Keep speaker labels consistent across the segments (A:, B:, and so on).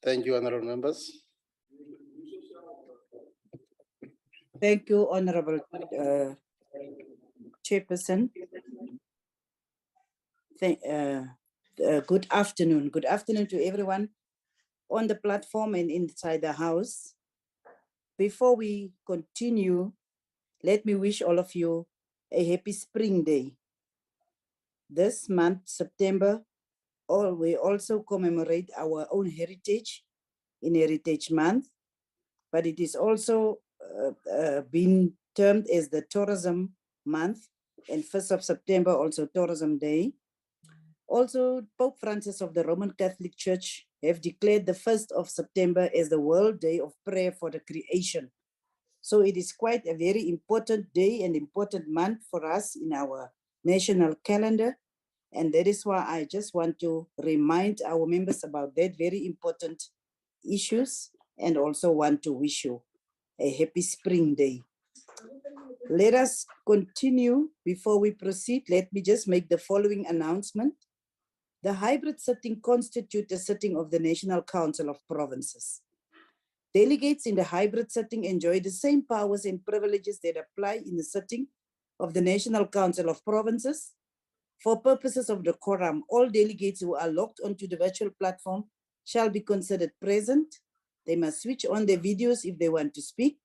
A: Thank you, honorable members.
B: Thank you, Honorable Chairperson. Good afternoon. Good afternoon to everyone on the platform and inside the house. Before we continue, let me wish all of you a happy spring day. This month, September, we also commemorate our own heritage in Heritage Month, but it is also been termed as the Tourism Month, and 1st of September also Tourism Day. Also, Pope Francis of the Roman Catholic Church have declared the 1st of September as the World Day of Prayer for the Creation. So it is quite a very important day and important month for us in our national calendar. And that is why I just want to remind our members about that very important issues, and also want to wish you a happy spring day. Let us continue. Before we proceed, let me just make the following announcement. The hybrid sitting constitutes a sitting of the National Council of Provinces. Delegates in the hybrid sitting enjoy the same powers and privileges that apply in the sitting of the National Council of Provinces. For purposes of the quorum, all delegates who are logged onto the virtual platform shall be considered present. They must switch on their videos if they want to speak.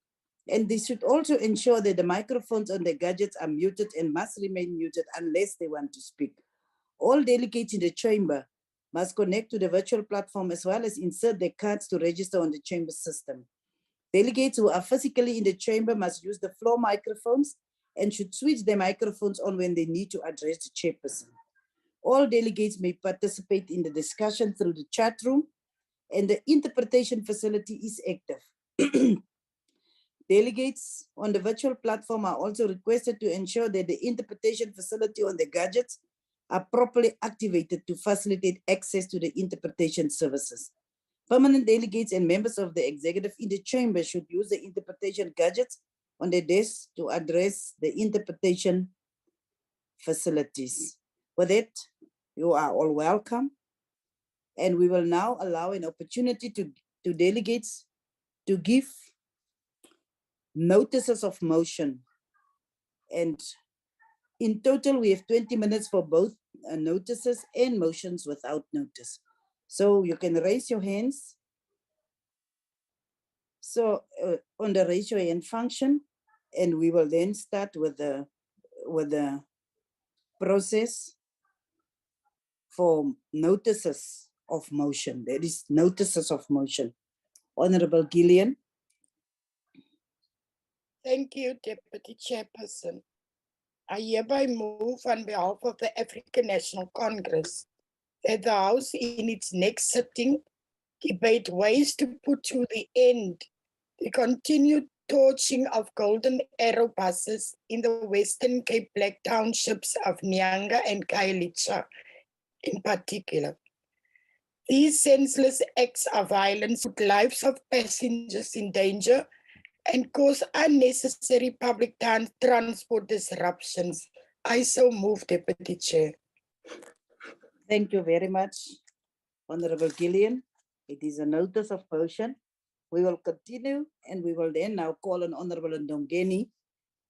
B: And they should also ensure that the microphones on their gadgets are muted and must remain muted unless they want to speak. All delegates in the chamber must connect to the virtual platform as well as insert their cards to register on the chamber system. Delegates who are physically in the chamber must use the floor microphones and should switch their microphones on when they need to address the chairperson. All delegates may participate in the discussion through the chat room, and the interpretation facility is active. Delegates on the virtual platform are also requested to ensure that the interpretation facility on the gadgets are properly activated to facilitate access to the interpretation services. Permanent delegates and members of the executive in the chamber should use the interpretation gadgets on their desks to address the interpretation facilities. With that, you are all welcome. And we will now allow an opportunity to delegates to give notices of motion. And in total, we have 20 minutes for both notices and motions without notice. So you can raise your hands. So on the raise your hand function, and we will then start with the process for notices of motion. There is notices of motion. Honorable Gillian.
C: Thank you, Deputy Chairperson. I hereby move on behalf of the African National Congress that the House in its next sitting debate ways to put to the end the continued torching of Golden Arrow buses in the Western Cape Black townships of Nyanga and Elicit in particular. These senseless acts of violence put lives of passengers in danger and cause unnecessary public transport disruptions. I so move, Deputy Chair.
B: Thank you very much, Honorable Gillian. It is a notice of motion. We will continue, and we will then now call on Honorable Ndongeni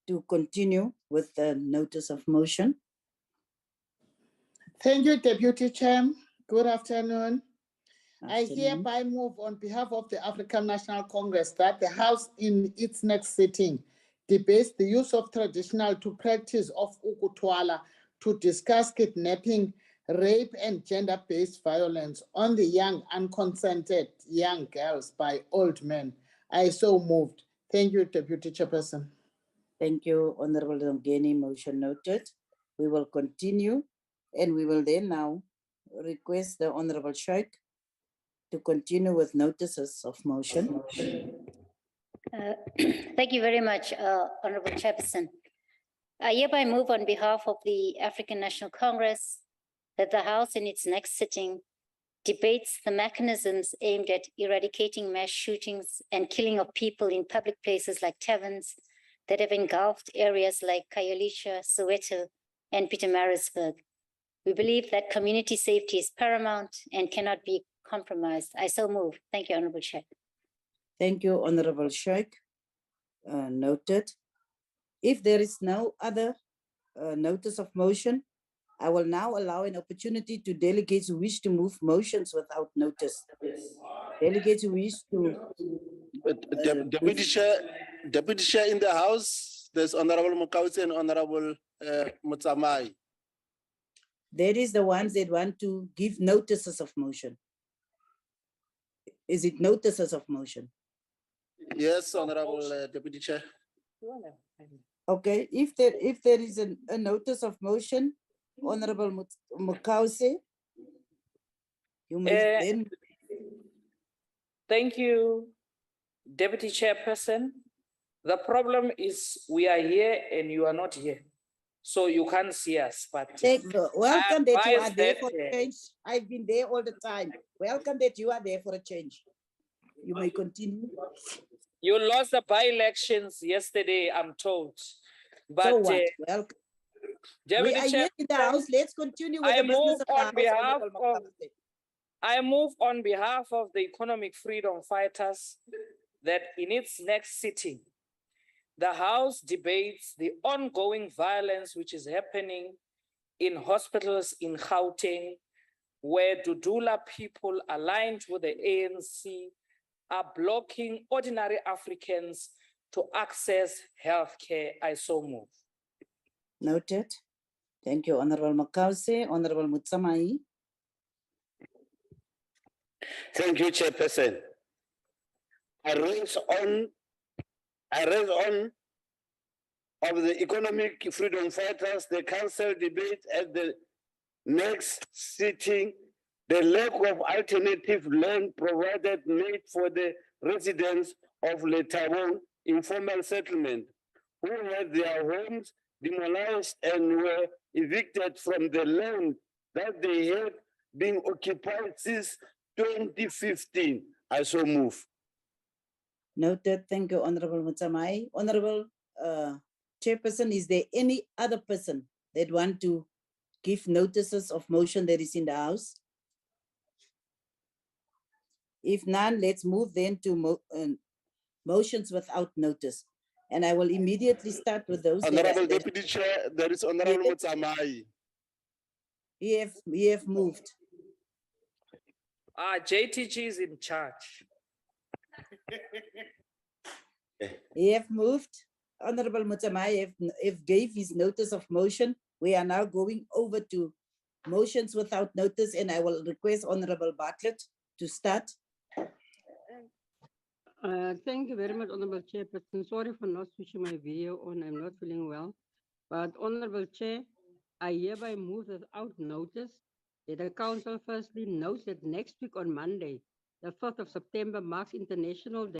B: to continue with the notice of motion.
D: Thank you, Deputy Chair. Good afternoon. I hereby move on behalf of the African National Congress that the House in its next sitting debates the use of traditional to practice of ukutwala to discuss kidnapping, rape, and gender-based violence on the young, unconsented young girls by old men. I so moved. Thank you, Deputy Chairperson.
B: Thank you, Honorable Ndongeni. Motion noted. We will continue, and we will then now request the Honorable Sheikh to continue with notices of motion.
E: Thank you very much, Honorable Chairperson. I hereby move on behalf of the African National Congress that the House in its next sitting debates the mechanisms aimed at eradicating mass shootings and killing of people in public places like taverns that have engulfed areas like Khayelitsha, Soweto, and Pietermaritzburg. We believe that community safety is paramount and cannot be compromised. I so move. Thank you, Honorable Chair.
B: Thank you, Honorable Sheikh. Noted. If there is no other notice of motion, I will now allow an opportunity to delegates who wish to move motions without notice. Delegates who wish to.
A: Deputy Chair in the House, there's Honorable Mukauzi and Honorable Mutsamai.
B: That is the ones that want to give notices of motion. Is it notices of motion?
A: Yes, Honorable Deputy Chair.
B: Okay, if there is a notice of motion, Honorable Mukauzi, you may then.
F: Thank you, Deputy Chairperson. The problem is we are here and you are not here. So you can't see us, but
B: Welcome that you are
F: advise
B: there
F: that,
B: for a change. I've been there all the time. Welcome that you are there for a change. You may continue.
F: you lost the by-elections yesterday, I'm told. But
B: So what? Welcome. We
F: Deputy
B: are here in the
F: Chairperson,
B: house. Let's continue with
F: I
B: the business
F: move
B: of the
F: on
B: house.
F: behalf
B: Honorable
F: of
B: Mukauzi.
F: I move on behalf of the economic freedom fighters that in its next sitting, the House debates the ongoing violence which is happening in hospitals in Gauteng, where Dudula people aligned with the ANC are blocking ordinary Africans to access healthcare. I so move.
B: Noted. Thank you, Honorable Mukauzi. Honorable Mutsamai.
A: Thank you, Chairperson. I raise on of the economic freedom fighters, the council debate at the next sitting, the lack of alternative land provided made for the residents of Letabong informal settlement, who had their homes demolished and were evicted from the land that they had been occupied since 2015. I so move.
B: Noted. Thank you, Honorable Mutsamai. Honorable Chairperson, is there any other person that want to give notices of motion that is in the House? If none, let's move then to motions without notice. And I will immediately start with those.
A: Honorable Deputy Chair, there is Honorable
B: Yes.
A: Mutsamai.
B: We have moved.
F: JTG is in charge.
B: He have moved. Honorable Mutsamai have gave his notice of motion. We are now going over to motions without notice, and I will request Honorable Bartlett to start.
G: Thank you very much, Honorable Chairperson. Sorry for not switching my video on. I'm not feeling well. But Honorable Chair, I hereby move without notice that the Council firstly notes that next week on Monday, the 4th of September, marks International Day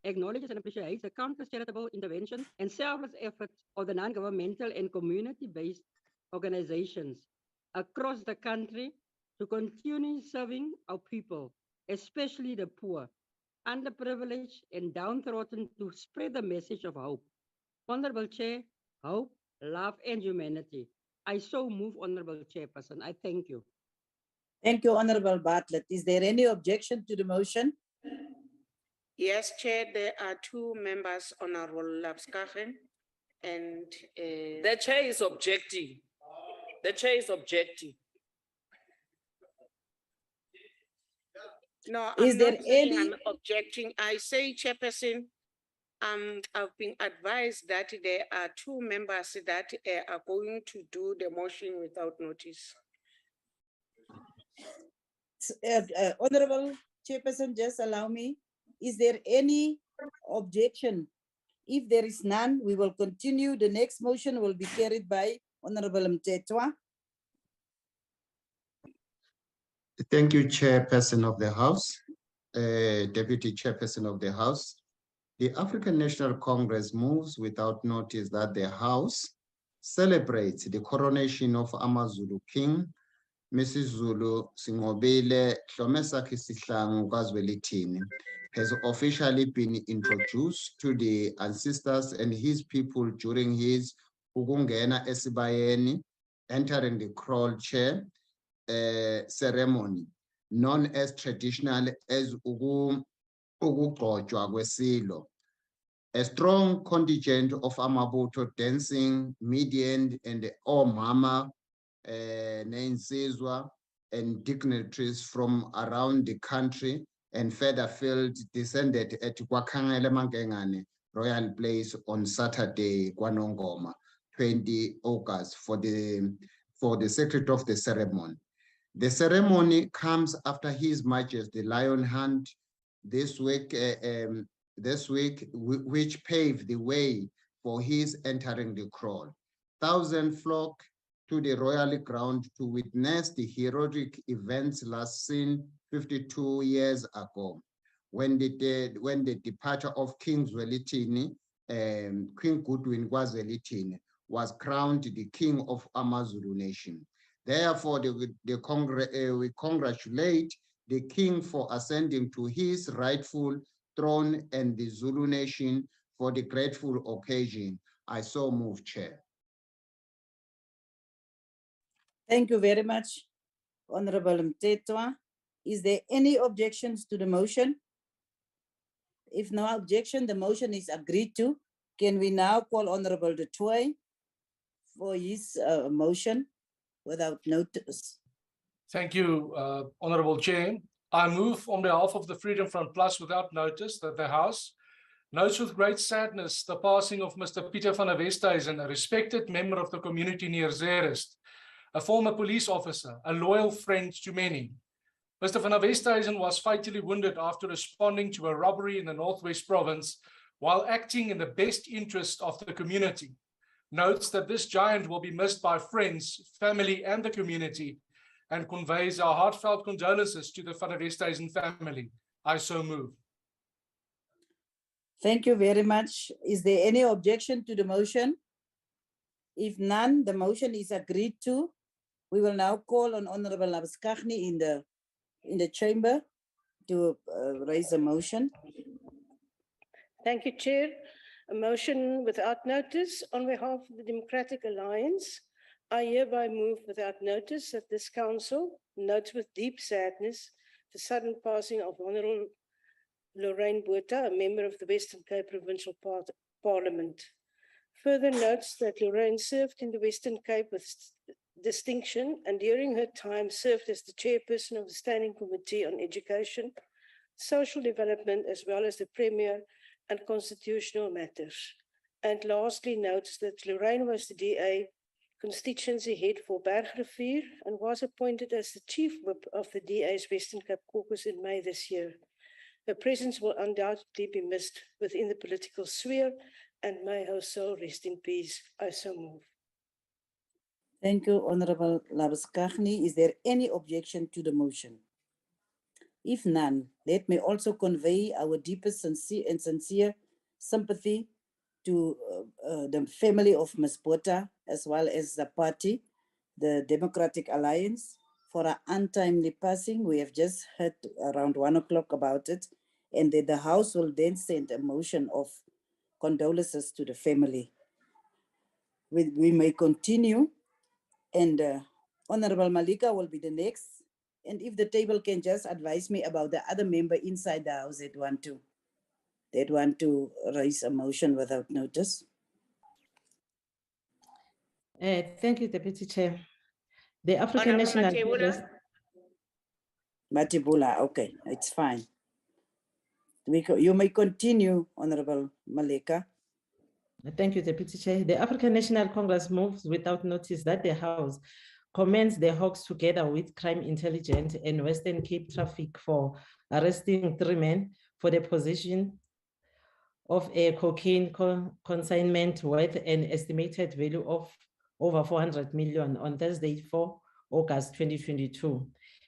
G: acknowledges and appreciates the countless charitable intervention and selfless efforts of the non-governmental and community-based organizations across the country to continue serving our people, especially the poor, underprivileged, and downtrodden, to spread the message of hope. Honorable Chair, hope, love, and humanity. I so move, Honorable Chairperson. I thank you.
B: Thank you, Honorable Bartlett. Is there any objection to the motion?
H: Yes, Chair, there are two members, Honorable Lapskachen and
F: The chair is objecting. The chair is objecting.
H: No,
B: Is
H: I'm
B: there
H: not saying
B: any-
H: I'm objecting. I say, Chairperson, I've been advised that there are two members that are going to do the motion without notice.
B: Honorable Chairperson, just allow me. Is there any objection? If there is none, we will continue. The next motion will be carried by Honorable Mtetwa.
I: Thank you, Chairperson of the House, Deputy Chairperson of the House. The African National Congress moves without notice that the House celebrates the coronation of Amazulu King, Mrs. Zulu Singobile Hlomesakhe Sihlangu KwaZulu-Natal, has officially been introduced to the ancestors and his people during his Ukungena Esibayeni, entering the crawl chair ceremony, known as traditional as ukugqotshwa kwesilo. A strong contingent of Amabuto dancing, median and Omama, Nensizwa, and dignitaries from around the country and further field descended at Kwakangele Mangengane Royal Place on Saturday, Kwanongoma, 20 August, for the secret of the ceremony. The ceremony comes after His Majesty Lion Hunt this week, which paved the way for his entering the crawl. Thousands flock to the royal ground to witness the heroic events last seen 52 years ago, when the departure of King Zwelithini, King Goodwin KwaZulu-Natal, was crowned the King of Amazulu Nation. Therefore, we congratulate the King for ascending to his rightful throne and the Zulu Nation for the grateful occasion. I so move, Chair.
B: Thank you very much, Honorable Mtetwa. Is there any objections to the motion? If no objection, the motion is agreed to. Can we now call Honorable De Tooy for his motion without notice?
J: Thank you, Honorable Chair. I move on behalf of the Freedom Front Plus without notice that the House notes with great sadness the passing of Mr. Pieter van der Westhuizen, a respected member of the community near Zeerust, a former police officer, a loyal friend to many. Mr. van der Westhuizen was fatally wounded after responding to a robbery in the Northwest Province while acting in the best interest of the community. Notes that this giant will be missed by friends, family, and the community, and conveys our heartfelt condolences to the Van der Westhuizen family. I so move.
B: Thank you very much. Is there any objection to the motion? If none, the motion is agreed to. We will now call on Honorable Labuschagne in the chamber to raise a motion.
K: Thank you, Chair. A motion without notice on behalf of the Democratic Alliance. I hereby move without notice that this council notes with deep sadness the sudden passing of Honorable Lorraine Botha, a member of the Western Cape Provincial Parliament. Further notes that Lorraine served in the Western Cape with distinction and during her time served as the chairperson of the Standing Committee on Education, Social Development, as well as the Premier and Constitutional Matters. And lastly, notes that Lorraine was the DA constituency head for Bergrivier and was appointed as the chief whip of the DA's Western Cape caucus in May this year. Her presence will undoubtedly be missed within the political sphere, and may her soul rest in peace. I so move.
B: Thank you, Honorable Labuschagne. Is there any objection to the motion? If none, let me also convey our deepest sincere sympathy to the family of Ms. Botha, as well as the party, the Democratic Alliance, for our untimely passing. We have just heard around 1 o'clock about it, and that the House will then send a motion of condolences to the family. We may continue, and Honorable Malika will be the next. And if the table can just advise me about the other member inside the House that want to raise a motion without notice.
L: Thank you, Deputy Chair. The African
H: Honorable
L: National
H: Matebula.
L: Congress.
B: Matibula, okay, it's fine. You may continue, Honorable Maleka.
L: Thank you, Deputy Chair. The African National Congress moves without notice that the House commends the Hawks together with Crime Intelligence and Western Cape Traffic for arresting 3 men for the possession of a cocaine consignment worth an estimated value of over 400 million on Thursday, 4 August 2022.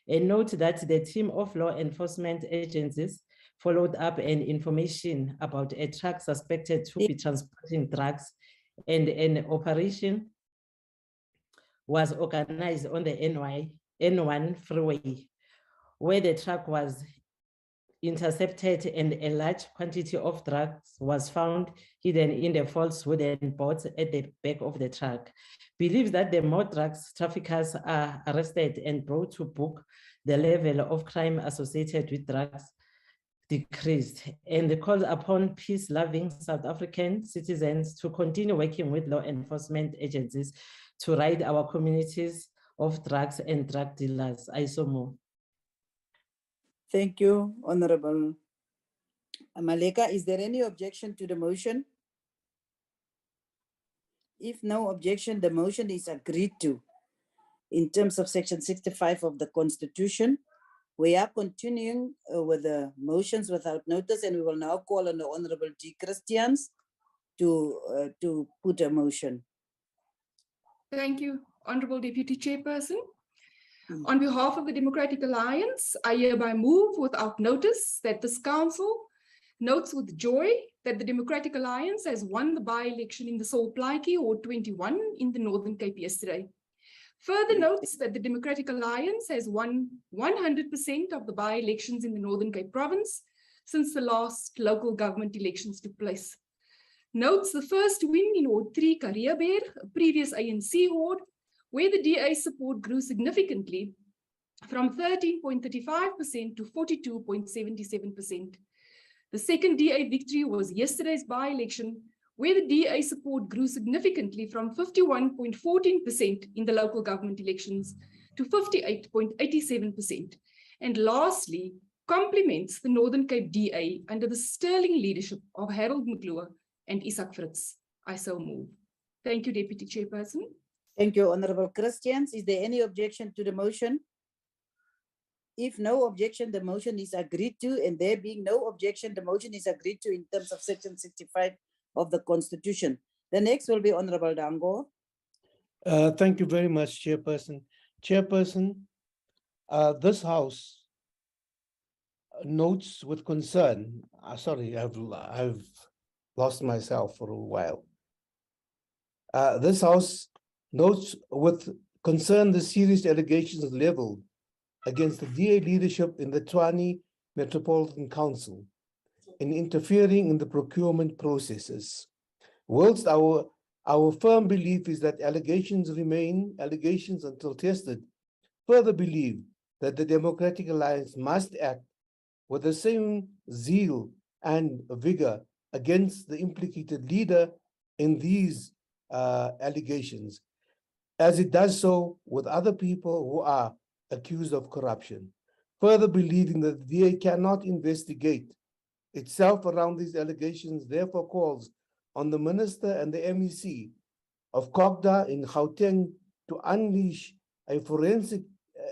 L: And note that the team of law enforcement agencies followed up an information about a truck suspected to be transporting drugs, and an operation was organized on the N1 freeway, where the truck was intercepted and a large quantity of drugs was found hidden in the false wooden boards at the back of the truck. Believes that the more drugs traffickers are arrested and brought to book, the level of crime associated with drugs decreased, and calls upon peace-loving South African citizens to continue working with law enforcement agencies to rid our communities of drugs and drug dealers. I so move.
B: Thank you, Honorable Maleka. Is there any objection to the motion? If no objection, the motion is agreed to. In terms of Section 65 of the Constitution, we are continuing with the motions without notice, and we will now call on the Honorable G. Christians to put a motion.
M: Thank you, Honorable Deputy Chairperson. On behalf of the Democratic Alliance, I hereby move without notice that this Council notes with joy that the Democratic Alliance has won the by-election in the Sol Plaatjie Ward 21 in the Northern Cape yesterday. Further notes that the Democratic Alliance has won 100% of the by-elections in the Northern Cape province since the last local government elections took place. Notes the first win in Ward 3 Karreeberg, a previous ANC ward, where the DA support grew significantly from 13.35% to 42.77%. The second DA victory was yesterday's by-election, where the DA support grew significantly from 51.14% in the local government elections to 58.87%. And lastly, complements the Northern Cape DA under the sterling leadership of Harold McClure and Isak Fritz. I so move. Thank you, Deputy Chairperson.
B: Thank you, Honorable Christians. Is there any objection to the motion? If no objection, the motion is agreed to, and there being no objection, the motion is agreed to in terms of Section 65 of the Constitution. The next will be Honorable Dango.
N: Thank you very much, Chairperson. Chairperson, this House notes with concern, sorry, I've lost myself for a while. This House notes with concern the serious allegations leveled against the DA leadership in the Tshwane Metropolitan Council in interfering in the procurement processes. Whilst our firm belief is that allegations remain allegations until tested, further believe that the Democratic Alliance must act with the same zeal and vigor against the implicated leader in these allegations, as it does so with other people who are accused of corruption. Further believing that the DA cannot investigate itself around these allegations, therefore calls on the Minister and the MEC of COGDA in Gauteng to unleash a forensic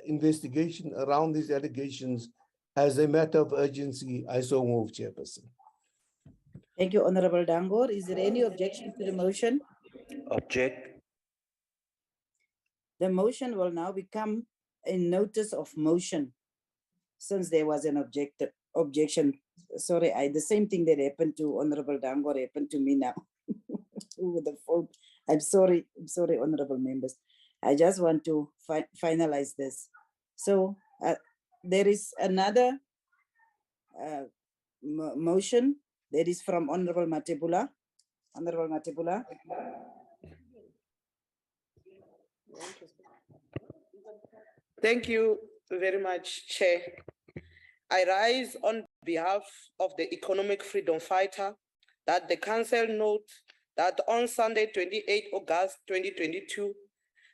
N: investigation around these allegations as a matter of urgency. I so move, Chairperson.
B: Thank you, Honorable Dangor. Is there any objection to the motion?
A: Object.
B: The motion will now become a notice of motion since there was an objection. Sorry, the same thing that happened to Honorable Dangor happened to me now with the phone. I'm sorry, honorable members. I just want to finalize this. So there is another motion that is from Honorable Matebula. Honorable Matebula.
H: Thank you very much, Chair. I rise on behalf of the economic freedom fighter that the Council note that on Sunday, 28 August 2022,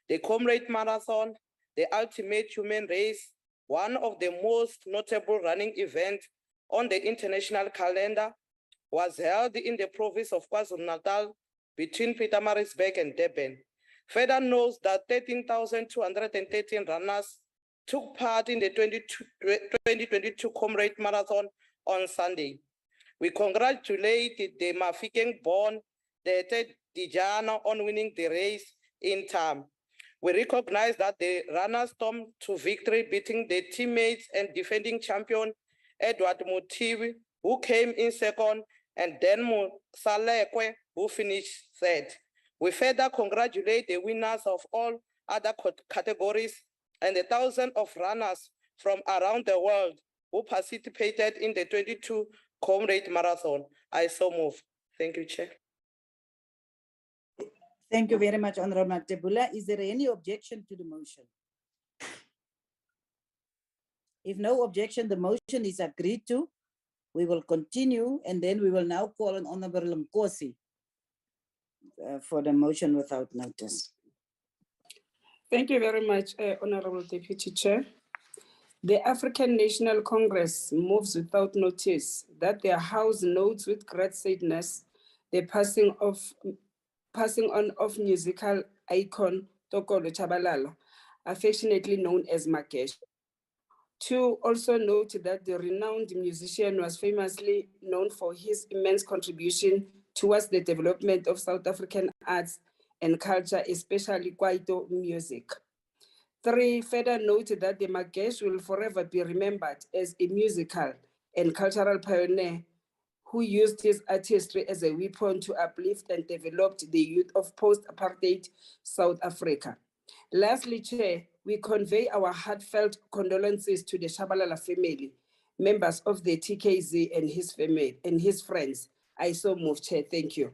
H: the Comrade Marathon, the ultimate human race one of the most notable running events on the international calendar, was held in the province of KwaZulu-Natal between Pietermaritzburg and Durban. Further notes that 13,213 runners took part in the 2022 Comrade Marathon on Sunday. We congratulate the Mafikeng-born Dijana on winning the race in time. We recognize that the runners stormed to victory, beating the teammates and defending champion Edward Mutiwi, who came in second, and then Musalekwe, who finished third. We further congratulate the winners of all other categories and the thousands of runners from around the world who participated in the 22 Comrade Marathon. I so move. Thank you, Chair.
B: Thank you very much, Honorable Matebula. Is there any objection to the motion? If no objection, the motion is agreed to. We will continue, and then we will now call on Honorable Mkosi for the motion without notice.
O: Thank you very much, Honorable Deputy Chair. The African National Congress moves without notice that their House notes with great sadness the passing on of musical icon Tokolo Chabalala, affectionately known as Makesh. To also note that the renowned musician was famously known for his immense contribution towards the development of South African arts and culture, especially Kwaito music. 3, further note that the Makesh will forever be remembered as a musical and cultural pioneer who used his artistry as a weapon to uplift and develop the youth of post-apartheid South Africa. Lastly, Chair, we convey our heartfelt condolences to the Shabalala family, members of the TKZ and his family and his friends. I so move, Chair. Thank you.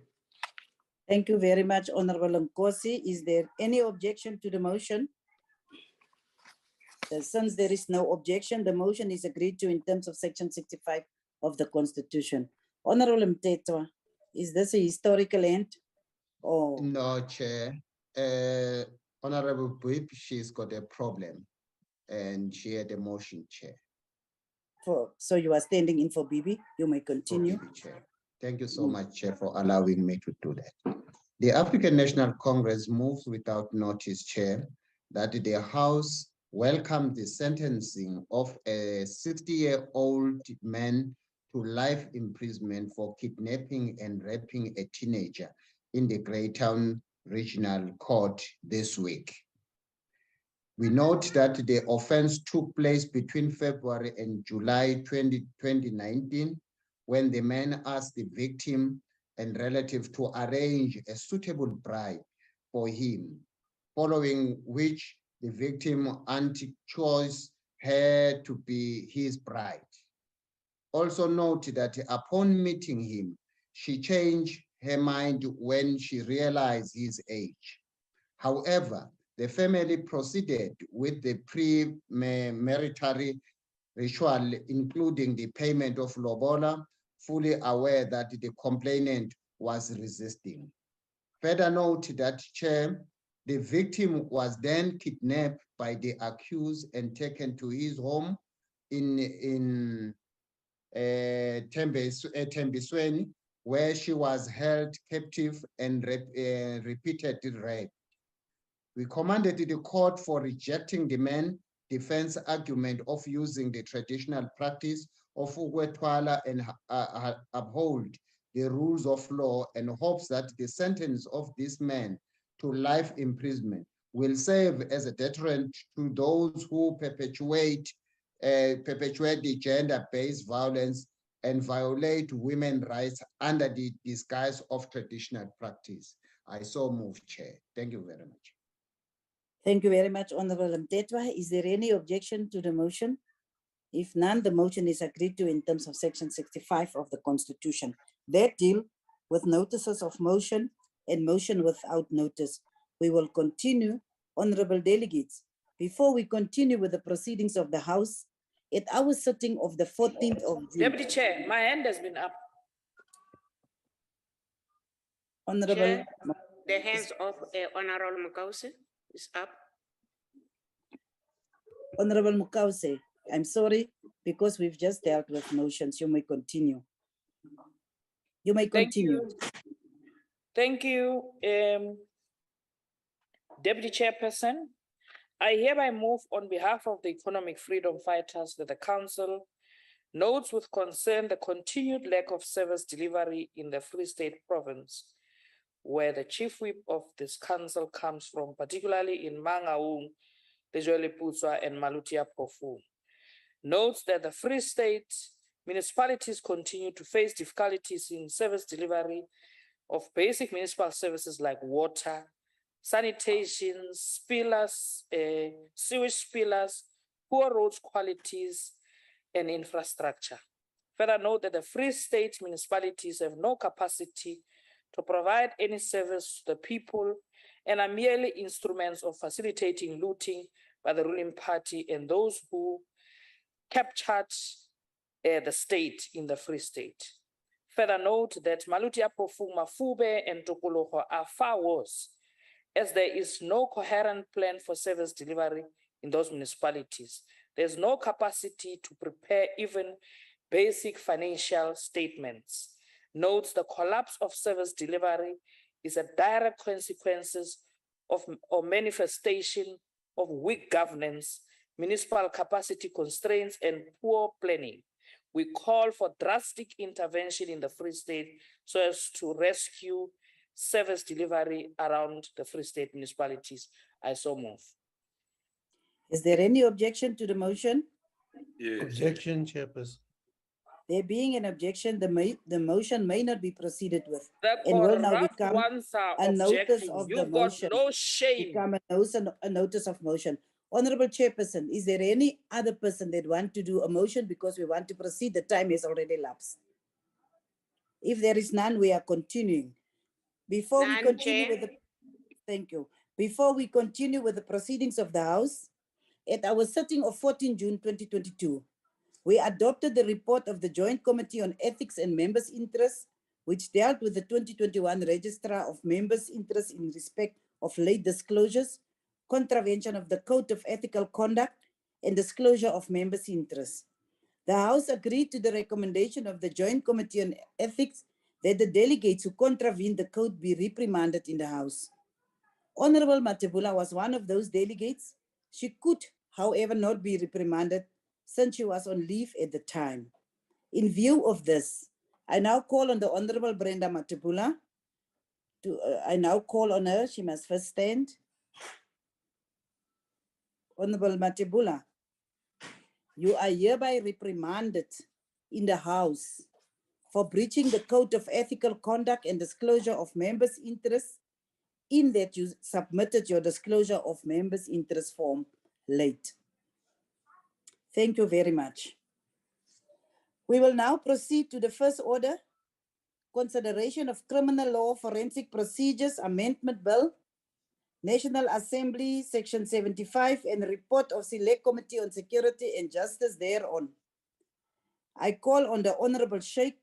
B: Thank you very much, Honorable Nkosi. Is there any objection to the motion? Since there is no objection, the motion is agreed to in terms of Section 65 of the Constitution. Honorable Mtetwa, is this a historical end? Or
I: No, Chair. Honorable Bwip, she's got a problem and she had a motion, Chair.
B: so you are standing in for Bibi? You may continue.
I: For Bibi, Chair. Thank you so much, Chair, for allowing me to do that. The African National Congress moves without notice, Chair, that the House welcomed the sentencing of a 60-year-old man to life imprisonment for kidnapping and raping a teenager in the Greytown Regional Court this week. We note that the offense took place between February and July 2019, when the man asked the victim and relative to arrange a suitable bride for him, following which the victim chose her to be his bride. Also note that upon meeting him, she changed her mind when she realized his age. However, the family proceeded with the pre-marital ritual, including the payment of lobola, fully aware that the complainant was resisting. Further note that, Chair, the victim was then kidnapped by the accused and taken to his home in Tembisweni, where she was held captive and repeatedly raped. We commended the court for rejecting the man's defense argument of using the traditional practice of Ugwetwala and uphold the rules of law, and hopes that the sentence of this man to life imprisonment will serve as a deterrent to those who perpetuate the gender-based violence and violate women's rights under the disguise of traditional practice. I so move, Chair. Thank you very much.
B: Thank you very much, Honorable Mtetwa. Is there any objection to the motion? If none, the motion is agreed to in terms of Section 65 of the Constitution. That deal with notices of motion and motion without notice. We will continue, honorable delegates. Before we continue with the proceedings of the House, at our sitting of the 14th of June.
F: Deputy Chair, my hand has been up.
B: Honorable.
P: Chair, the hands of Honorable Mkosi is up.
B: Honorable Mukause, I'm sorry, because we've just dealt with motions. You may continue. You may continue.
F: Thank you, Deputy Chairperson. I hereby move on behalf of the economic freedom fighters that the Council notes with concern the continued lack of service delivery in the Free State Province, where the Chief Whip of this Council comes from, particularly in Mangaung, Lejwele Putswa, and Malutia Pofu. Notes that the Free State municipalities continue to face difficulties in service delivery of basic municipal services like water, sanitation, spillers, sewage spillers, poor roads qualities, and infrastructure. Further note that the Free State municipalities have no capacity to provide any service to the people and are merely instruments of facilitating looting by the ruling party and those who captured the state in the Free State. Further note that Malutia Pofu, Mafube, and Tokoloho are far worse, as there is no coherent plan for service delivery in those municipalities. There's no capacity to prepare even basic financial statements. Notes the collapse of service delivery is a direct consequence of or manifestation of weak governance, municipal capacity constraints, and poor planning. We call for drastic intervention in the Free State so as to rescue service delivery around the Free State municipalities. I so move.
B: Is there any objection to the motion?
N: Yes. Objection, Chairperson.
B: There being an objection, the motion may not be proceeded with.
F: The
B: And will now
F: corrupt
B: become
F: ones are
B: a notice
F: objecting.
B: of the
F: You've got
B: motion.
F: no shame.
B: Become a notice of motion. Honorable Chairperson, is there any other person that want to do a motion because we want to proceed? The time has already elapsed. If there is none, we are continuing. Before we continue with the, thank you. Before we continue with the proceedings of the House, at our sitting of 14 June 2022, we adopted the report of the Joint Committee on Ethics and Members' Interests, which dealt with the 2021 Registrar of Members' Interests in respect of late disclosures, contravention of the Code of Ethical Conduct, and disclosure of members' interests. The House agreed to the recommendation of the Joint Committee on Ethics that the delegates who contravened the code be reprimanded in the House. Honorable Matebula was one of those delegates. She could, however, not be reprimanded since she was on leave at the time. In view of this, I now call on the Honorable Brenda Matebula I now call on her. She must first stand. Honorable Matebula, you are hereby reprimanded in the House for breaching the Code of Ethical Conduct and Disclosure of Members' Interests, in that you submitted your disclosure of members' interest form late. Thank you very much. We will now proceed to the first order, consideration of Criminal Law Forensic Procedures Amendment Bill, National Assembly, Section 75, and report of Select Committee on Security and Justice thereon. I call on the Honorable Sheikh,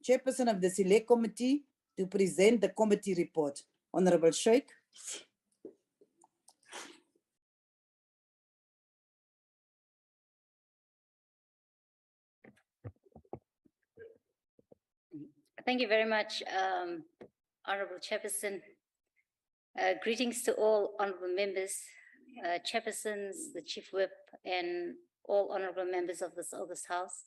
B: Chairperson of the Select Committee, to present the committee report. Honorable Sheikh.
E: Thank you very much, Honorable Chairperson. Greetings to all honorable members, chairpersons, the Chief Whip, and all honorable members of this House.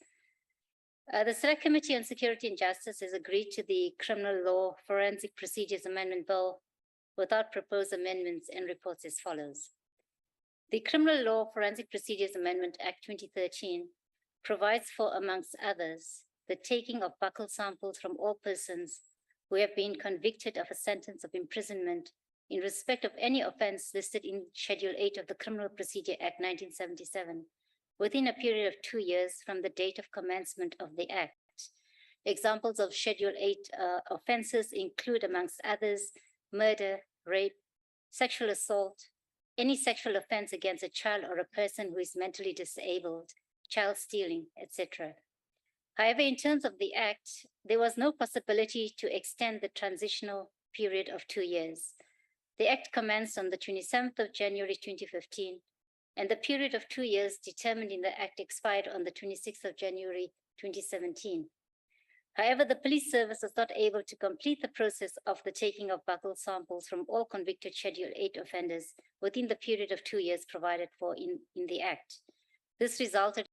E: The Select Committee on Security and Justice has agreed to the Criminal Law Forensic Procedures Amendment Bill without proposed amendments and reports as follows. The Criminal Law Forensic Procedures Amendment Act 2013 provides for, amongst others, the taking of buccal samples from all persons who have been convicted of a sentence of imprisonment in respect of any offense listed in Schedule 8 of the Criminal Procedure Act 1977 within a period of 2 years from the date of commencement of the Act. Examples of Schedule 8 offenses include, amongst others, murder, rape, sexual assault, any sexual offense against a child or a person who is mentally disabled, child stealing, etc. However, in terms of the Act, there was no possibility to extend the transitional period of 2 years. The Act commenced on the 27th of January 2015 and the period of 2 years determined in the Act expired on the 26th of January 2017. However, the police service was not able to complete the process of the taking of buccal samples from all convicted Schedule 8 offenders within the period of 2 years provided for in the Act. This resulted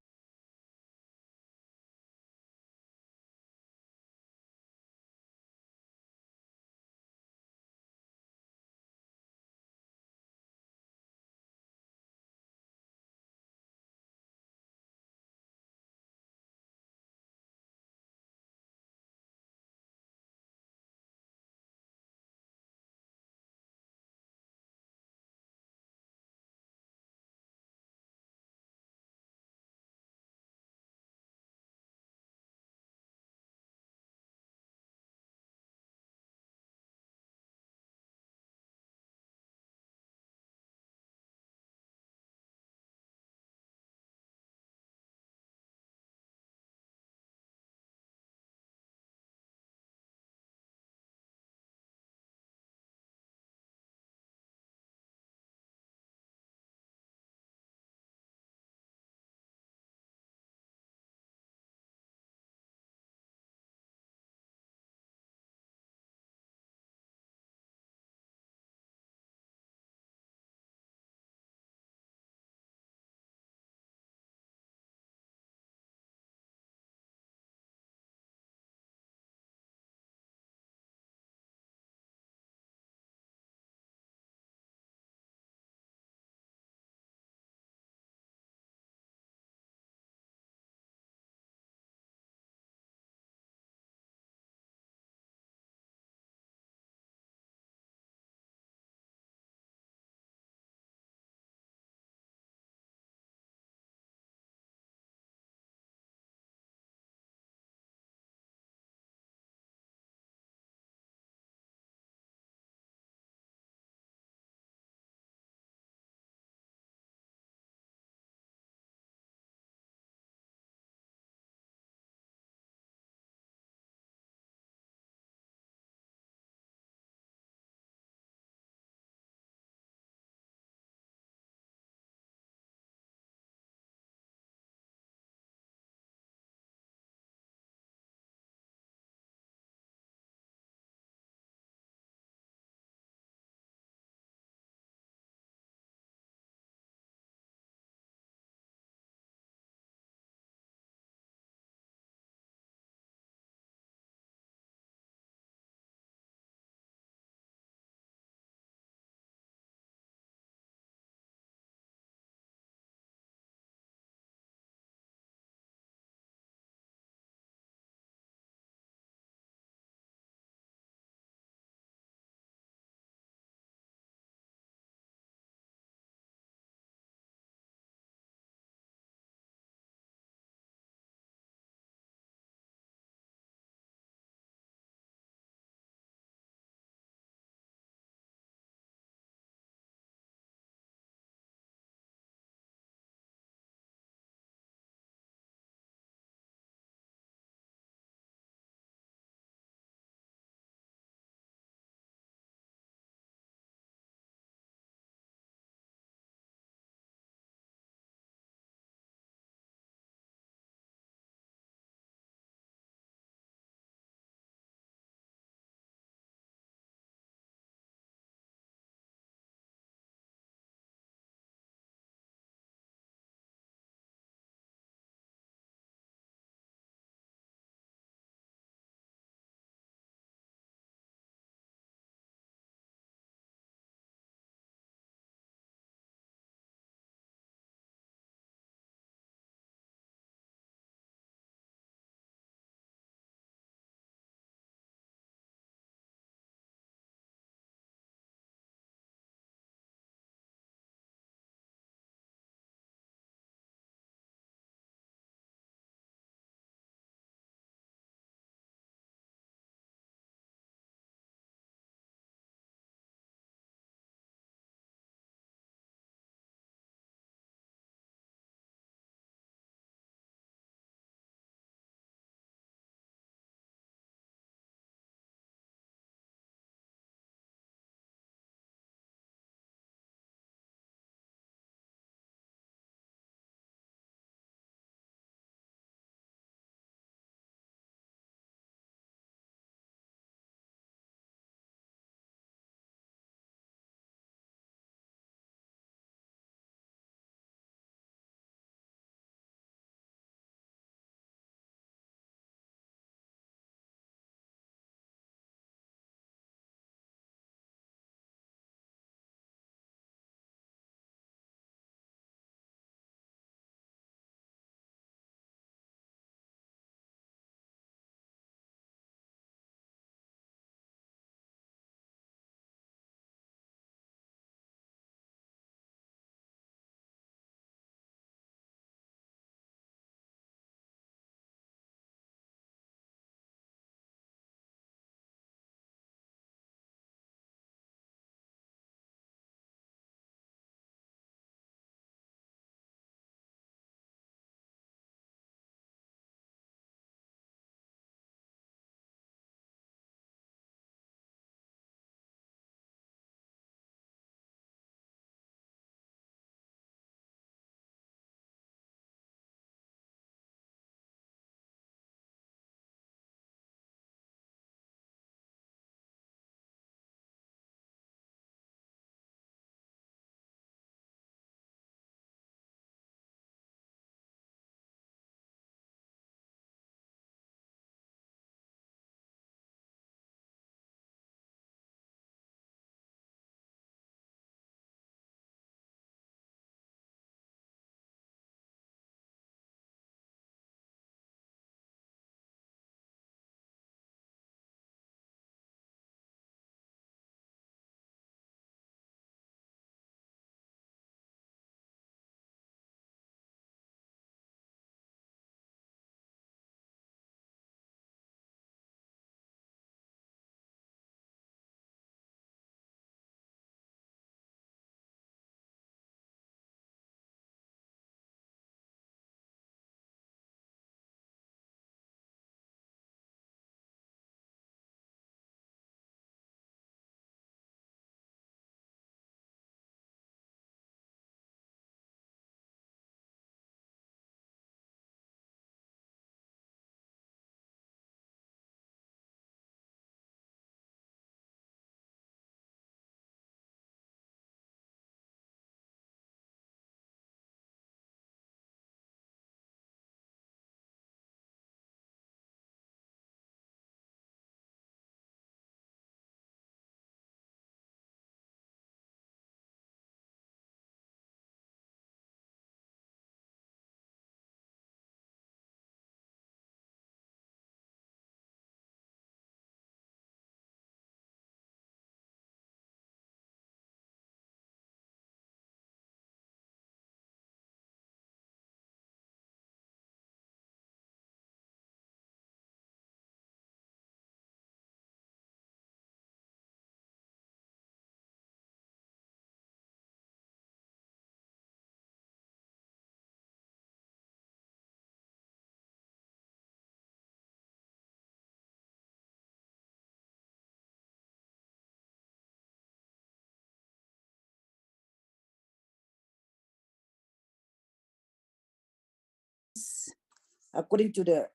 B: According to the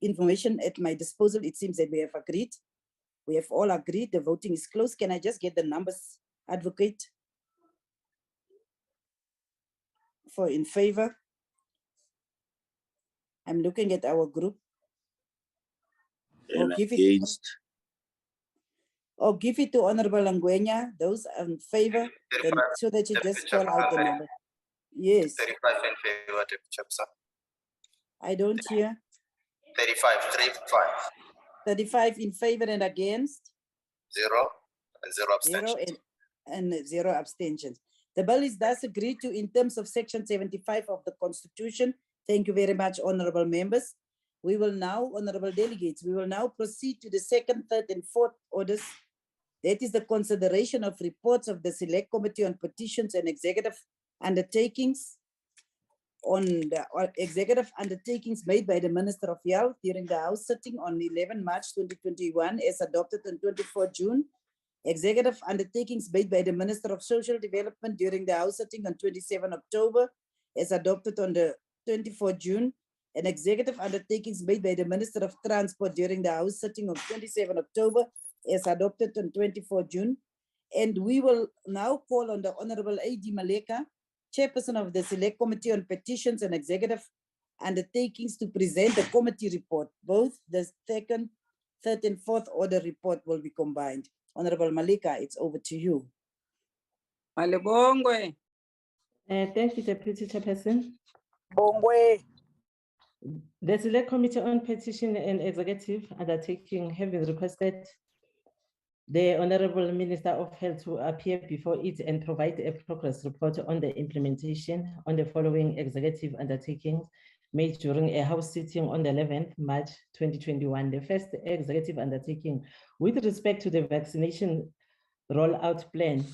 B: information at my disposal, it seems that we have agreed. We have all agreed. The voting is closed. Can I just get the numbers, Advocate? For in favor. I'm looking at our group.
A: And
B: Give it to Honorable Langwenya. Those in favor, then, so that you just call out the number. Yes.
P: 35 in favor, Deputy Chairperson.
B: I don't hear.
P: 35.
B: 35 in favor and against.
P: 0 abstentions.
B: And 0 abstentions. The bill is thus agreed to in terms of Section 75 of the Constitution. Thank you very much, honorable members. We will now, honorable delegates, we will now proceed to the second, third, and fourth orders. That is the consideration of reports of the Select Committee on Petitions and Executive Undertakings on the executive undertakings made by the Minister of Health during the House sitting on 11 March 2021 as adopted on 24 June. Executive undertakings made by the Minister of Social Development during the House sitting on 27 October as adopted on the 24 June. And executive undertakings made by the Minister of Transport during the House sitting on 27 October as adopted on 24 June. And we will now call on the Honorable A.D. Maleka, Chairperson of the Select Committee on Petitions and Executive Undertakings, to present the committee report. Both the second, third, and fourth order report will be combined. Honorable Maleka, it's over to you.
O: Malebongwe.
L: Thank you, Deputy Chairperson.
O: Bongwe.
L: The Select Committee on Petition and Executive Undertaking have been requested the Honorable Minister of Health to appear before it and provide a progress report on the implementation on the following executive undertakings made during a House sitting on the 11th March 2021. The first executive undertaking with respect to the vaccination rollout plan.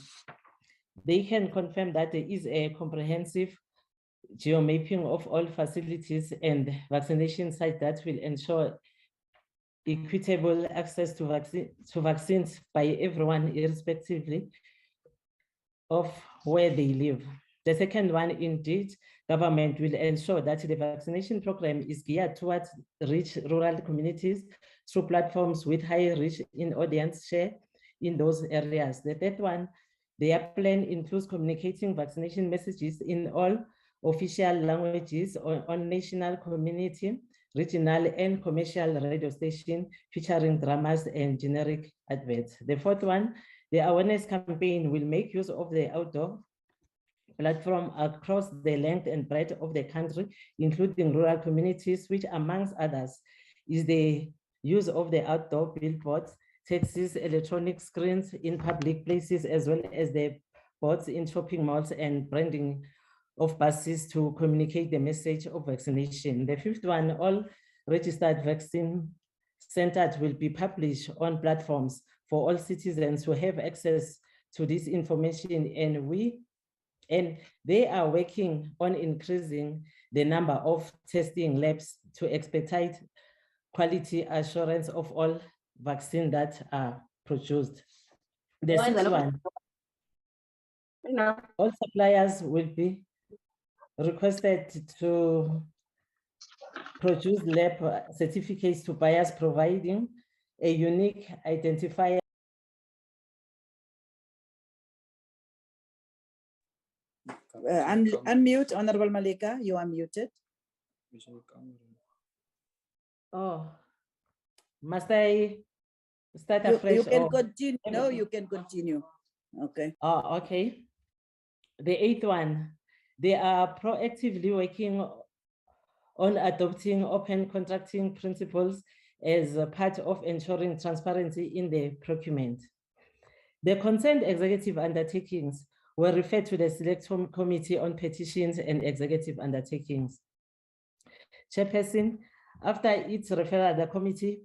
L: They can confirm that there is a comprehensive geomapping of all facilities and vaccination sites that will ensure equitable access to vaccines by everyone, irrespectively of where they live. The second one, indeed, government will ensure that the vaccination program is geared towards rich rural communities through platforms with high reach in audience share in those areas. The third one, their plan includes communicating vaccination messages in all official languages on national, community, regional, and commercial radio station featuring dramas and generic adverts. The fourth one, the awareness campaign will make use of the outdoor platform across the length and breadth of the country, including rural communities, which amongst others is the use of the outdoor billboards, taxis, electronic screens in public places, as well as the boards in shopping malls and branding of buses to communicate the message of vaccination. The fifth one, all registered vaccine centers will be published on platforms for all citizens who have access to this information, and they are working on increasing the number of testing labs to expedite quality assurance of all vaccines that are produced. The sixth one, all suppliers will be requested to produce lab certificates to buyers providing a unique identifier.
B: Unmute, Honorable Maleka, you are muted.
L: Oh, must I start afresh?
B: You can continue. No, you can continue. Okay.
L: Oh, okay. The eighth one, they are proactively working on adopting open contracting principles as a part of ensuring transparency in the procurement. The concerned executive undertakings were referred to the Select Committee on Petitions and Executive Undertakings. Chairperson, after its referral, the committee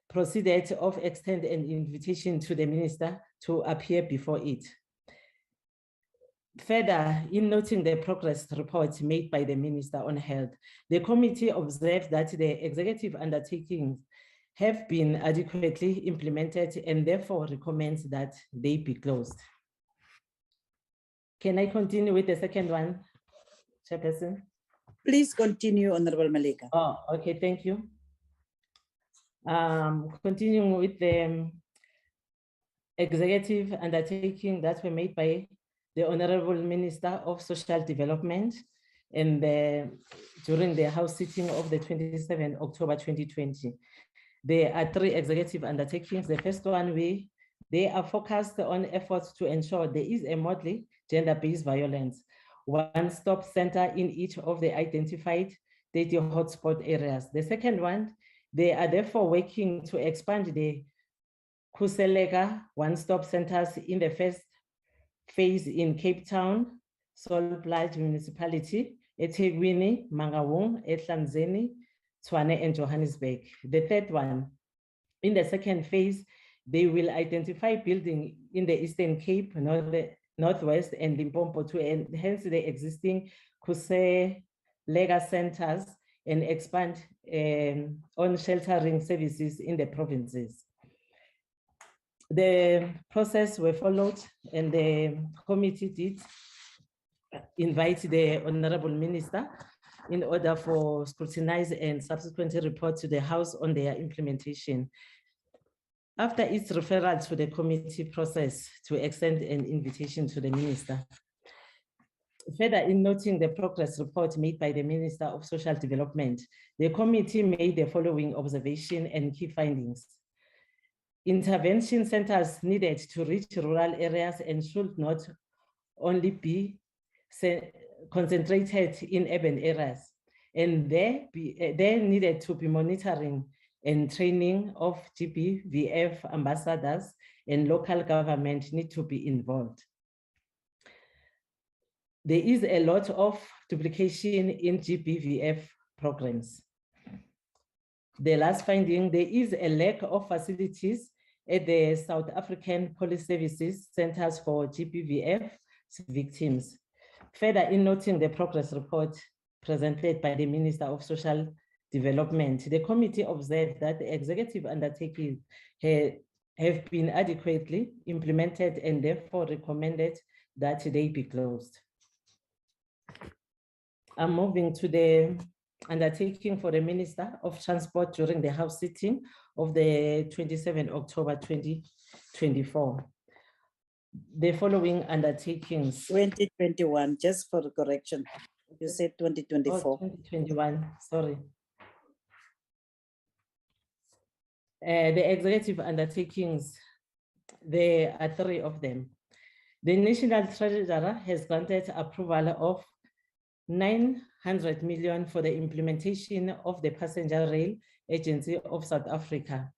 L: proceeded to extend an invitation to the minister to appear before it. Further, in noting the progress report made by the Minister on Health, the committee observed that the executive undertakings have been adequately implemented and therefore recommends that they be closed. Can I continue with the second one, Chairperson?
B: Please continue, Honorable Malika.
L: Oh, okay, thank you. Continuing with the executive undertaking that were made by the Honorable Minister of Social Development and during the House sitting of the 27th October 2020. There are 3 executive undertakings. The first one, they are focused on efforts to ensure there is a model gender-based violence one-stop center in each of the identified 30 hotspot areas. The second one, they are therefore working to expand the Khuseleka one-stop centers in the first phase in Cape Town, Sol Plaatje Municipality, eThekwini, Mangaung, eThekwini, Tshwane, and Johannesburg. The third one, in the second phase, they will identify buildings in the Eastern Cape, Northwest, and Limpopo to enhance the existing Khuseleka centers and expand on sheltering services in the provinces. The process were followed, and the committee did invite the Honorable Minister in order for scrutinize and subsequently report to the House on their implementation. After its referral to the committee process to extend an invitation to the Minister. Further, in noting the progress report made by the Minister of Social Development, the committee made the following observation and key findings. Intervention centers needed to reach rural areas and should not only be concentrated in urban areas. And there needed to be monitoring and training of GBVF ambassadors, and local government need to be involved. There is a lot of duplication in GBVF programs. The last finding, there is a lack of facilities at the South African Police Services Centers for GBVF victims. Further, in noting the progress report presented by the Minister of Social Development, the committee observed that the executive undertakings have been adequately implemented and therefore recommended that they be closed. I'm moving to the undertaking for the Minister of Transport during the House sitting of the 27th October 2024. The following undertakings.
B: 2021, just for the correction. You said 2024.
L: Oh, 2021, sorry. The executive undertakings, there are 3 of them. The National Treasurer has granted approval of 900 million for the implementation of the Passenger Rail Agency of South Africa,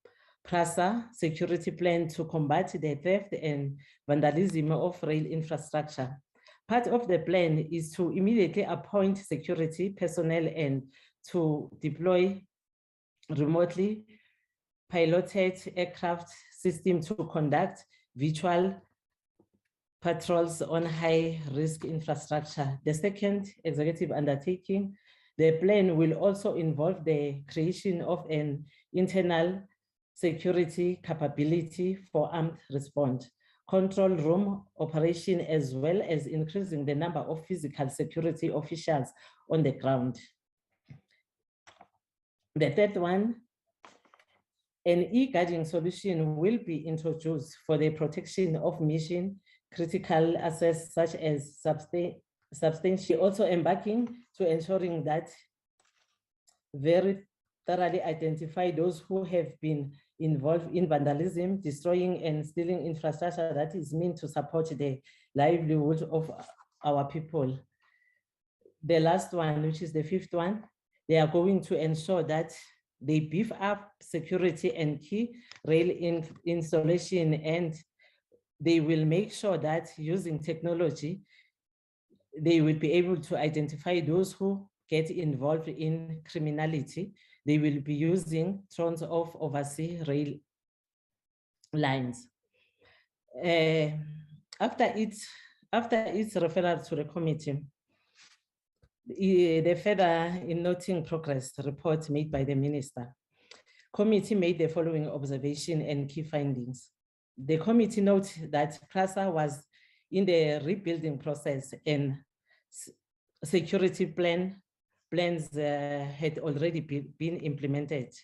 L: PRASA security plan to combat the theft and vandalism of rail infrastructure. Part of the plan is to immediately appoint security personnel and to deploy remotely piloted aircraft system to conduct virtual patrols on high-risk infrastructure. The second executive undertaking, the plan will also involve the creation of an internal security capability for armed response, control room operation, as well as increasing the number of physical security officials on the ground. The third one, an e-guarding solution will be introduced for the protection of mission critical assets such as substantial, also embarking to ensuring that very thoroughly identify those who have been involved in vandalism, destroying and stealing infrastructure that is meant to support the livelihood of our people. The last one, which is the fifth one, they are going to ensure that they beef up security and key rail installation, and they will make sure that using technology, they will be able to identify those who get involved in criminality. They will be using drones of overseas rail lines. After its referral to the committee, the further in noting progress report made by the minister, committee made the following observation and key findings. The committee notes that PRASA was in the rebuilding process and security plan plans had already been implemented.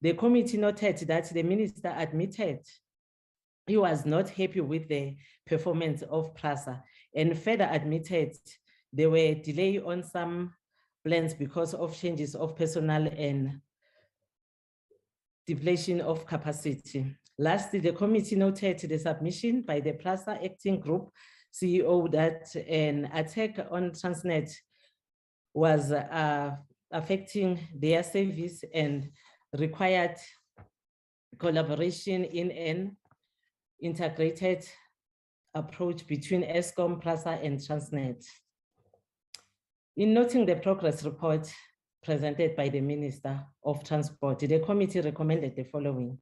L: The committee noted that the minister admitted he was not happy with the performance of PRASA and further admitted there were delays on some plans because of changes of personnel and depletion of capacity. Lastly, the committee noted the submission by the PRASA Acting Group CEO that an attack on Transnet was affecting their service and required collaboration in an integrated approach between ESCOM, PRASA, and Transnet. In noting the progress report presented by the Minister of Transport, the committee recommended the following: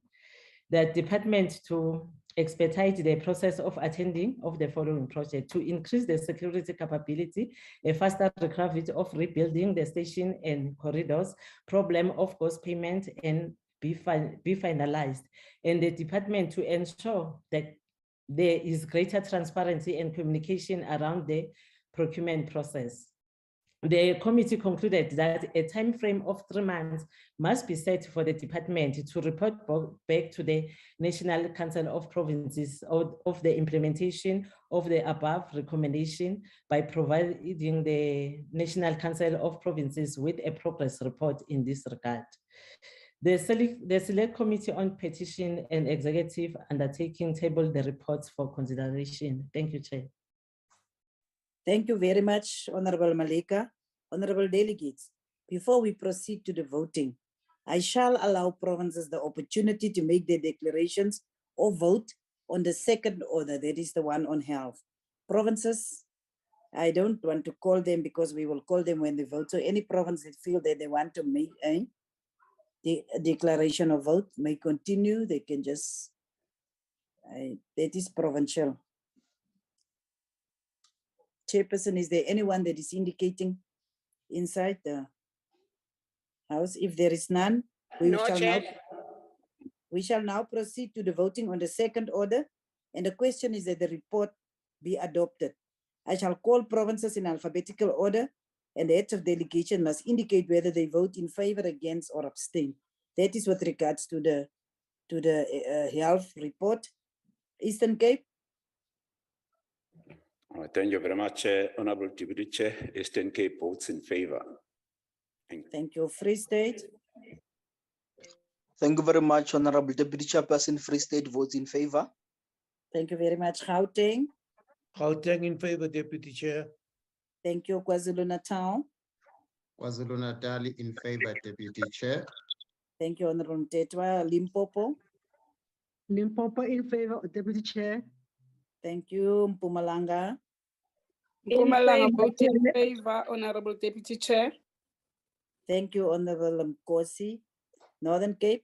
L: that department to expedite the process of attending of the following project: to increase the security capability, a faster recovery of rebuilding the station and corridors, problem of cost payment and be finalized, and the department to ensure that there is greater transparency and communication around the procurement process. The committee concluded that a time frame of 3 months must be set for the department to report back to the National Council of Provinces of the implementation of the above recommendation by providing the National Council of Provinces with a progress report in this regard. The Select Committee on Petition and Executive Undertaking tabled the reports for consideration. Thank you, Chair.
B: Thank you very much, Honorable Malika. Honorable delegates, before we proceed to the voting, I shall allow provinces the opportunity to make their declarations or vote on the second order, that is the one on health. Provinces, I don't want to call them because we will call them when they vote. So any province that feel that they want to make a declaration of vote may continue. They can just, that is provincial. Chairperson, is there anyone that is indicating inside the house? If there is none, we shall now proceed to the voting on the second order. And the question is that the report be adopted. I shall call provinces in alphabetical order, and the heads of delegation must indicate whether they vote in favor, against, or abstain. That is with regards to the health report. Eastern Cape.
Q: Thank you very much, Honorable Deputy Chair. Eastern Cape votes in favor.
B: Thank you. Free State.
R: Thank you very much, Honorable Deputy Chairperson. Free State votes in favor.
B: Thank you very much. Gauteng.
N: Gauteng in favor, Deputy Chair.
B: Thank you. KwaZulu-Natal.
I: KwaZulu-Natal in favor, Deputy Chair.
B: Thank you, Honorable Mtetwa. Limpopo.
G: Limpopo in favor, Deputy Chair.
B: Thank you. Mpumalanga.
O: Mpumalanga vote in favor, Honorable Deputy Chair.
B: Thank you, Honorable Mkosi. Northern Cape.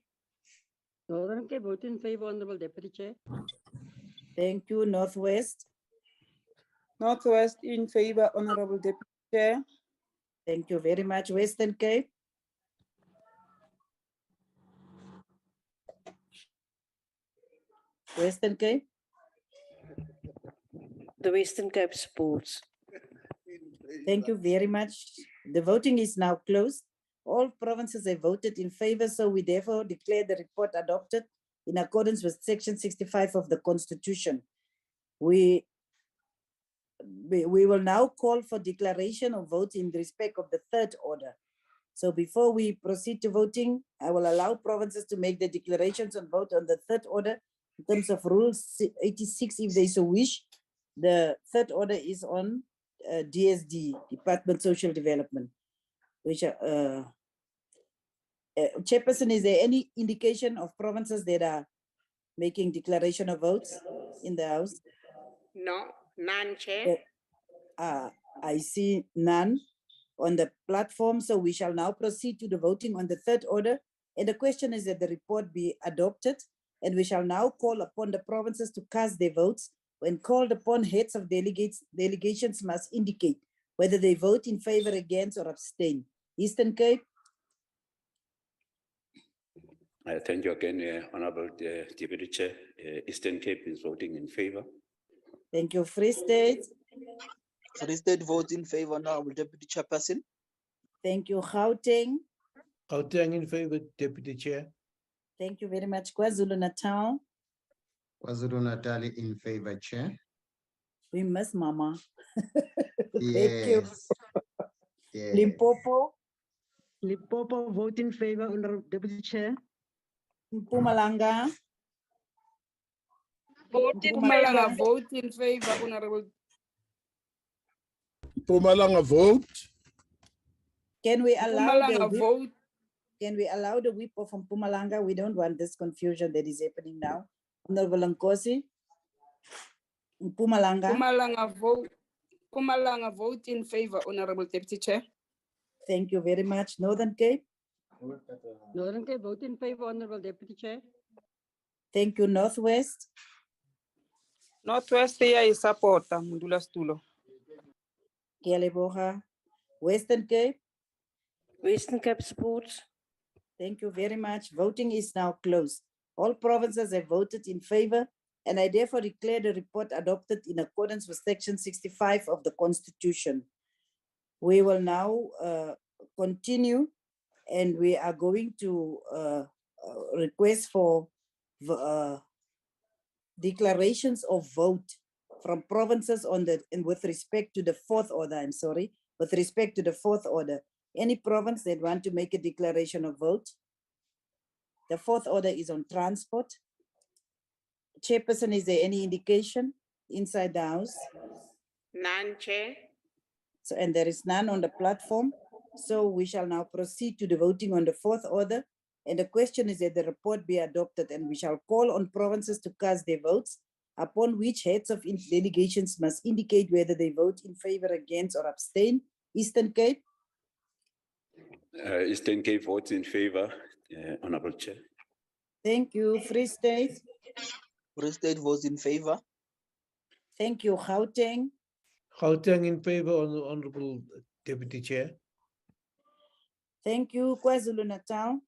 G: Northern Cape vote in favor, Honorable Deputy Chair.
B: Thank you. Northwest.
O: Northwest in favor, Honorable Deputy Chair.
B: Thank you very much. Western Cape. Western Cape.
K: The Western Cape supports.
B: Thank you very much. The voting is now closed. All provinces have voted in favor, so we therefore declare the report adopted in accordance with Section 65 of the Constitution. We will now call for declaration of votes in respect of the third order. So before we proceed to voting, I will allow provinces to make the declarations and vote on the third order in terms of Rule 86 if they so wish. The third order is on DSD, Department Social Development. Which Chairperson, is there any indication of provinces that are making declaration of votes in the House?
C: No, none, Chair.
B: I see none on the platform, so we shall now proceed to the voting on the third order. And the question is that the report be adopted, and we shall now call upon the provinces to cast their votes. When called upon, heads of delegations must indicate whether they vote in favor, against, or abstain. Eastern Cape.
Q: Thank you again, Honorable Deputy Chair. Eastern Cape is voting in favor.
B: Thank you. Free State.
R: Free State votes in favor, Honorable Deputy Chairperson.
B: Thank you, Gauteng.
N: Gauteng in favor, Deputy Chair.
B: Thank you very much, KwaZulu-Natal.
I: KwaZulu-Natal in favor, Chair.
B: We miss Mama. Thank you.
I: Yes. Yes.
B: Limpopo.
G: Limpopo vote in favor, Honorable Deputy Chair.
B: Mpumalanga.
O: Mpumalanga vote in favor, Honorable.
S: Mpumalanga vote.
B: Can we allow the
O: Mpumalanga
B: whip?
O: vote.
B: Can we allow the whip of Mpumalanga? We don't want this confusion that is happening now. Honorable Nkosi. Mpumalanga.
O: Mpumalanga vote in favor, Honorable Deputy Chair.
B: Thank you very much. Northern Cape.
G: Northern Cape vote in favor, Honorable Deputy Chair.
B: Thank you, Northwest.
O: Northwest here is supporter, Mundula Stulo.
B: Kialeboha. Western Cape.
K: Western Cape supports.
B: Thank you very much. Voting is now closed. All provinces have voted in favor, and I therefore declare the report adopted in accordance with Section 65 of the Constitution. We will now continue, and we are going to request for declarations of vote from provinces on the, and with respect to the fourth order, I'm sorry, with respect to the fourth order. Any province that want to make a declaration of vote? The fourth order is on transport. Chairperson, is there any indication inside the house?
H: None, Chair.
B: So, and there is none on the platform. So we shall now proceed to the voting on the fourth order. And the question is that the report be adopted, and we shall call on provinces to cast their votes, upon which heads of delegations must indicate whether they vote in favor, against, or abstain. Eastern Cape.
Q: Eastern Cape votes in favor, Honorable Chair.
B: Thank you. Free State.
R: Free State votes in favor.
B: Thank you. Gauteng.
N: Gauteng in favor, Honorable Deputy Chair.
B: Thank you. KwaZulu-Natal.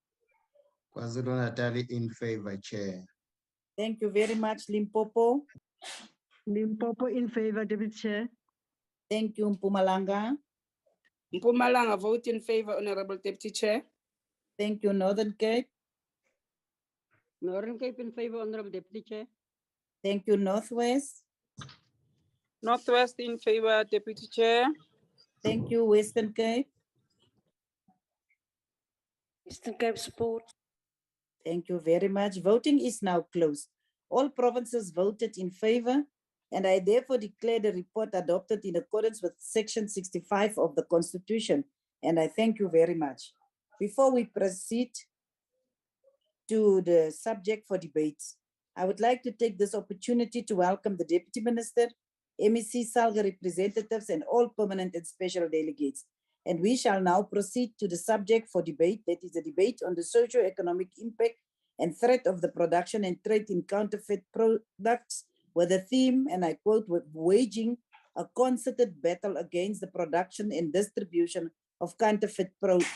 I: KwaZulu-Natal in favor, Chair.
B: Thank you very much. Limpopo.
G: Limpopo in favor, Deputy Chair.
B: Thank you. Mpumalanga.
O: Mpumalanga vote in favor, Honorable Deputy Chair.
B: Thank you. Northern Cape.
G: Northern Cape in favor, Honorable Deputy Chair.
B: Thank you. Northwest.
O: Northwest in favor, Deputy Chair.
B: Thank you. Western Cape.
K: Eastern Cape support.
B: Thank you very much. Voting is now closed. All provinces voted in favor, and I therefore declare the report adopted in accordance with Section 65 of the Constitution. And I thank you very much. Before we proceed to the subject for debate, I would like to take this opportunity to welcome the Deputy Minister, MEC Salga representatives, and all permanent and special delegates. And we shall now proceed to the subject for debate, that is a debate on the socio-economic impact and threat of the production and trade in counterfeit products, with the theme, and I quote, waging a concerted battle against the production and distribution of counterfeit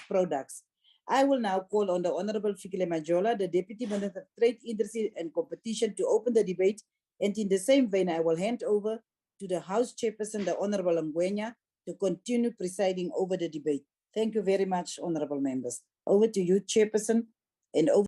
B: products. I will now call on the Honorable Fikile Majola, the Deputy Minister of Trade, Industry and Competition, to open the debate. And in the same vein, I will hand over to the House Chairperson, the Honorable Ngwenya, to continue presiding over the debate. Thank you very much, honorable members. Over to you, Chairperson, and over.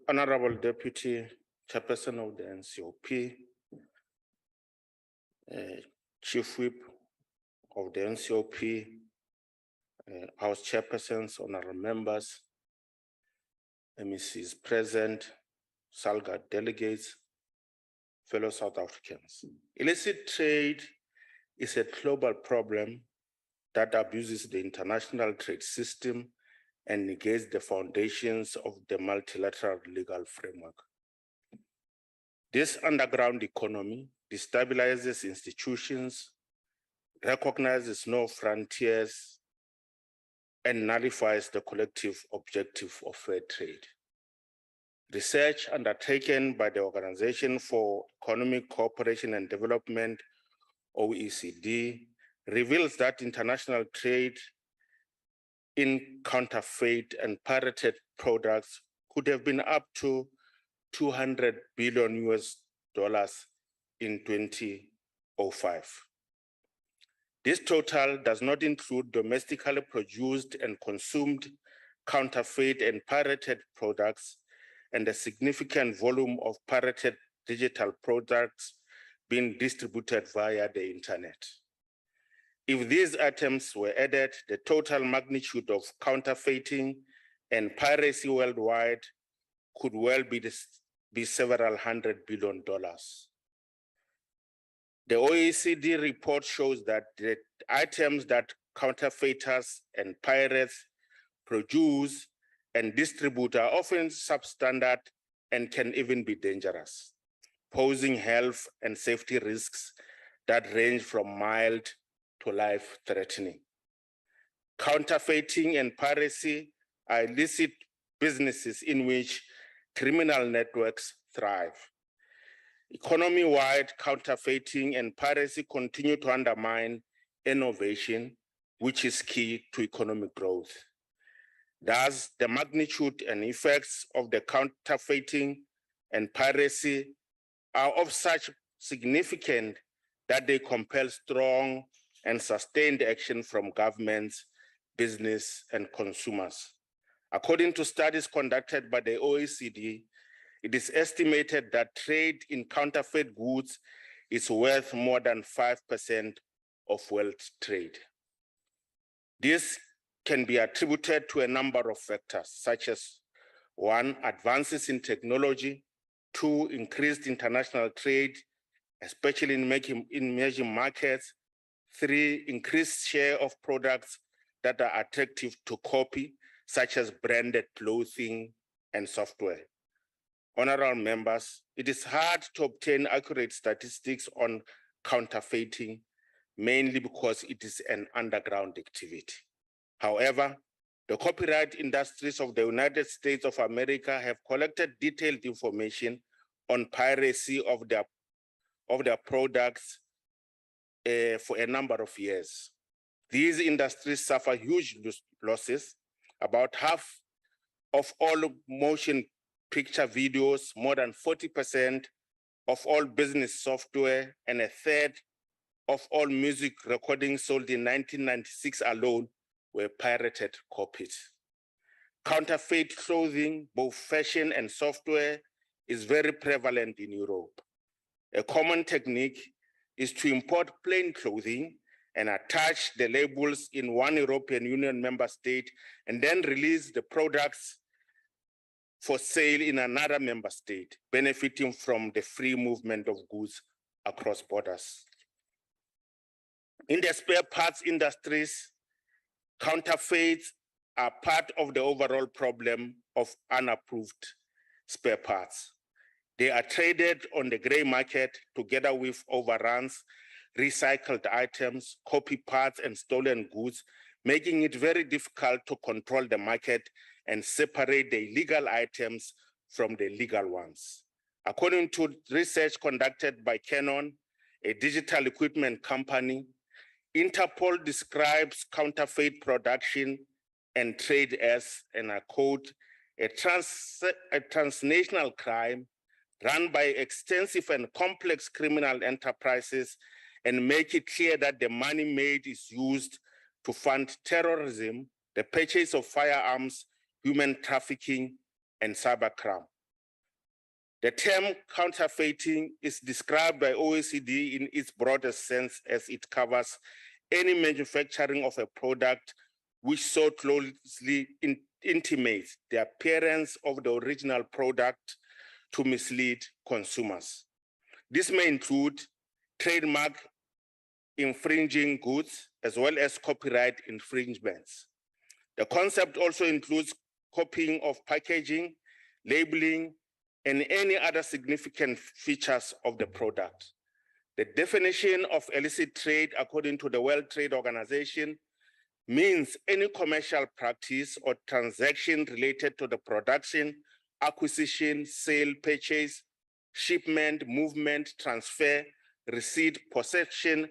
T: Honorable Deputy Chairperson of the NCOP, Chief Whip of the NCOP, House Chairpersons, honorable members, MECs present, Salga delegates, fellow South Africans. Illicit trade is a global problem that abuses the international trade system and negates the foundations of the multilateral legal framework. This underground economy destabilizes institutions, recognizes no frontiers, and nullifies the collective objective of fair trade. Research undertaken by the Organization for Economic Cooperation and Development, OECD, reveals that international trade in counterfeit and pirated products could have been up to $200 billion in 2005. This total does not include domestically produced and consumed counterfeit and pirated products and a significant volume of pirated digital products being distributed via the internet. If these items were added, the total magnitude of counterfeiting and piracy worldwide could well be several $100 billion. The OECD report shows that the items that counterfeiters and pirates produce and distribute are often substandard and can even be dangerous, posing health and safety risks that range from mild to life-threatening. Counterfeiting and piracy are illicit businesses in which criminal networks thrive. Economy-wide counterfeiting and piracy continue to undermine innovation, which is key to economic growth. Thus, the magnitude and effects of the counterfeiting and piracy are of such significance that they compel strong and sustained action from governments, business, and consumers. According to studies conducted by the OECD, it is estimated that trade in counterfeit goods is worth more than 5% of world trade. This can be attributed to a number of factors, such as 1, advances in technology, 2, increased international trade, especially in emerging markets, 3, increased share of products that are attractive to copy, such as branded clothing and software. Honorable members, it is hard to obtain accurate statistics on counterfeiting, mainly because it is an underground activity. However, the copyright industries of the United States of America have collected detailed information on piracy of their products for a number of years. These industries suffer huge losses. About half of all motion picture videos, more than 40% of all business software, and a third of all music recordings sold in 1996 alone were pirated copies. Counterfeit clothing, both fashion and software, is very prevalent in Europe. A common technique is to import plain clothing and attach the labels in one European Union member state and then release the products for sale in another member state, benefiting from the free movement of goods across borders. In the spare parts industries, counterfeits are part of the overall problem of unapproved spare parts. They are traded on the gray market together with overruns, recycled items, copy parts, and stolen goods, making it very difficult to control the market and separate the illegal items from the legal ones. According to research conducted by Canon, a digital equipment company, Interpol describes counterfeit production and trade as, and I quote, a transnational crime run by extensive and complex criminal enterprises, and make it clear that the money made is used to fund terrorism, the purchase of firearms, human trafficking, and cybercrime. The term counterfeiting is described by OECD in its broadest sense as it covers any manufacturing of a product which so closely intimates the appearance of the original product to mislead consumers. This may include trademark infringing goods as well as copyright infringements. The concept also includes copying of packaging, labeling, and any other significant features of the product. The definition of illicit trade, according to the World Trade Organization, means any commercial practice or transaction related to the production, acquisition, sale, purchase, shipment, movement, transfer, receipt, possession,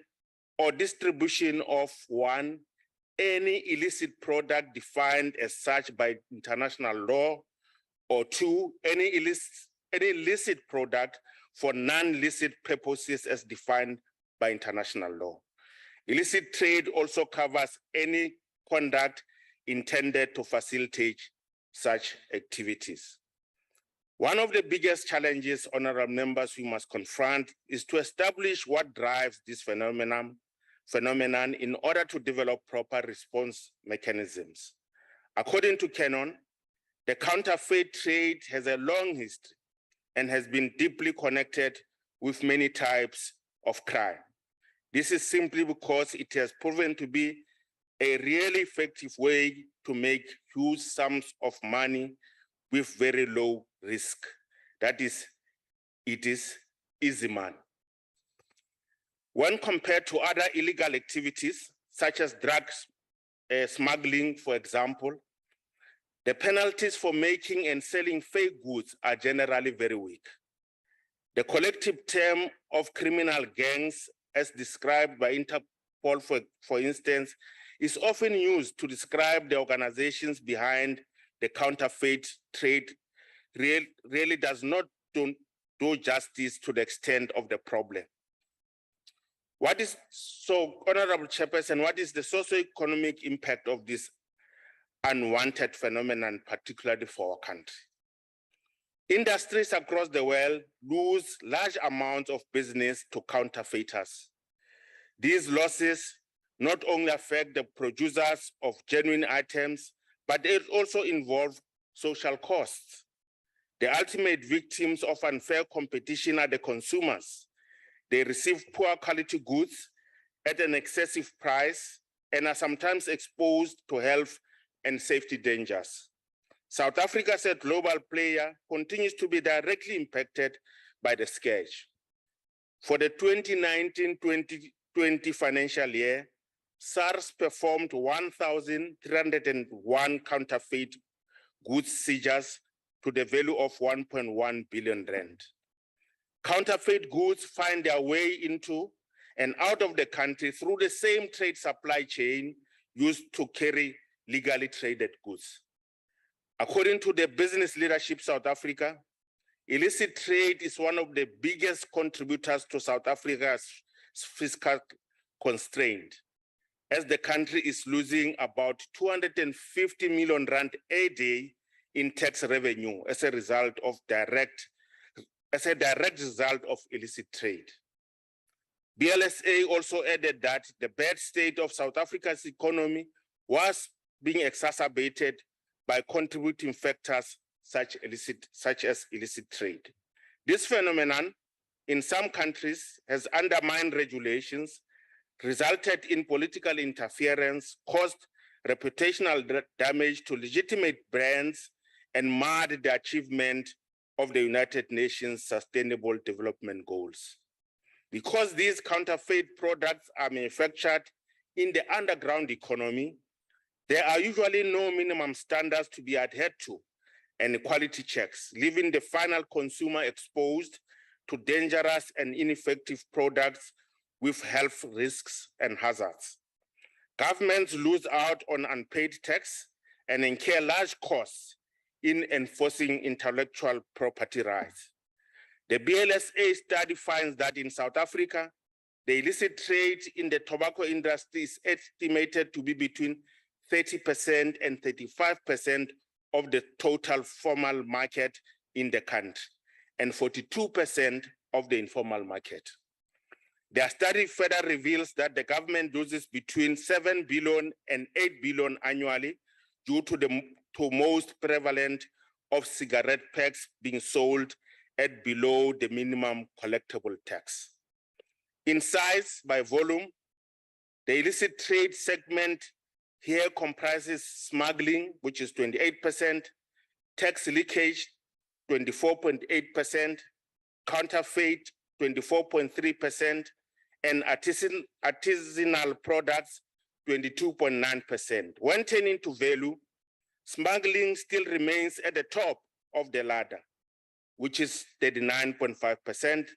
T: or distribution of one, any illicit product defined as such by international law, or two, any illicit product for non-illicit purposes as defined by international law. Illicit trade also covers any conduct intended to facilitate such activities. One of the biggest challenges, honorable members, we must confront is to establish what drives this phenomenon in order to develop proper response mechanisms. According to Canon, the counterfeit trade has a long history and has been deeply connected with many types of crime. This is simply because it has proven to be a really effective way to make huge sums of money with very low risk. That is, it is easy money. When compared to other illegal activities, such as drugs smuggling, for example, the penalties for making and selling fake goods are generally very weak. The collective term of criminal gangs, as described by Interpol, for instance, is often used to describe the organizations behind the counterfeit trade, really does not do justice to the extent of the problem. Honorable Chairperson, what is the socio-economic impact of this unwanted phenomenon, particularly for our country? Industries across the world lose large amounts of business to counterfeiters. These losses not only affect the producers of genuine items, but they also involve social costs. The ultimate victims of unfair competition are the consumers. They receive poor quality goods at an excessive price and are sometimes exposed to health and safety dangers. South Africa, as a global player, continues to be directly impacted by the scourge. For the 2019-2020 financial year, SARS performed 1,301 counterfeit goods seizures to the value of 1.1 billion rand. Counterfeit goods find their way into and out of the country through the same trade supply chain used to carry legally traded goods. According to the Business Leadership South Africa, illicit trade is one of the biggest contributors to South Africa's fiscal constraint, as the country is losing about 250 million rand a day in tax revenue as a direct result of illicit trade. BLSA also added that the bad state of South Africa's economy was being exacerbated by contributing factors such as illicit trade. This phenomenon in some countries has undermined regulations, resulted in political interference, caused reputational damage to legitimate brands, and marred the achievement of the United Nations Sustainable Development Goals. Because these counterfeit products are manufactured in the underground economy, there are usually no minimum standards to be adhered to and quality checks, leaving the final consumer exposed to dangerous and ineffective products with health risks and hazards. Governments lose out on unpaid tax and incur large costs in enforcing intellectual property rights. The BLSA study finds that in South Africa, the illicit trade in the tobacco industry is estimated to be between 30% and 35% of the total formal market in the country, and 42% of the informal market. Their study further reveals that the government loses between 7 billion and 8 billion annually due to most prevalent of cigarette packs being sold at below the minimum collectible tax. In size by volume, the illicit trade segment here comprises smuggling, which is 28%, tax leakage, 24.8%, counterfeit, 24.3%, and artisanal products, 22.9%. When turning to value, smuggling still remains at the top of the latter, which is 39.5%,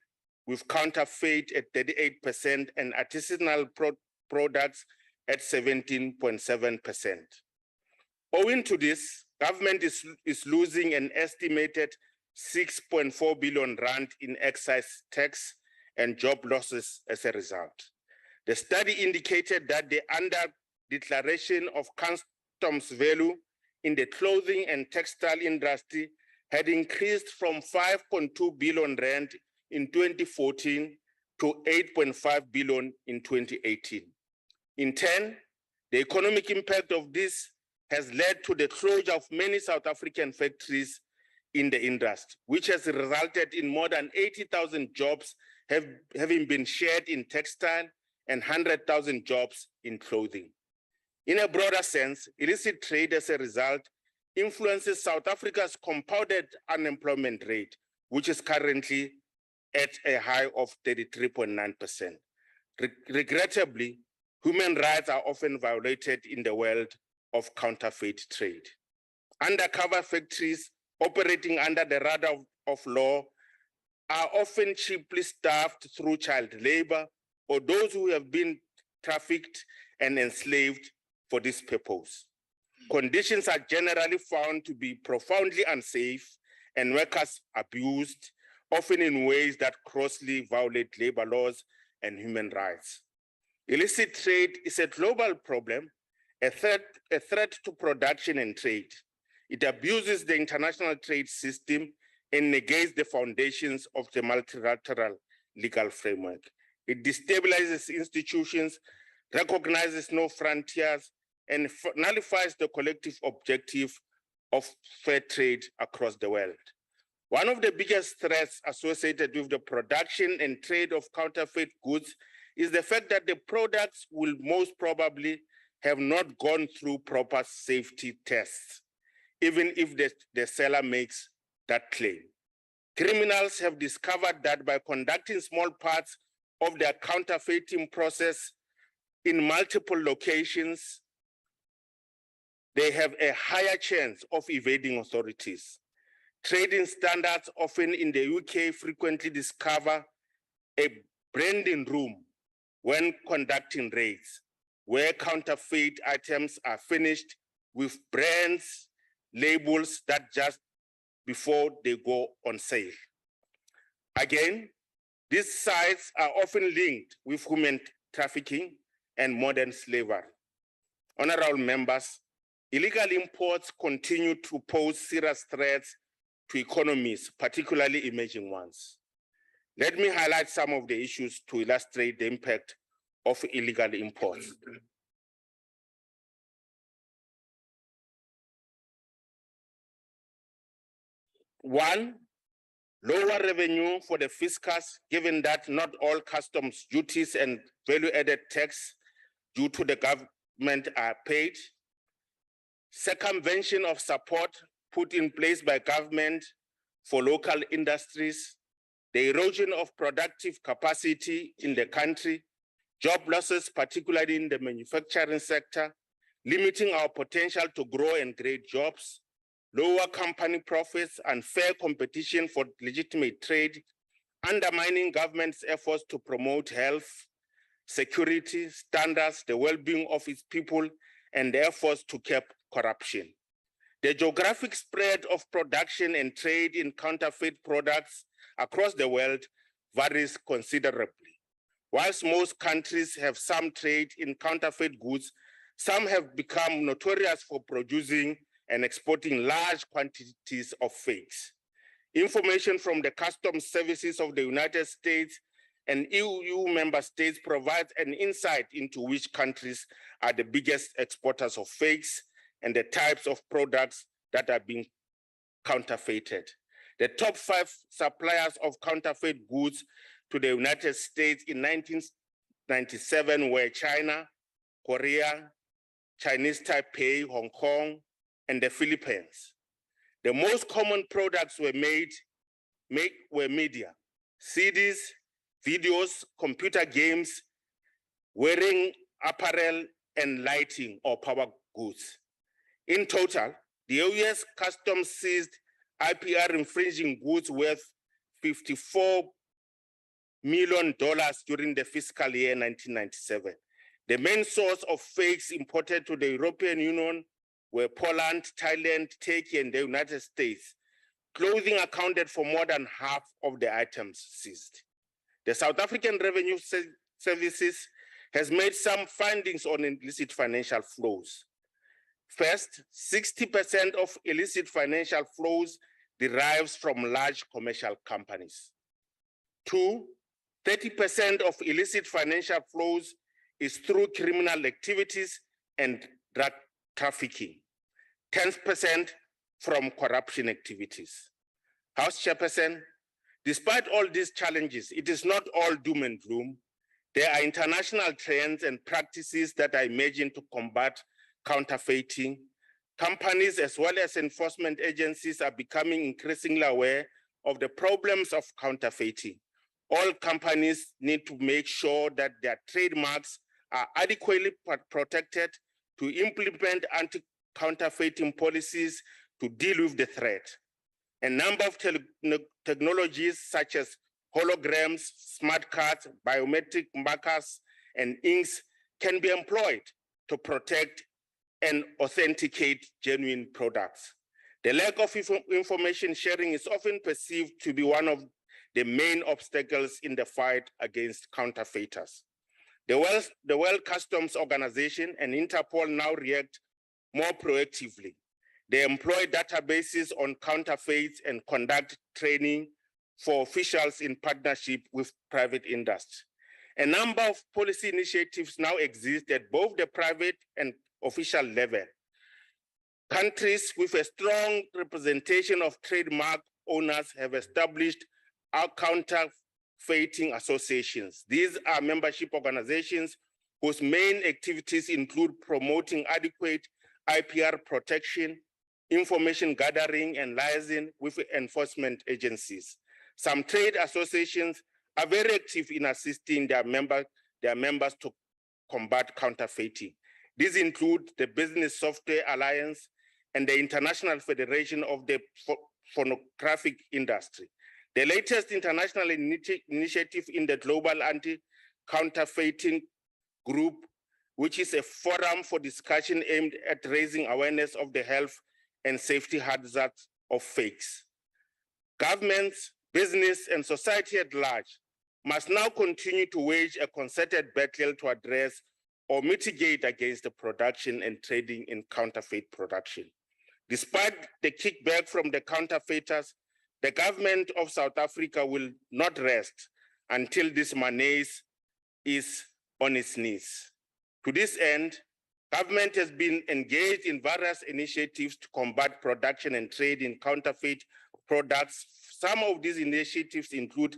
T: with counterfeit at 38% and artisanal products at 17.7%. Owing to this, government is losing an estimated 6.4 billion rand in excise tax and job losses as a result. The study indicated that the under-declaration of customs value in the clothing and textile industry had increased from 5.2 billion rand in 2014 to 8.5 billion in 2018. In turn, the economic impact of this has led to the closure of many South African factories in the industry, which has resulted in more than 80,000 jobs having been shared in textile and 100,000 jobs in clothing. In a broader sense, illicit trade as a result influences South Africa's compounded unemployment rate, which is currently at a high of 33.9%. Regrettably, human rights are often violated in the world of counterfeit trade. Undercover factories operating under the radar of law are often cheaply staffed through child labor or those who have been trafficked and enslaved for this purpose. Conditions are generally found to be profoundly unsafe and workers abused, often in ways that grossly violate labor laws and human rights. Illicit trade is a global problem, a threat to production and trade. It abuses the international trade system and negates the foundations of the multilateral legal framework. It destabilizes institutions, recognizes no frontiers, and nullifies the collective objective of fair trade across the world. One of the biggest threats associated with the production and trade of counterfeit goods is the fact that the products will most probably have not gone through proper safety tests, even if the seller makes that claim. Criminals have discovered that by conducting small parts of their counterfeiting process in multiple locations, they have a higher chance of evading authorities. Trading standards often in the UK frequently discover a branding room when conducting raids, where counterfeit items are finished with brands, labels that just before they go on sale. Again, these sites are often linked with human trafficking and modern slavery. Honorable members, illegal imports continue to pose serious threats to economies, particularly emerging ones. Let me highlight some of the issues to illustrate the impact of illegal imports. One, lower revenue for the fiscus, given that not all customs duties and value-added tax due to the government are paid. Circumvention of support put in place by government for local industries, the erosion of productive capacity in the country, job losses, particularly in the manufacturing sector, limiting our potential to grow and create jobs, lower company profits, unfair competition for legitimate trade, undermining government's efforts to promote health, security, standards, the well-being of its people, and the efforts to curb corruption. The geographic spread of production and trade in counterfeit products across the world varies considerably. Whilst most countries have some trade in counterfeit goods, some have become notorious for producing and exporting large quantities of fakes. Information from the customs services of the United States and EU member states provides an insight into which countries are the biggest exporters of fakes and the types of products that are being counterfeited. The top 5 suppliers of counterfeit goods to the United States in 1997 were China, Korea, Chinese Taipei, Hong Kong, and the Philippines. The most common products were media, CDs, videos, computer games, wearing apparel, and lighting or power goods. In total, the US Customs seized IPR infringing goods worth $54 million during the fiscal year 1997. The main source of fakes imported to the European Union were Poland, Thailand, Turkey, and the United States. Clothing accounted for more than half of the items seized. The South African Revenue Services has made some findings on illicit financial flows. First, 60% of illicit financial flows derives from large commercial companies. Two, 30% of illicit financial flows is through criminal activities and drug trafficking. 10% from corruption activities. House Chairperson, despite all these challenges, it is not all doom and gloom. There are international trends and practices that are emerging to combat counterfeiting. Companies as well as enforcement agencies are becoming increasingly aware of the problems of counterfeiting. All companies need to make sure that their trademarks are adequately protected, to implement anti-counterfeiting policies to deal with the threat. A number of technologies such as holograms, smart cards, biometric markers, and inks can be employed to protect and authenticate genuine products. The lack of information sharing is often perceived to be one of the main obstacles in the fight against counterfeiters. The World Customs Organization and Interpol now react more proactively. They employ databases on counterfeits and conduct training for officials in partnership with private industry. A number of policy initiatives now exist at both the private and official level. Countries with a strong representation of trademark owners have established our counterfeiting associations. These are membership organizations whose main activities include promoting adequate IPR protection, information gathering, and liaising with enforcement agencies. Some trade associations are very active in assisting their members to combat counterfeiting. These include the Business Software Alliance and the International Federation of the Phonographic Industry. The latest international initiative in the Global Anti-Counterfeiting Group, which is a forum for discussion aimed at raising awareness of the health and safety hazards of fakes. Governments, business, and society at large must now continue to wage a concerted battle to address or mitigate against the production and trading in counterfeit production. Despite the kickback from the counterfeiters, the government of South Africa will not rest until this menace is on its knees. To this end, government has been engaged in various initiatives to combat production and trade in counterfeit products. Some of these initiatives include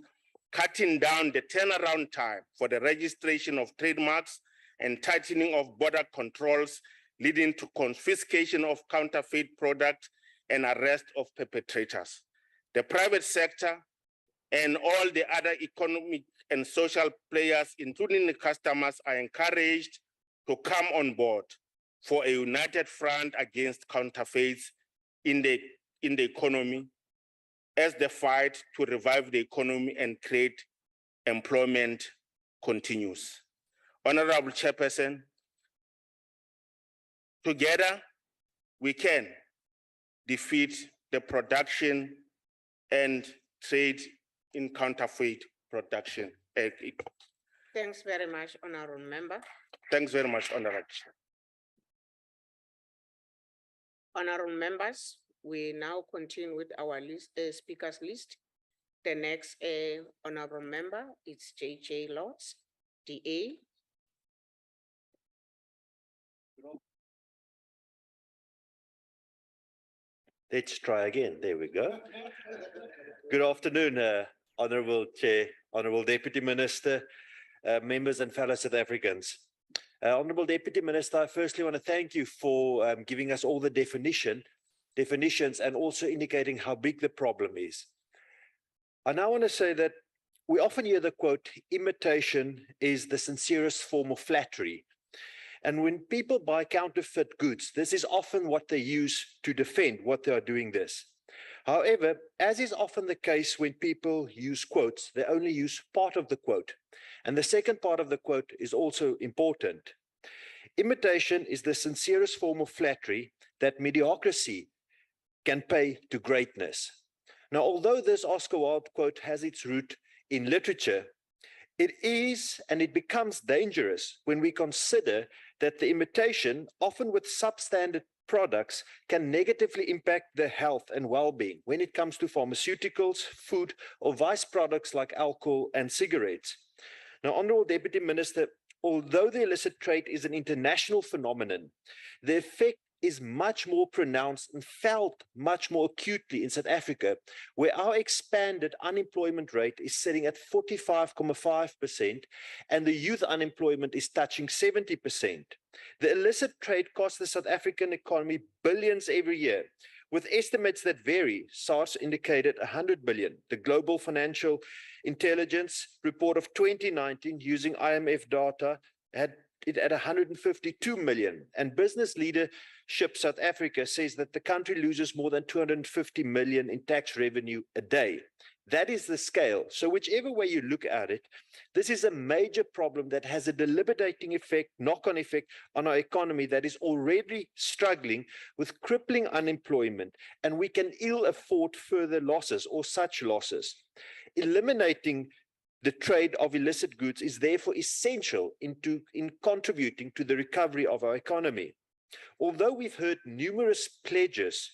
T: cutting down the turnaround time for the registration of trademarks and tightening of border controls, leading to confiscation of counterfeit products and arrest of perpetrators. The private sector and all the other economic and social players, including the customers, are encouraged to come on board for a united front against counterfeits in the economy, as the fight to revive the economy and create employment continues. Honorable Chairperson, together we can defeat the production and trade in counterfeit production.
H: Thanks very much, Honorable Member.
T: Thanks very much, Honorable Chair.
H: Honorable members, we now continue with our list, speakers list. The next honorable member is J.J. Lotz, DA.
U: Let's try again. There we go. Good afternoon, Honorable Chair, Honorable Deputy Minister, members and fellow South Africans. Honorable Deputy Minister, I firstly want to thank you for giving us all the definitions and also indicating how big the problem is. I now want to say that we often hear the quote, imitation is the sincerest form of flattery. And when people buy counterfeit goods, this is often what they use to defend what they are doing this. However, as is often the case when people use quotes, they only use part of the quote. And the second part of the quote is also important. Imitation is the sincerest form of flattery that mediocrity can pay to greatness. Now, although this Oscar Wilde quote has its root in literature, it is and it becomes dangerous when we consider that the imitation, often with substandard products, can negatively impact the health and well-being when it comes to pharmaceuticals, food, or vice products like alcohol and cigarettes. Now, Honourable Deputy Minister, although the illicit trade is an international phenomenon, the effect is much more pronounced and felt much more acutely in South Africa, where our expanded unemployment rate is sitting at 45.5%, and the youth unemployment is touching 70%. The illicit trade costs the South African economy billions every year, with estimates that vary. SARS indicated 100 billion. The Global Financial Intelligence report of 2019, using IMF data, had it at 152 million. And Business Leadership South Africa says that the country loses more than 250 million in tax revenue a day. That is the scale. So whichever way you look at it, this is a major problem that has a debilitating effect, knock-on effect on our economy that is already struggling with crippling unemployment, and we can ill afford further losses or such losses. Eliminating the trade of illicit goods is therefore essential in contributing to the recovery of our economy. Although we've heard numerous pledges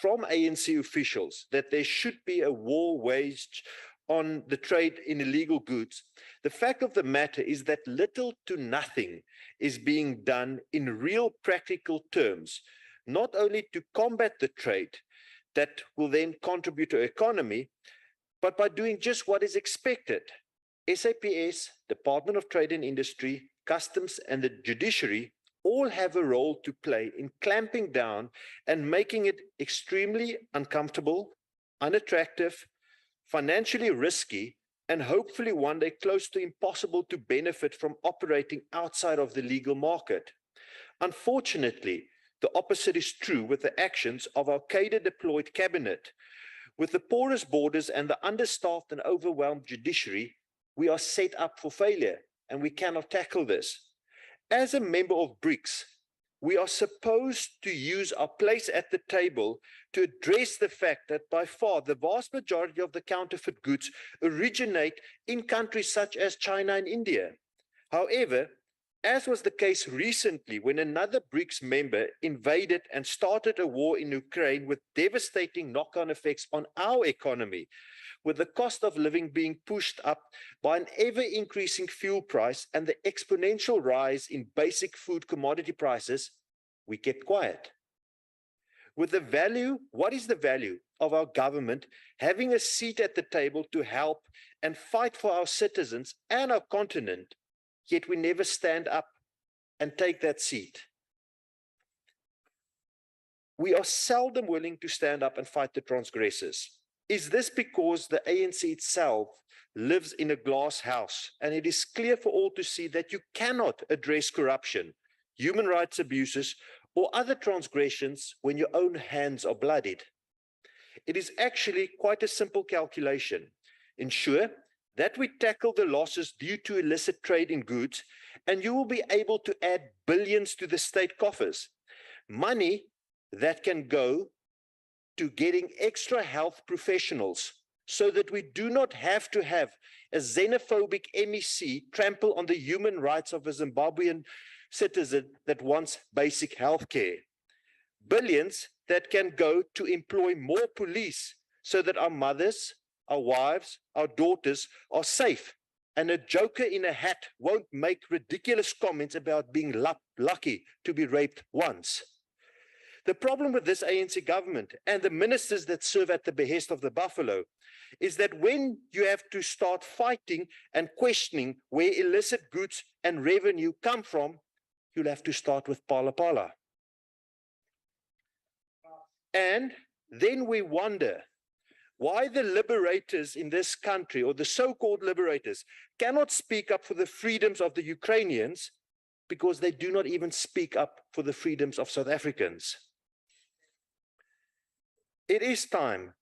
U: from ANC officials that there should be a war waged on the trade in illegal goods, the fact of the matter is that little to nothing is being done in real practical terms, not only to combat the trade that will then contribute to our economy, but by doing just what is expected. SAPS, Department of Trade and Industry, Customs, and the Judiciary all have a role to play in clamping down and making it extremely uncomfortable, unattractive, financially risky, and hopefully one day close to impossible to benefit from operating outside of the legal market. Unfortunately, the opposite is true with the actions of our cadre-deployed cabinet. With the porous borders and the understaffed and overwhelmed judiciary, we are set up for failure, and we cannot tackle this. As a member of BRICS, we are supposed to use our place at the table to address the fact that by far the vast majority of the counterfeit goods originate in countries such as China and India. However, as was the case recently when another BRICS member invaded and started a war in Ukraine with devastating knock-on effects on our economy, with the cost of living being pushed up by an ever-increasing fuel price and the exponential rise in basic food commodity prices, we kept quiet. With the value, what is the value of our government having a seat at the table to help and fight for our citizens and our continent, yet we never stand up and take that seat? We are seldom willing to stand up and fight the transgressors. Is this because the ANC itself lives in a glass house, and it is clear for all to see that you cannot address corruption, human rights abuses, or other transgressions when your own hands are bloodied? It is actually quite a simple calculation. Ensure that we tackle the losses due to illicit trade in goods, and you will be able to add billions to the state coffers. Money that can go to getting extra health professionals so that we do not have to have a xenophobic MEC trample on the human rights of a Zimbabwean citizen that wants basic health care. Billions that can go to employ more police so that our mothers, our wives, our daughters are safe, and a joker in a hat won't make ridiculous comments about being lucky to be raped once. The problem with this ANC government and the ministers that serve at the behest of the buffalo is that when you have to start fighting and questioning where illicit goods and revenue come from, you'll have to start with Pala Pala. And then we wonder why the liberators in this country, or the so-called liberators, cannot speak up for the freedoms of the Ukrainians, because they do not even speak up for the freedoms of South Africans. It is time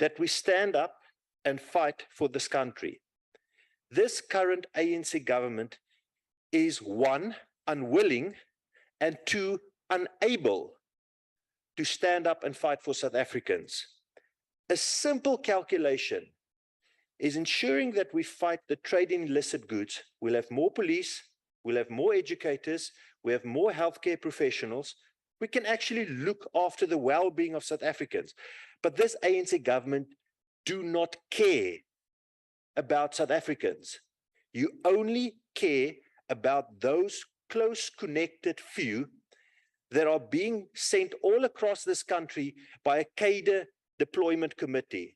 U: that we stand up and fight for this country. This current ANC government is one, unwilling, and two, unable to stand up and fight for South Africans. A simple calculation is ensuring that we fight the trade in illicit goods. We'll have more police, we'll have more educators, we have more healthcare professionals. We can actually look after the well-being of South Africans. But this ANC government do not care about South Africans. You only care about those close connected few that are being sent all across this country by a cadre deployment committee.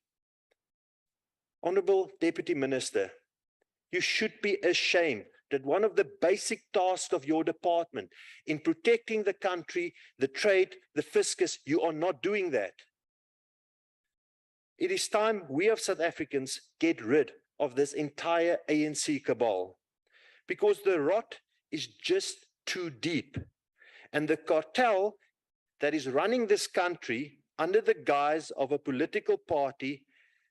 U: Honorable Deputy Minister, you should be ashamed that one of the basic tasks of your department in protecting the country, the trade, the fiscus, you are not doing that. It is time we of South Africans get rid of this entire ANC cabal, because the rot is just too deep. And the cartel that is running this country under the guise of a political party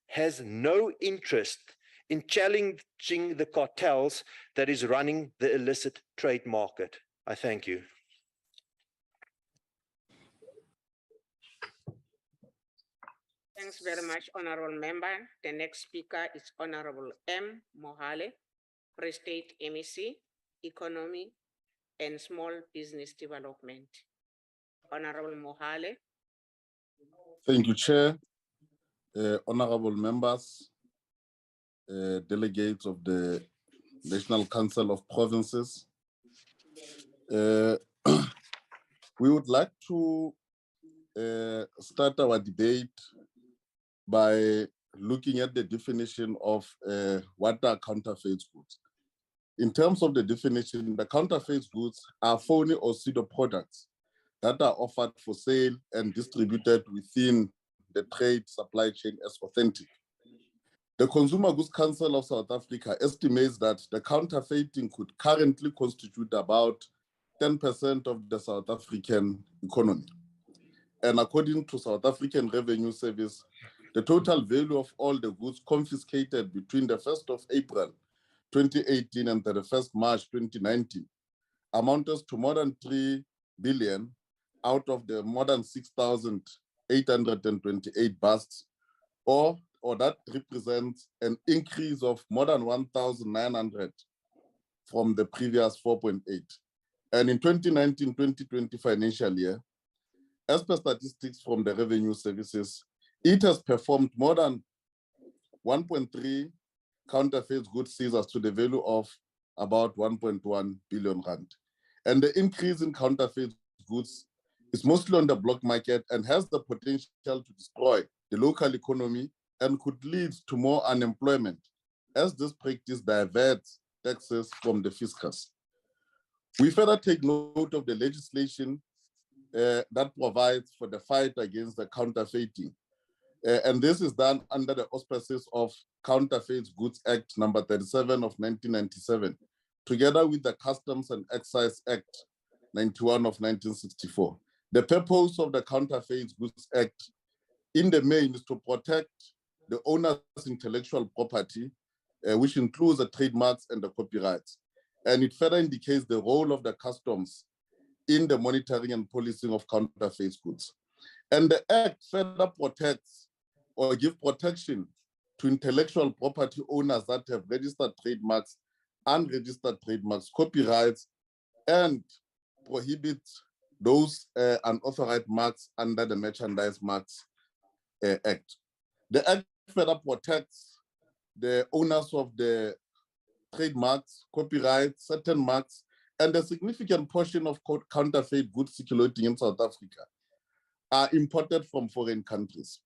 U: has no interest in challenging the cartels that is running the illicit trade market. I thank you.
D: Thanks very much, Honorable Member. The next speaker is Honorable M. Mohale, Free State MEC, Economy and Small Business Development. Honorable Mohale.
S: Thank you, Chair. Honorable members, delegates of the National Council of Provinces. We would like to start our debate by looking at the definition of what are counterfeit goods. In terms of the definition, the counterfeit goods are phony or pseudo products that are offered for sale and distributed within the trade supply chain as authentic. The Consumer Goods Council of South Africa estimates that the counterfeiting could currently constitute about 10% of the South African economy. And according to South African Revenue Service, the total value of all the goods confiscated between the 1st of April 2018 and the 31st March 2019 amounted to more than 3 billion out of the more than 6,828 busts, or that represents an increase of more than 1,900 from the previous 4.8. And in 2019-2020 financial year, as per statistics from the revenue services, it has performed more than 1.3 counterfeit goods seizures to the value of about 1.1 billion rand. And the increase in counterfeit goods is mostly on the black market and has the potential to destroy the local economy and could lead to more unemployment, as this practice diverts taxes from the fiscus. We further take note of the legislation that provides for the fight against the counterfeiting. And this is done under the auspices of Counterfeit Goods Act number 37 of 1997, together with the Customs and Excise Act 91 of 1964. The purpose of the Counterfeit Goods Act in the main is to protect the owner's intellectual property, which includes the trademarks and the copyrights. And it further indicates the role of the customs in the monitoring and policing of counterfeit goods. And the Act further protects or gives protection to intellectual property owners that have registered trademarks, unregistered trademarks, copyrights, and prohibits those unauthorized marks under the Merchandise Marks Act. The Act further protects the owners of the trademarks, copyrights, certain marks, and a significant portion of counterfeit goods circulating in South Africa are imported from foreign countries.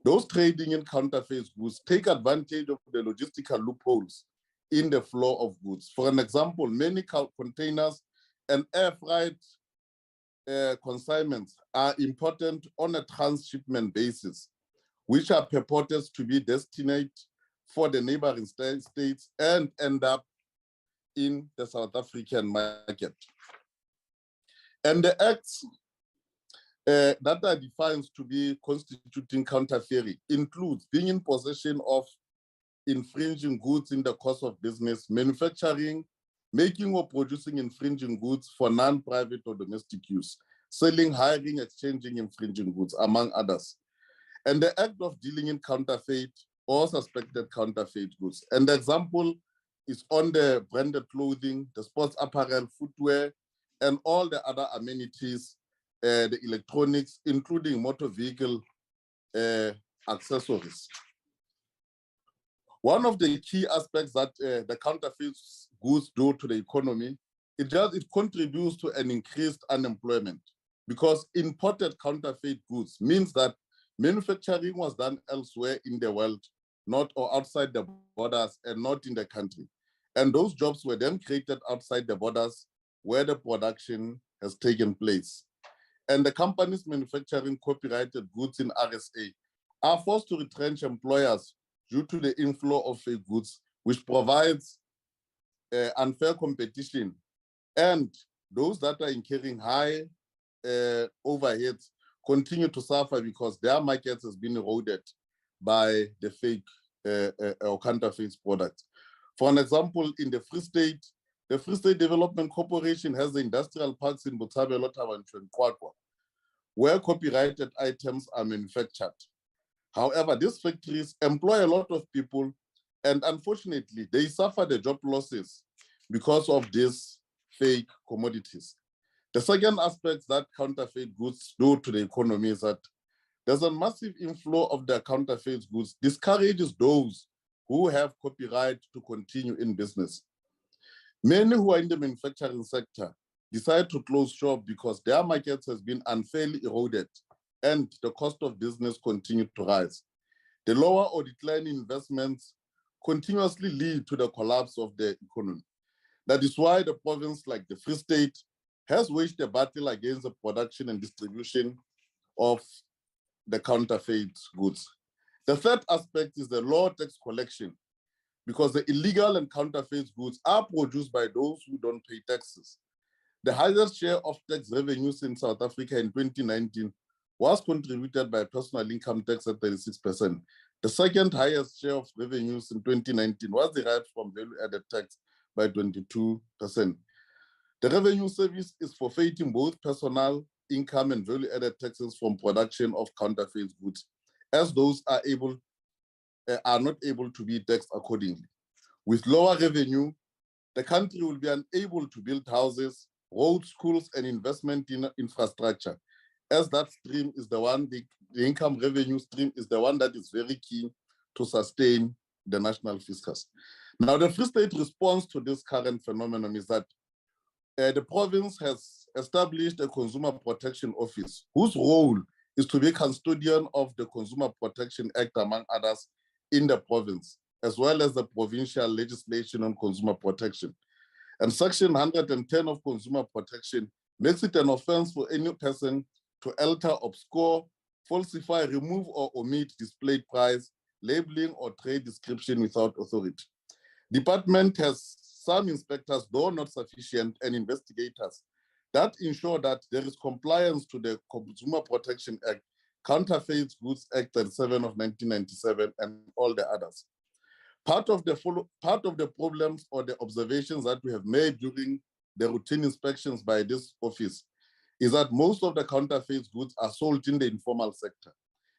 S: Those trading in counterfeit goods take advantage of the logistical loopholes in the flow of goods. For an example, many containers and air freight consignments are imported on a transshipment basis, which are purported to be destined for the neighboring states and end up in the South African market. And the Act that are defined to be constituting counterfeiting includes being in possession of infringing goods in the course of business, manufacturing, making or producing infringing goods for non-private or domestic use, selling, hiring, exchanging infringing goods, among others. And the act of dealing in counterfeit or suspected counterfeit goods. And the example is on the branded clothing, the sports apparel, footwear, and all the other amenities, the electronics, including motor vehicle accessories. One of the key aspects that the counterfeit goods do to the economy, it contributes to an increased unemployment, because imported counterfeit goods means that manufacturing was done elsewhere in the world, not or outside the borders and not in the country. And those jobs were then created outside the borders where the production has taken place. And the companies manufacturing copyrighted goods in RSA are forced to retrench employers due to the inflow of fake goods, which provides unfair competition. And those that are incurring high overheads continue to suffer because their markets has been eroded by the fake or counterfeit products. For an example, in the Free State Development Corporation has the industrial parks in Botshabelo, Tabanchu, and Kwakwa, where copyrighted items are manufactured. However, these factories employ a lot of people, and unfortunately, they suffer the job losses because of these fake commodities. The second aspect that counterfeit goods do to the economy is that there's a massive inflow of the counterfeit goods, discourages those who have copyright to continue in business. Many who are in the manufacturing sector decide to close shop because their markets has been unfairly eroded and the cost of business continued to rise. The lower or declining investments continuously lead to the collapse of the economy. That is why the province like the Free State has waged a battle against the production and distribution of the counterfeit goods. The third aspect is the low tax collection, because the illegal and counterfeit goods are produced by those who don't pay taxes. The highest share of tax revenues in South Africa in 2019 was contributed by personal income tax at 36%. The second highest share of revenues in 2019 was derived from value-added tax by 22%. The revenue service is forfeiting both personal income and value-added taxes from production of counterfeit goods, as those are not able to be taxed accordingly. With lower revenue, the country will be unable to build houses, roads, schools, and investment in infrastructure, as that stream is the one, the income revenue stream is the one that is very key to sustain the national fiscus. Now, the Free State response to this current phenomenon is that the province has established a Consumer Protection Office, whose role is to be custodian of the Consumer Protection Act, among others, in the province, as well as the provincial legislation on consumer protection. And Section 110 of Consumer Protection makes it an offense for any person to alter, obscure, falsify, remove, or omit displayed price, labeling, or trade description without authority. Department has some inspectors, though not sufficient, and investigators that ensure that there is compliance to the Consumer Protection Act, Counterfeit Goods Act 37 of 1997, and all the others. Part of the problems or the observations that we have made during the routine inspections by this office is that most of the counterfeit goods are sold in the informal sector,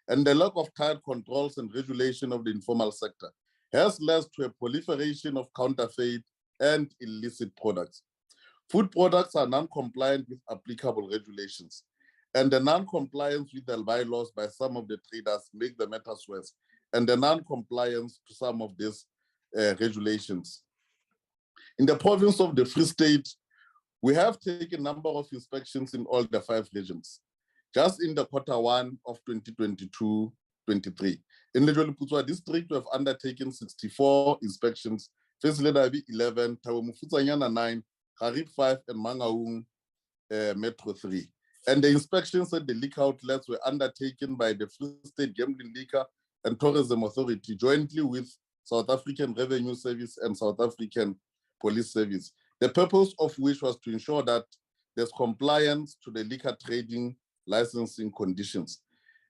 S: and the lack of tight controls and regulation of the informal sector has led to a proliferation of counterfeit and illicit products. Food products are non-compliant with applicable regulations, and the non-compliance with the bylaws by some of the traders make the matters worse, and the non-compliance to some of these regulations. In the province of the Free State, we have taken a number of inspections in all the 5 regions. Just in the Q1 of 2022-23, in the Joliputswa district, we have undertaken 64 inspections, Fesleda 11, Tawemufutsanyana 9, Harib 5, and Mangaung Metro 3. And the inspections at the liquor outlets were undertaken by the Free State Gambling, Liquor and Tourism Authority, jointly with South African Revenue Service and South African Police Service. The purpose of which was to ensure that there's compliance to the liquor trading licensing conditions.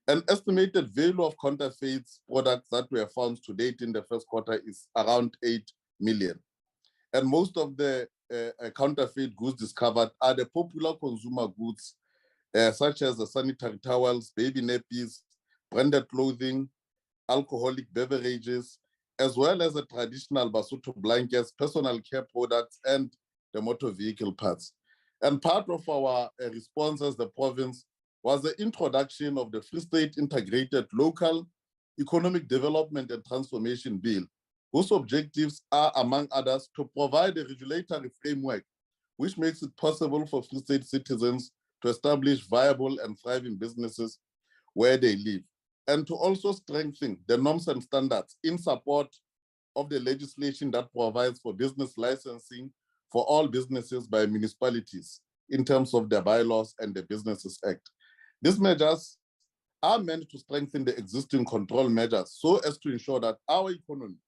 S: An estimated value of counterfeit products that were found to date in the first quarter is around 8 million. And most of the counterfeit goods discovered are the popular consumer goods, such as the sanitary towels, baby nappies, branded clothing, alcoholic beverages, as well as the traditional Basotho blankets, personal care products, and the motor vehicle parts. And part of our response as the province was the introduction of the Free State Integrated Local Economic Development and Transformation Bill, whose objectives are, among others, to provide a regulatory framework which makes it possible for Free State citizens to establish viable and thriving businesses where they live, and to also strengthen the norms and standards in support of the legislation that provides for business licensing for all businesses by municipalities in terms of their bylaws and the Businesses Act. These measures are meant to strengthen the existing control measures so as to ensure that our economy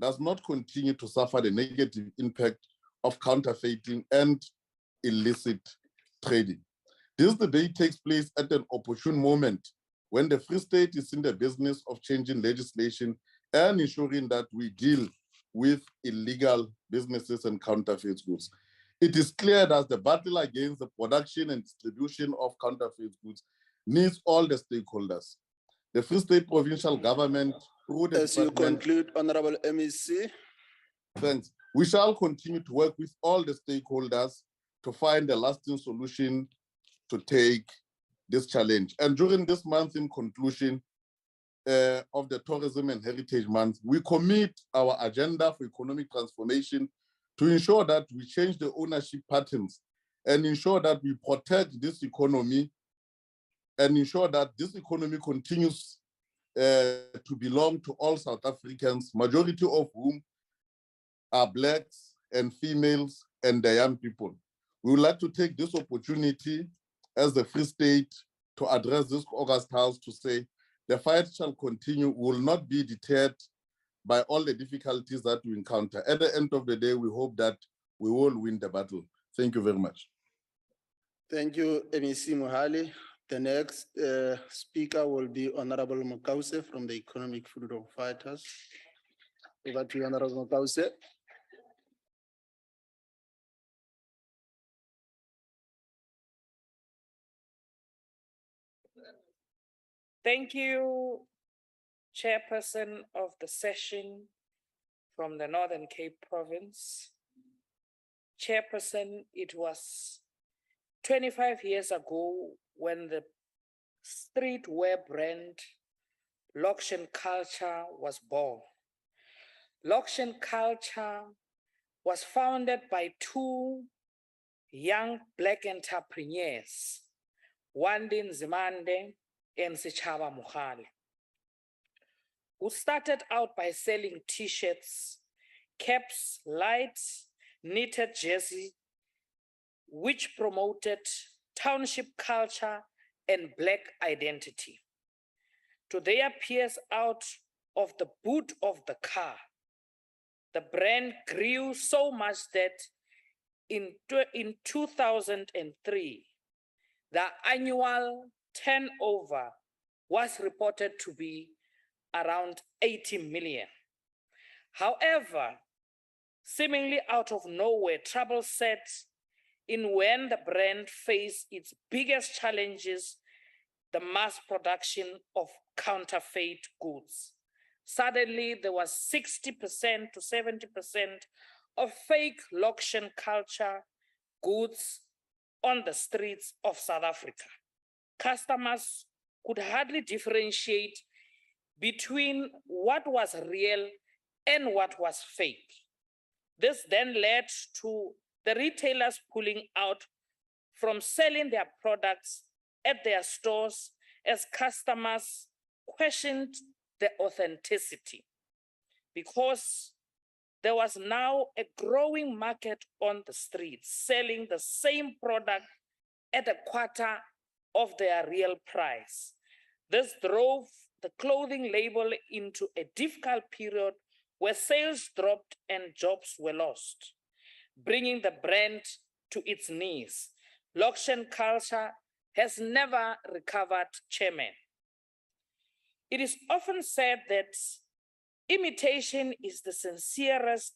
S: does not continue to suffer the negative impact of counterfeiting and illicit trading. This debate takes place at an opportune moment when the Free State is in the business of changing legislation and ensuring that we deal with illegal businesses and counterfeit goods. It is clear that the battle against the production and distribution of counterfeit goods needs all the stakeholders. The Free State provincial government, through the
R: As you conclude, Honorable MEC.
S: Thanks. We shall continue to work with all the stakeholders to find a lasting solution to take this challenge. And during this month, in conclusion of the Tourism and Heritage Month, we commit our agenda for economic transformation to ensure that we change the ownership patterns and ensure that we protect this economy and ensure that this economy continues to belong to all South Africans, majority of whom are Blacks and females and the young people. We would like to take this opportunity as the Free State to address this August House to say the fight shall continue, will not be deterred by all the difficulties that we encounter. At the end of the day, we hope that we will win the battle. Thank you very much.
R: Thank you, MEC Mohale. The next speaker will be Honorable Mokause from the Economic Freedom Fighters. Over to you, Honorable Mokause.
F: Thank you, Chairperson of the session from the Northern Cape Province. Chairperson, it was 25 years ago when the streetwear brand Lokshen Culture was born. Lokshen Culture was founded by two young Black entrepreneurs, Wandin Zimande and Sichaba Mohale, who started out by selling t-shirts, caps, light knitted jersey, which promoted township culture and Black identity. To their peers out of the boot of the car, the brand grew so much that in 2003, the annual turnover was reported to be around 80 million. However, seemingly out of nowhere, trouble set in when the brand faced its biggest challenges, the mass production of counterfeit goods. Suddenly, there was 60% to 70% of fake Lokshen Culture goods on the streets of South Africa. Customers could hardly differentiate between what was real and what was fake. This then led to the retailers pulling out from selling their products at their stores as customers questioned the authenticity, because there was now a growing market on the streets selling the same product at a quarter of their real price. This drove the clothing label into a difficult period where sales dropped and jobs were lost, bringing the brand to its knees. Lokshen Culture has never recovered, Chairman. It is often said that imitation is the sincerest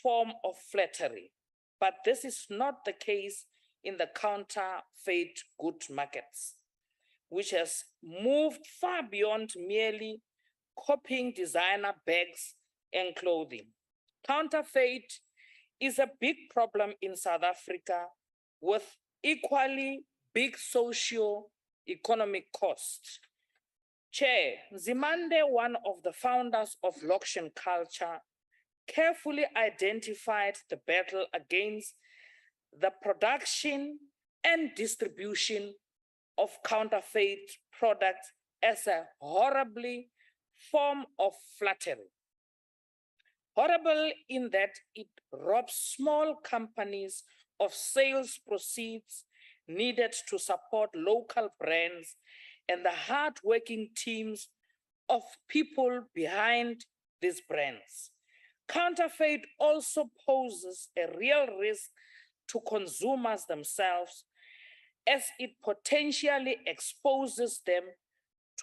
F: form of flattery, but this is not the case in the counterfeit good markets, which has moved far beyond merely copying designer bags and clothing. Counterfeit is a big problem in South Africa with equally big socio-economic costs. Chair, Zimande, one of the founders of Loction Culture, carefully identified the battle against the production and distribution of counterfeit products as a horribly form of flattery. Horrible in that it robs small companies of sales proceeds needed to support local brands and the hardworking teams of people behind these brands. Counterfeit also poses a real risk to consumers themselves, as it potentially exposes them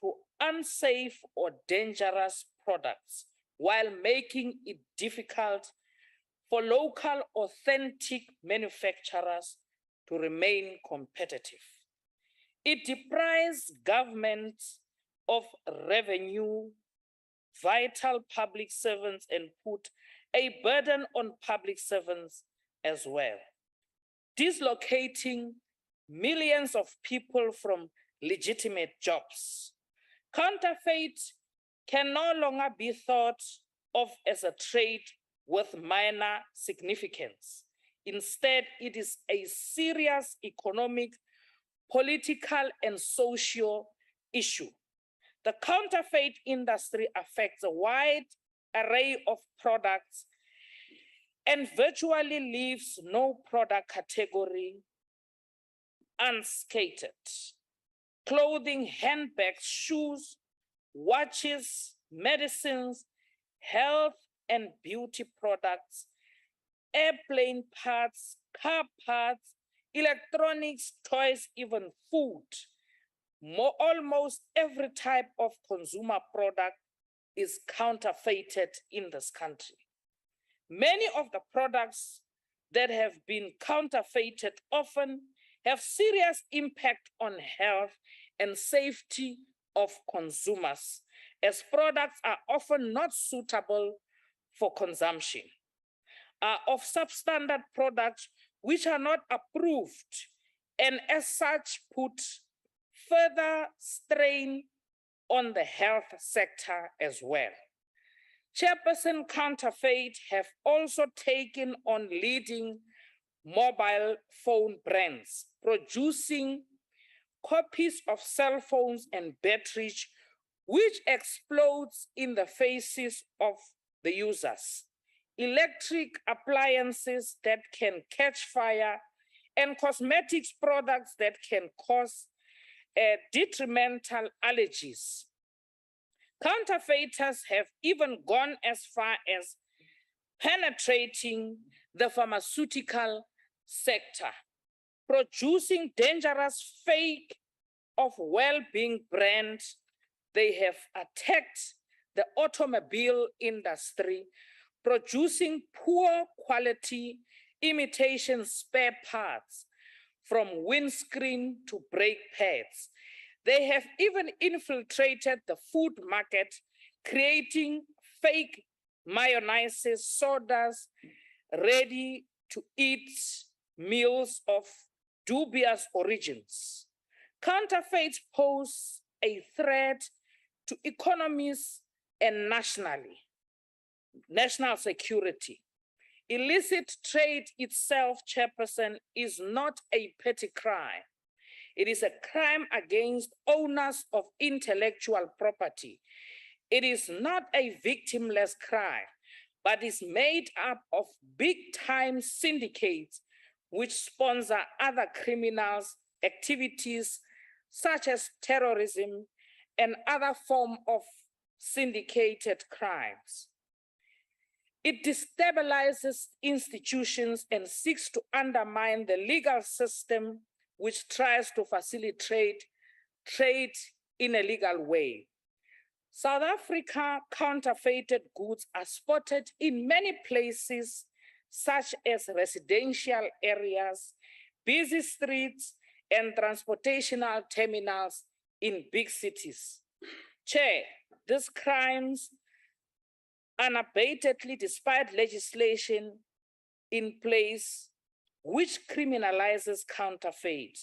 F: to unsafe or dangerous products, while making it difficult for local authentic manufacturers to remain competitive. It deprives governments of revenue, vital public servants, and put a burden on public servants as well, dislocating millions of people from legitimate jobs. Counterfeit can no longer be thought of as a trade with minor significance. Instead, it is a serious economic, political, and social issue. The counterfeit industry affects a wide array of products and virtually leaves no product category unscathed. Clothing, handbags, shoes, watches, medicines, health and beauty products, airplane parts, car parts, electronics, toys, even food. Almost every type of consumer product is counterfeited in this country. Many of the products that have been counterfeited often have serious impact on health and safety of consumers, as products are often not suitable for consumption, are of substandard products which are not approved, and as such put further strain on the health sector as well. Chairperson, Counterfeit have also taken on leading mobile phone brands, producing copies of cell phones and batteries, which explodes in the faces of the users, electric appliances that can catch fire, and cosmetics products that can cause detrimental allergies. Counterfeiters have even gone as far as penetrating the pharmaceutical sector, producing dangerous fake of well-being brands. They have attacked the automobile industry, producing poor quality imitation spare parts from windscreen to brake pads. They have even infiltrated the food market, creating fake mayonnaises, sodas, ready-to-eat meals of dubious origins. Counterfeits pose a threat to economies and national security. Illicit trade itself, Chairperson, is not a petty crime. It is a crime against owners of intellectual property. It is not a victimless crime, but is made up of big-time syndicates which sponsor other criminals' activities such as terrorism and other forms of syndicated crimes. It destabilizes institutions and seeks to undermine the legal system which tries to facilitate trade in a legal way. South Africa counterfeited goods are spotted in many places, such as residential areas, busy streets, and transportational terminals in big cities. Chair, these crimes unabatedly, despite legislation in place which criminalizes counterfeit.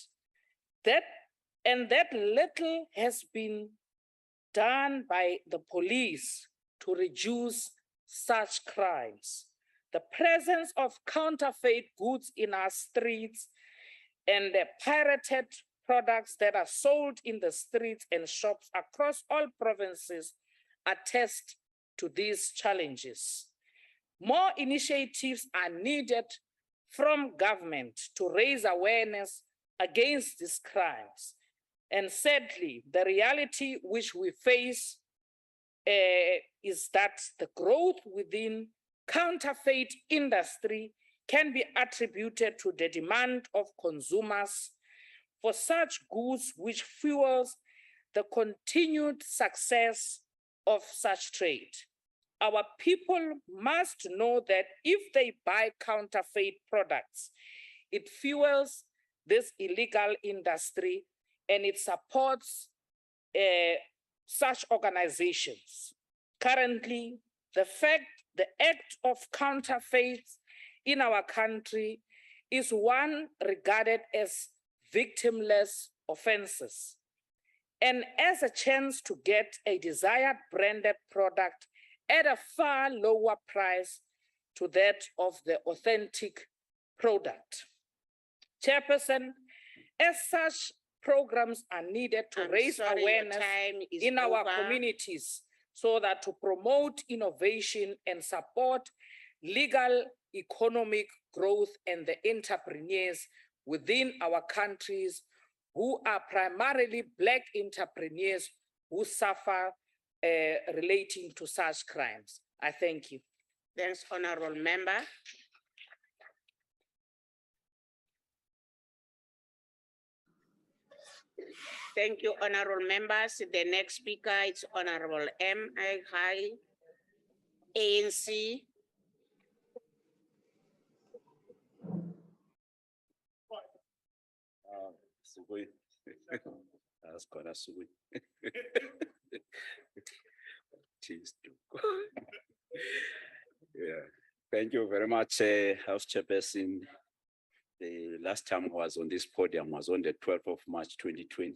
F: That little has been done by the police to reduce such crimes. The presence of counterfeit goods in our streets and the pirated products that are sold in the streets and shops across all provinces attest to these challenges. More initiatives are needed from government to raise awareness against these crimes. And sadly, the reality which we face is that the growth within counterfeit industry can be attributed to the demand of consumers for such goods, which fuels the continued success of such trade. Our people must know that if they buy counterfeit products, it fuels this illegal industry and it supports such organizations. Currently, the act of counterfeits in our country is one regarded as victimless offenses, and as a chance to get a desired branded product at a far lower price to that of the authentic product. Chairperson, as such programs are needed to raise awareness in our communities so that to promote innovation and support legal economic growth and the entrepreneurs within our countries who are primarily Black entrepreneurs who suffer relating to such crimes. I thank you.
D: Thanks, Honorable Member. Thank you, honorable members. The next speaker is Honorable M. Hi, ANC.
Q: That's gonna sweet. Yeah, thank you very much, House Chairperson. The last time I was on this podium was on the 12th of March, 2020.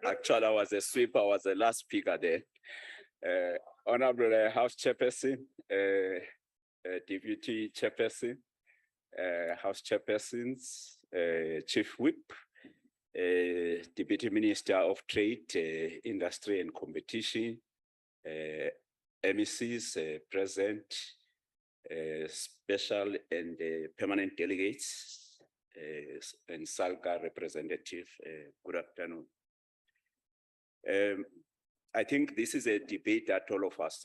Q: Actually, I was a sweeper, I was the last speaker there. Honorable House Chairperson, Deputy Chairperson, House Chairpersons, Chief Whip, Deputy Minister of Trade, Industry and Competition, MECs present, special and permanent delegates, and SALGA representative, good afternoon. I think this is a debate that all of us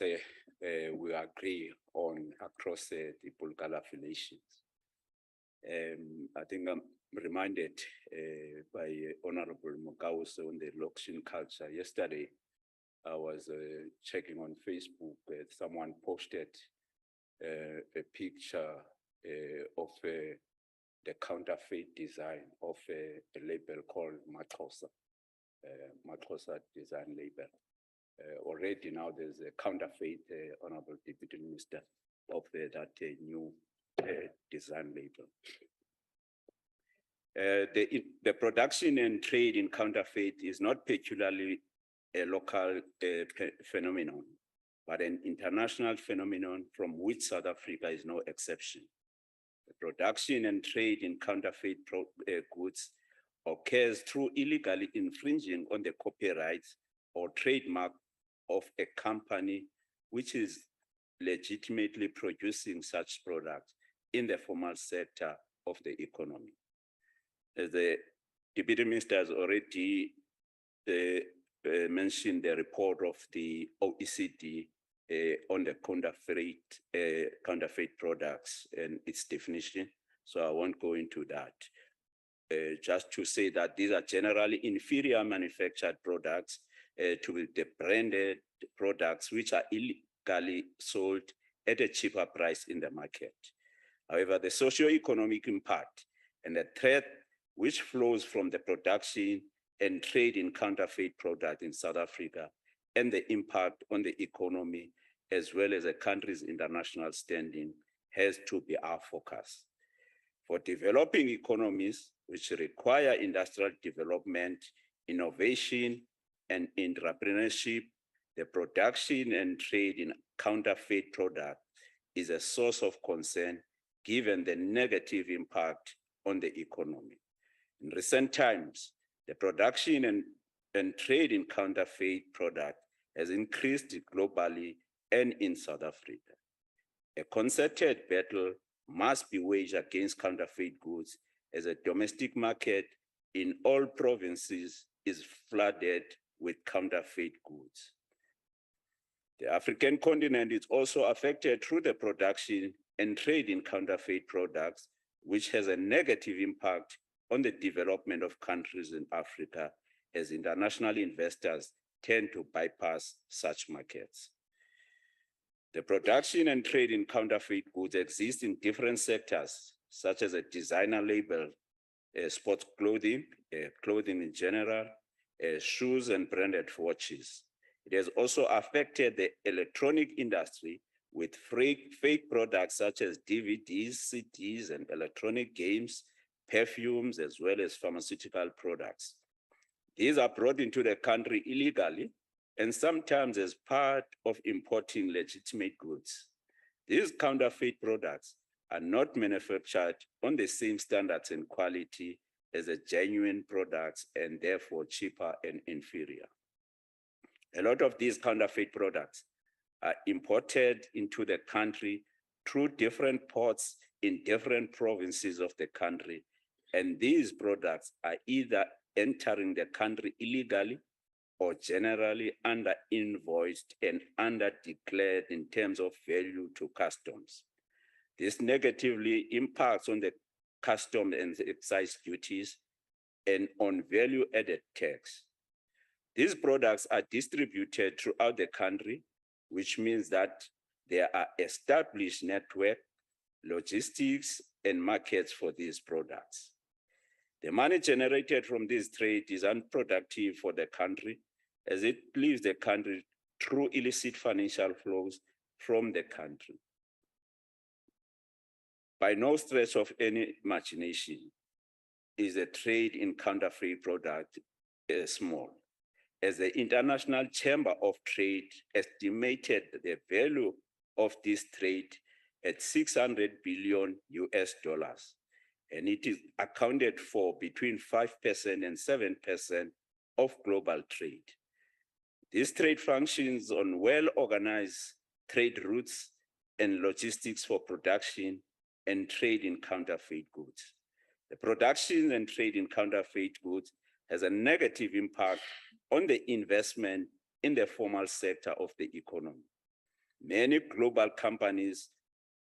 Q: we agree on across the political affiliations. I think I'm reminded by Honorable Mokause on the auction culture. Yesterday, I was checking on Facebook, someone posted a picture of the counterfeit design of a label called Matrosa design label. Already now there's a counterfeit, Honorable Deputy Minister, of that new design label. The production and trade in counterfeit is not peculiarly a local phenomenon, but an international phenomenon from which South Africa is no exception. The production and trade in counterfeit goods occurs through illegally infringing on the copyrights or trademark of a company which is legitimately producing such products in the formal sector of the economy. As the Deputy Minister has already mentioned the report of the OECD on the counterfeit products and its definition. so I won't go into that. Just to say that these are generally inferior manufactured products to the branded products which are illegally sold at a cheaper price in the market. However, the socio-economic impact and the threat which flows from the production and trade in counterfeit products in South Africa and the impact on the economy as well as a country's international standing has to be our focus. For developing economies which require industrial development, innovation, and entrepreneurship, the production and trade in counterfeit products is a source of concern given the negative impact on the economy. In recent times, the production and trade in counterfeit products has increased globally and in South Africa. A concerted battle must be waged against counterfeit goods as a domestic market in all provinces is flooded with counterfeit goods. The African continent is also affected through the production and trade in counterfeit products, which has a negative impact on the development of countries in Africa as international investors tend to bypass such markets. The production and trade in counterfeit goods exist in different sectors, such as a designer label, sports clothing, clothing in general, shoes and branded watches. It has also affected the electronic industry with fake products such as DVDs, CDs, and electronic games, perfumes, as well as pharmaceutical products. These are brought into the country illegally and sometimes as part of importing legitimate goods. These counterfeit products are not manufactured on the same standards and quality as the genuine products and therefore cheaper and inferior. A lot of these counterfeit products are imported into the country through different ports in different provinces of the country. And these products are either entering the country illegally or generally under-invoiced and under-declared in terms of value to customs. This negatively impacts on the custom and excise duties and on value-added tax. These products are distributed throughout the country, which means that there are established network, logistics, and markets for these products. The money generated from this trade is unproductive for the country as it leaves the country through illicit financial flows from the country. By no stretch of any imagination is the trade in counterfeit product small, as the International Chamber of Trade estimated the value of this trade at $600 billion US, and it is accounted for between 5% and 7% of global trade. This trade functions on well-organized trade routes and logistics for production and trade in counterfeit goods. The production and trade in counterfeit goods has a negative impact on the investment in the formal sector of the economy. Many global companies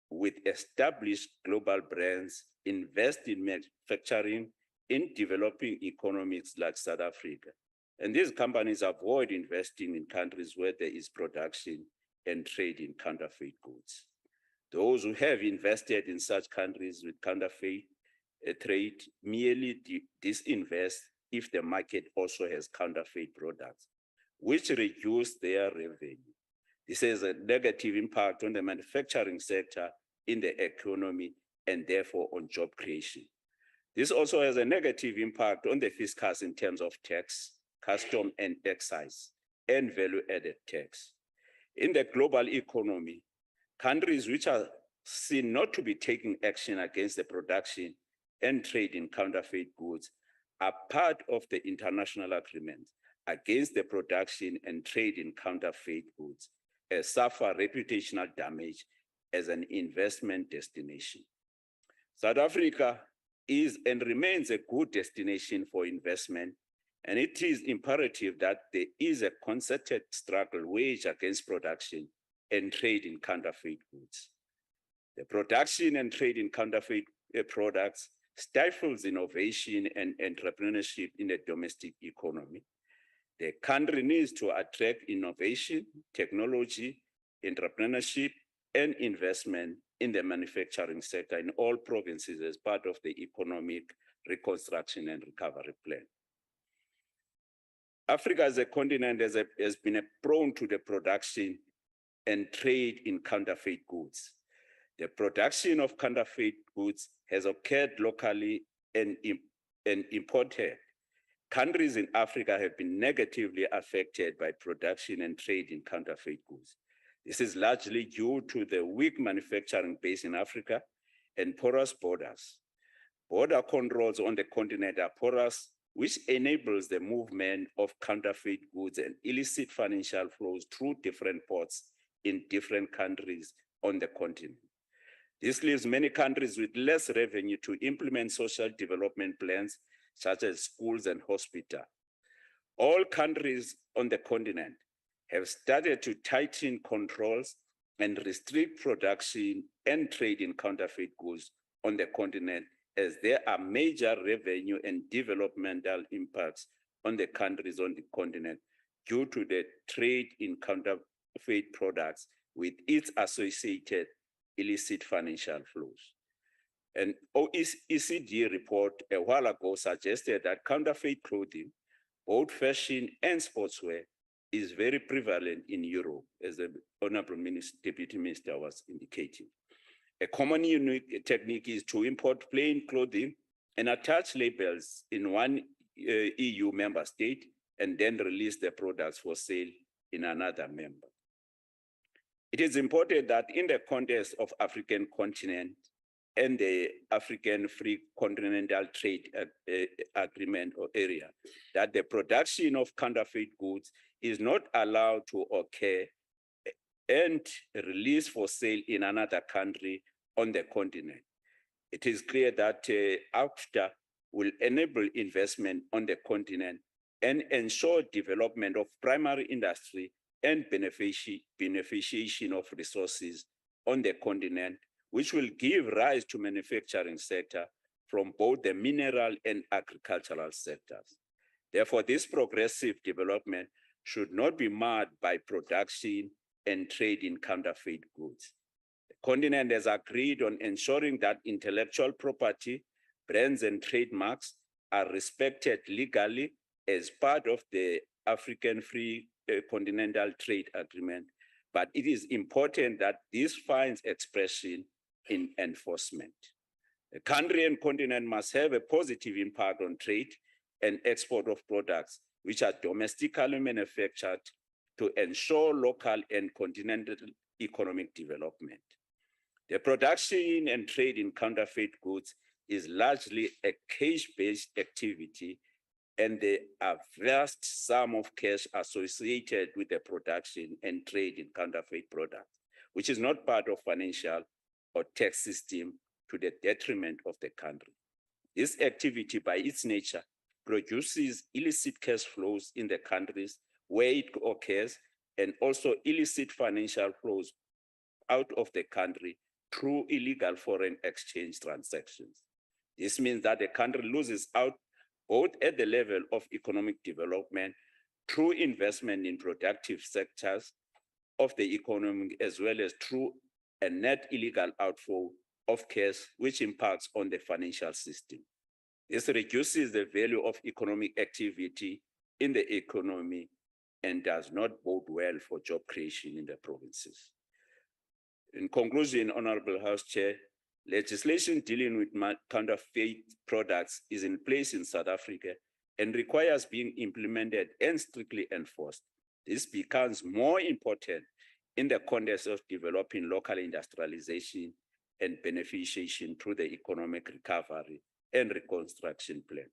Q: with established global brands invest in manufacturing in developing economies like South Africa. And these companies avoid investing in countries where there is production and trade in counterfeit goods. Those who have invested in such countries with counterfeit trade merely disinvest if the market also has counterfeit products, which reduce their revenue. This has a negative impact on the manufacturing sector in the economy and therefore on job creation. This also has a negative impact on the fiscus in terms of tax, custom and excise, and value-added tax. In the global economy, countries which are seen not to be taking action against the production and trade in counterfeit goods are part of the international agreement against the production and trade in counterfeit goods, suffer reputational damage as an investment destination. South Africa is and remains a good destination for investment, and it is imperative that there is a concerted struggle waged against production and trade in counterfeit goods. The production and trade in counterfeit products stifles innovation and entrepreneurship in the domestic economy. The country needs to attract innovation, technology, entrepreneurship, and investment in the manufacturing sector in all provinces as part of the economic reconstruction and recovery plan. Africa as a continent has been prone to the production and trade in counterfeit goods. The production of counterfeit goods has occurred locally and imported. Countries in Africa have been negatively affected by production and trade in counterfeit goods. This is largely due to the weak manufacturing base in Africa and porous borders. Border controls on the continent are porous, which enables the movement of counterfeit goods and illicit financial flows through different ports in different countries on the continent. This leaves many countries with less revenue to implement social development plans, such as schools and hospitals. All countries on the continent have started to tighten controls and restrict production and trade in counterfeit goods on the continent, as there are major revenue and developmental impacts on the countries on the continent due to the trade in counterfeit products with its associated illicit financial flows. An OECD report a while ago suggested that counterfeit clothing, both fashion and sportswear, is very prevalent in Europe, as the Honorable Deputy Minister was indicating. A common unique technique is to import plain clothing and attach labels in one EU member state and then release the products for sale in another member. It is important that in the context of African continent and the African Free Continental Trade Agreement or area, that the production of counterfeit goods is not allowed to occur and released for sale in another country on the continent. It is clear that AFTA will enable investment on the continent and ensure development of primary industry and beneficiation of resources on the continent, which will give rise to manufacturing sector from both the mineral and agricultural sectors. Therefore, this progressive development should not be marred by production and trade in counterfeit goods. The continent has agreed on ensuring that intellectual property, brands and trademarks are respected legally as part of the African Free Continental Trade Agreement, but it is important that this finds expression in enforcement. The country and continent must have a positive impact on trade and export of products which are domestically manufactured to ensure local and continental economic development. The production and trade in counterfeit goods is largely a cash-based activity, and there are vast sum of cash associated with the production and trade in counterfeit products, which is not part of financial or tax system to the detriment of the country. This activity by its nature produces illicit cash flows in the countries where it occurs, and also illicit financial flows out of the country through illegal foreign exchange transactions. This means that the country loses out both at the level of economic development through investment in productive sectors of the economy, as well as through a net illegal outflow of cash, which impacts on the financial system. This reduces the value of economic activity in the economy and does not bode well for job creation in the provinces. In conclusion, Honorable House Chair, legislation dealing with counterfeit products is in place in South Africa and requires being implemented and strictly enforced. This becomes more important in the context of developing local industrialization and beneficiation through the economic recovery and reconstruction plan.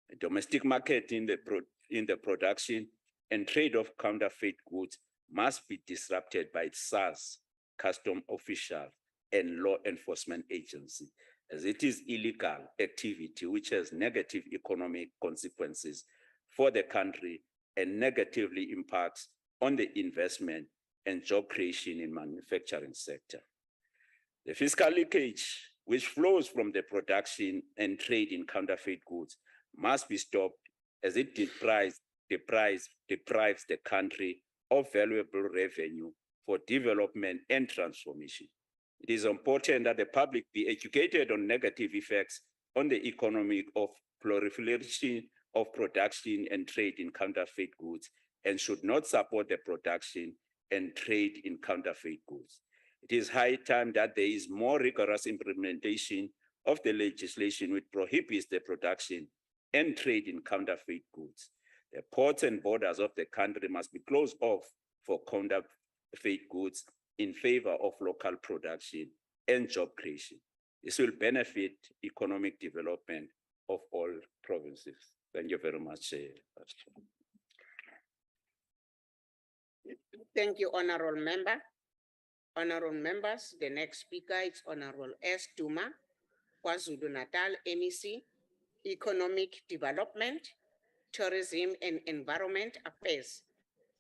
Q: The domestic market in the production and trade of counterfeit goods must be disrupted by SARS, custom officials, and law enforcement agency, as it is illegal activity which has negative economic consequences for the country and negatively impacts on the investment and job creation in manufacturing sector. The fiscal leakage which flows from the production and trade in counterfeit goods must be stopped as it deprives the country of valuable revenue for development and transformation. It is important that the public be educated on negative effects on the economy of proliferation of production and trade in counterfeit goods and should not support the production and trade in counterfeit goods. It is high time that there is more rigorous implementation of the legislation which prohibits the production and trade in counterfeit goods. The ports and borders of the country must be closed off for counterfeit goods in favor of local production and job creation. This will benefit economic development of all provinces. Thank you very much.
D: Thank you, Honorable Member. Honorable members, the next speaker is Honorable S. Duma, KwaZulu-Natal MEC, Economic Development, Tourism and Environment Affairs.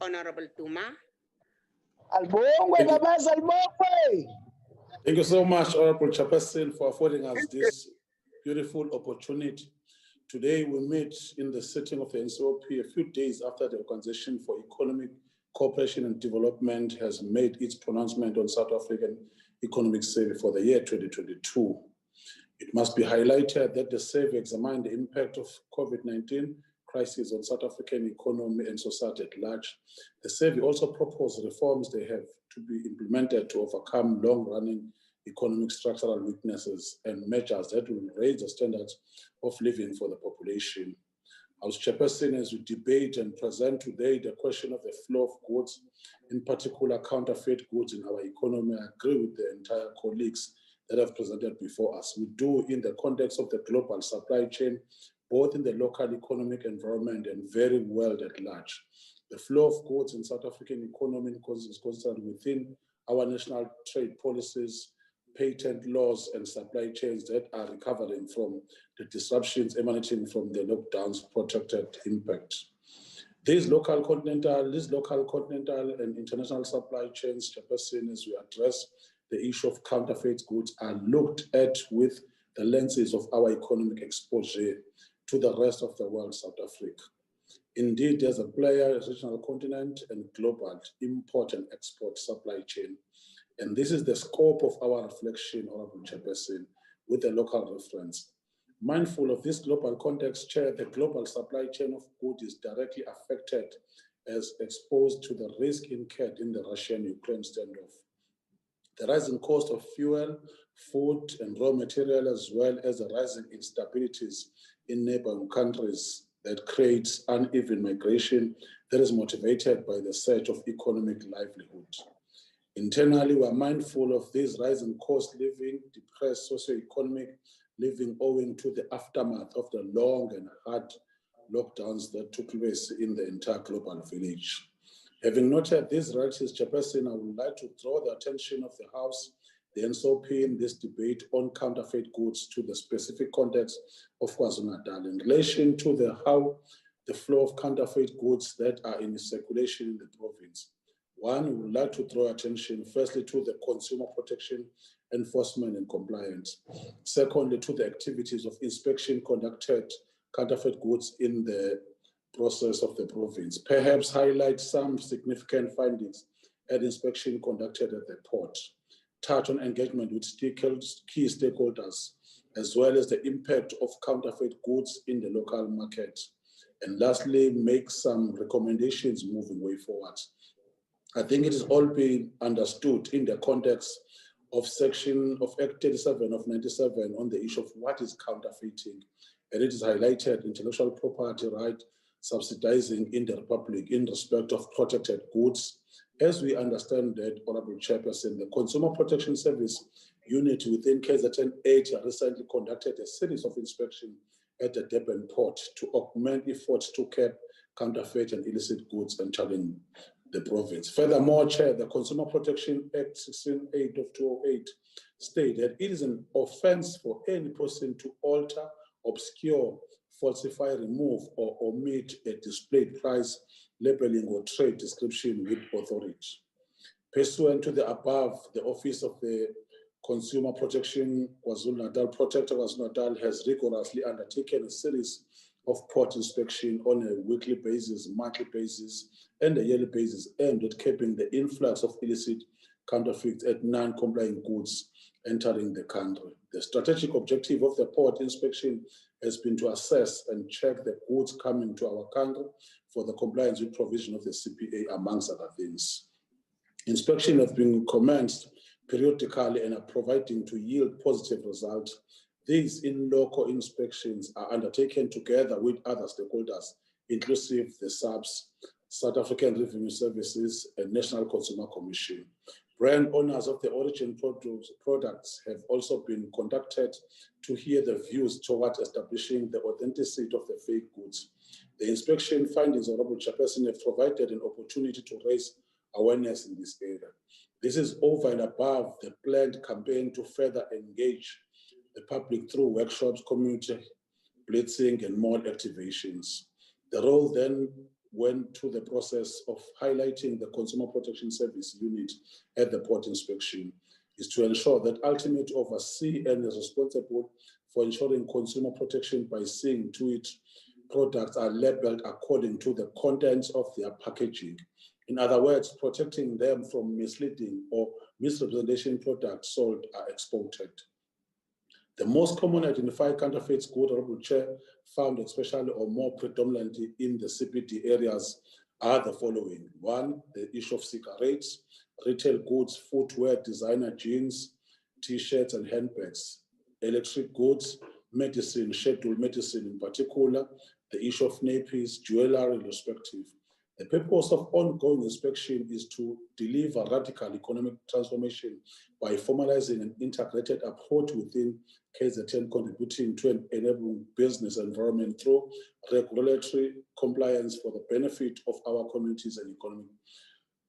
D: Honorable Duma.
J: Thank you so much, Honorable Chairperson, for affording us this beautiful opportunity. Today, we meet in the setting of the NCOP a few days after the Organization for Economic Cooperation and Development has made its pronouncement on South African economic survey for the year 2022. It must be highlighted that the survey examined the impact of COVID-19 crisis on South African economy and society at large. The survey also proposed reforms they have to be implemented to overcome long-running economic structural weaknesses and measures that will raise the standards of living for the population. As Chairperson, as we debate and present today the question of the flow of goods, in particular counterfeit goods in our economy, I agree with the entire colleagues that have presented before us. We do in the context of the global supply chain, both in the local economic environment and very world at large. The flow of goods in South African economy is concerned within our national trade policies, patent laws and supply chains that are recovering from the disruptions emanating from the lockdown's protracted impact. These local, continental, and international supply chains, Chairperson, as we address the issue of counterfeit goods, are looked at with the lenses of our economic exposure to the rest of the world, South Africa. Indeed, there's a player, regional continent, and global import and export supply chain. And this is the scope of our reflection, Honorable Chairperson, with a local reference. Mindful of this global context, Chair, the global supply chain of goods is directly affected as exposed to the risk incurred in the Russian-Ukraine standoff. The rising cost of fuel, food, and raw material, as well as the rising instabilities in neighboring countries that creates uneven migration that is motivated by the search of economic livelihood. Internally, we are mindful of this rising cost living, depressed socioeconomic living owing to the aftermath of the long and hard lockdowns that took place in the entire global village. Having noted these realities, Chairperson, I would like to draw the attention of the House, the NCOP, in this debate on counterfeit goods to the specific context of KwaZulu-Natal in relation to how the flow of counterfeit goods that are in circulation in the province. One, we would like to draw attention firstly to the consumer protection, enforcement and compliance. Secondly, to the activities of inspection conducted counterfeit goods in the process of the province. Perhaps highlight some significant findings at inspection conducted at the port. Touch on engagement with key stakeholders, as well as the impact of counterfeit goods in the local market. And lastly, make some recommendations moving way forward. I think it is all being understood in the context of section of Act 37 of 97 on the issue of what is counterfeiting. And it is highlighted intellectual property right subsidizing in the Republic in respect of protected goods. As we understand that, Honorable Chairperson, the Consumer Protection Service unit within KZN 8 recently conducted a series of inspections at the Durban port to augment efforts to curb counterfeit and illicit goods entering the province. Furthermore, Chair, the Consumer Protection Act 16.8 of 2008 states that it is an offense for any person to alter, obscure, falsify, remove, or omit a displayed price, labeling, or trade description with authority. Pursuant to the above, the Office of the Consumer Protection KwaZulu-Natal, Protector KwaZulu-Natal has rigorously undertaken a series of port inspection on a weekly basis, monthly basis, and a yearly basis, aimed at capping the influx of illicit counterfeit and non-compliant goods entering the country. The strategic objective of the port inspection has been to assess and check the goods coming to our country for the compliance with provision of the CPA, amongst other things. Inspection has been commenced periodically and are providing to yield positive results. These in-local inspections are undertaken together with other stakeholders, inclusive the SAPS, South African Revenue Services, and National Consumer Commission. Brand owners of the origin products have also been contacted to hear the views towards establishing the authenticity of the fake goods. The inspection findings, Honorable Chairperson, have provided an opportunity to raise awareness in this area. This is over and above the planned campaign to further engage the public through workshops, community blitzing, and more activations. The role then went to the process of highlighting the Consumer Protection Service unit at the port inspection is to ensure that ultimate oversee and is responsible for ensuring consumer protection by seeing to it products are labeled according to the contents of their packaging. In other words, protecting them from misleading or misrepresentation products sold are exported. The most common identified counterfeit goods, Honorable Chair, found especially or more predominantly in the CPD areas are the following. One, the issue of cigarettes, retail goods, footwear, designer jeans, t-shirts and handbags, electric goods, medicine, scheduled medicine in particular, the issue of nappies, jewelry, respective. The purpose of ongoing inspection is to deliver radical economic transformation by formalizing an integrated approach within KZN, contributing to an enabling business environment through regulatory compliance for the benefit of our communities and economic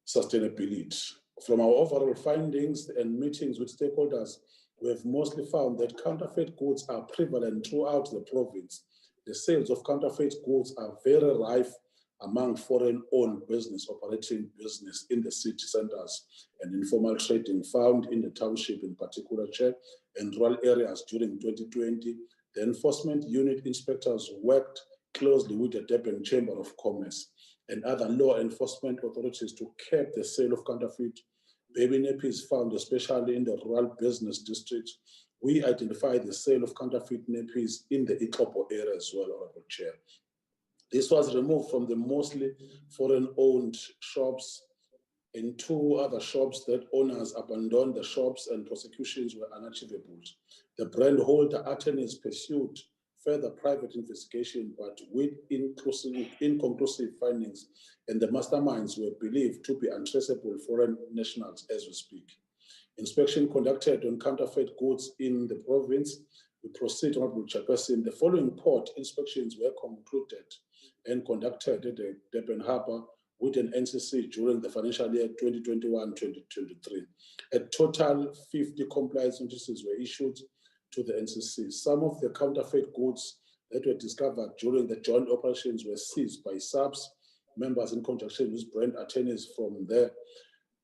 J: sustainability. From our overall findings and meetings with stakeholders, we have mostly found that counterfeit goods are prevalent throughout the province. The sales of counterfeit goods are very rife among foreign-owned business operating business in the city centers and informal trading found in the township in particular, Chair, and rural areas during 2020. The enforcement unit inspectors worked closely with the Durban Chamber of Commerce and other law enforcement authorities to curb the sale of counterfeit baby nappies found especially in the rural business districts. We identified the sale of counterfeit nappies in the Ikopo area as well, Honorable Chair. This was removed from the mostly foreign-owned shops and 2 other shops that owners abandoned the shops and prosecutions were unachievable. The brand holder attorneys pursued further private investigation, but with inconclusive findings, and the masterminds were believed to be untraceable foreign nationals as we speak. Inspection conducted on counterfeit goods in the province. We proceed, Honorable Chairperson. The following port inspections were concluded and conducted at the Durban Harbour with an NCC during the financial year 2021-2023. A total 50 compliance notices were issued to the NCC. Some of the counterfeit goods that were discovered during the joint operations were seized by SAPS members in conjunction with brand attorneys from there.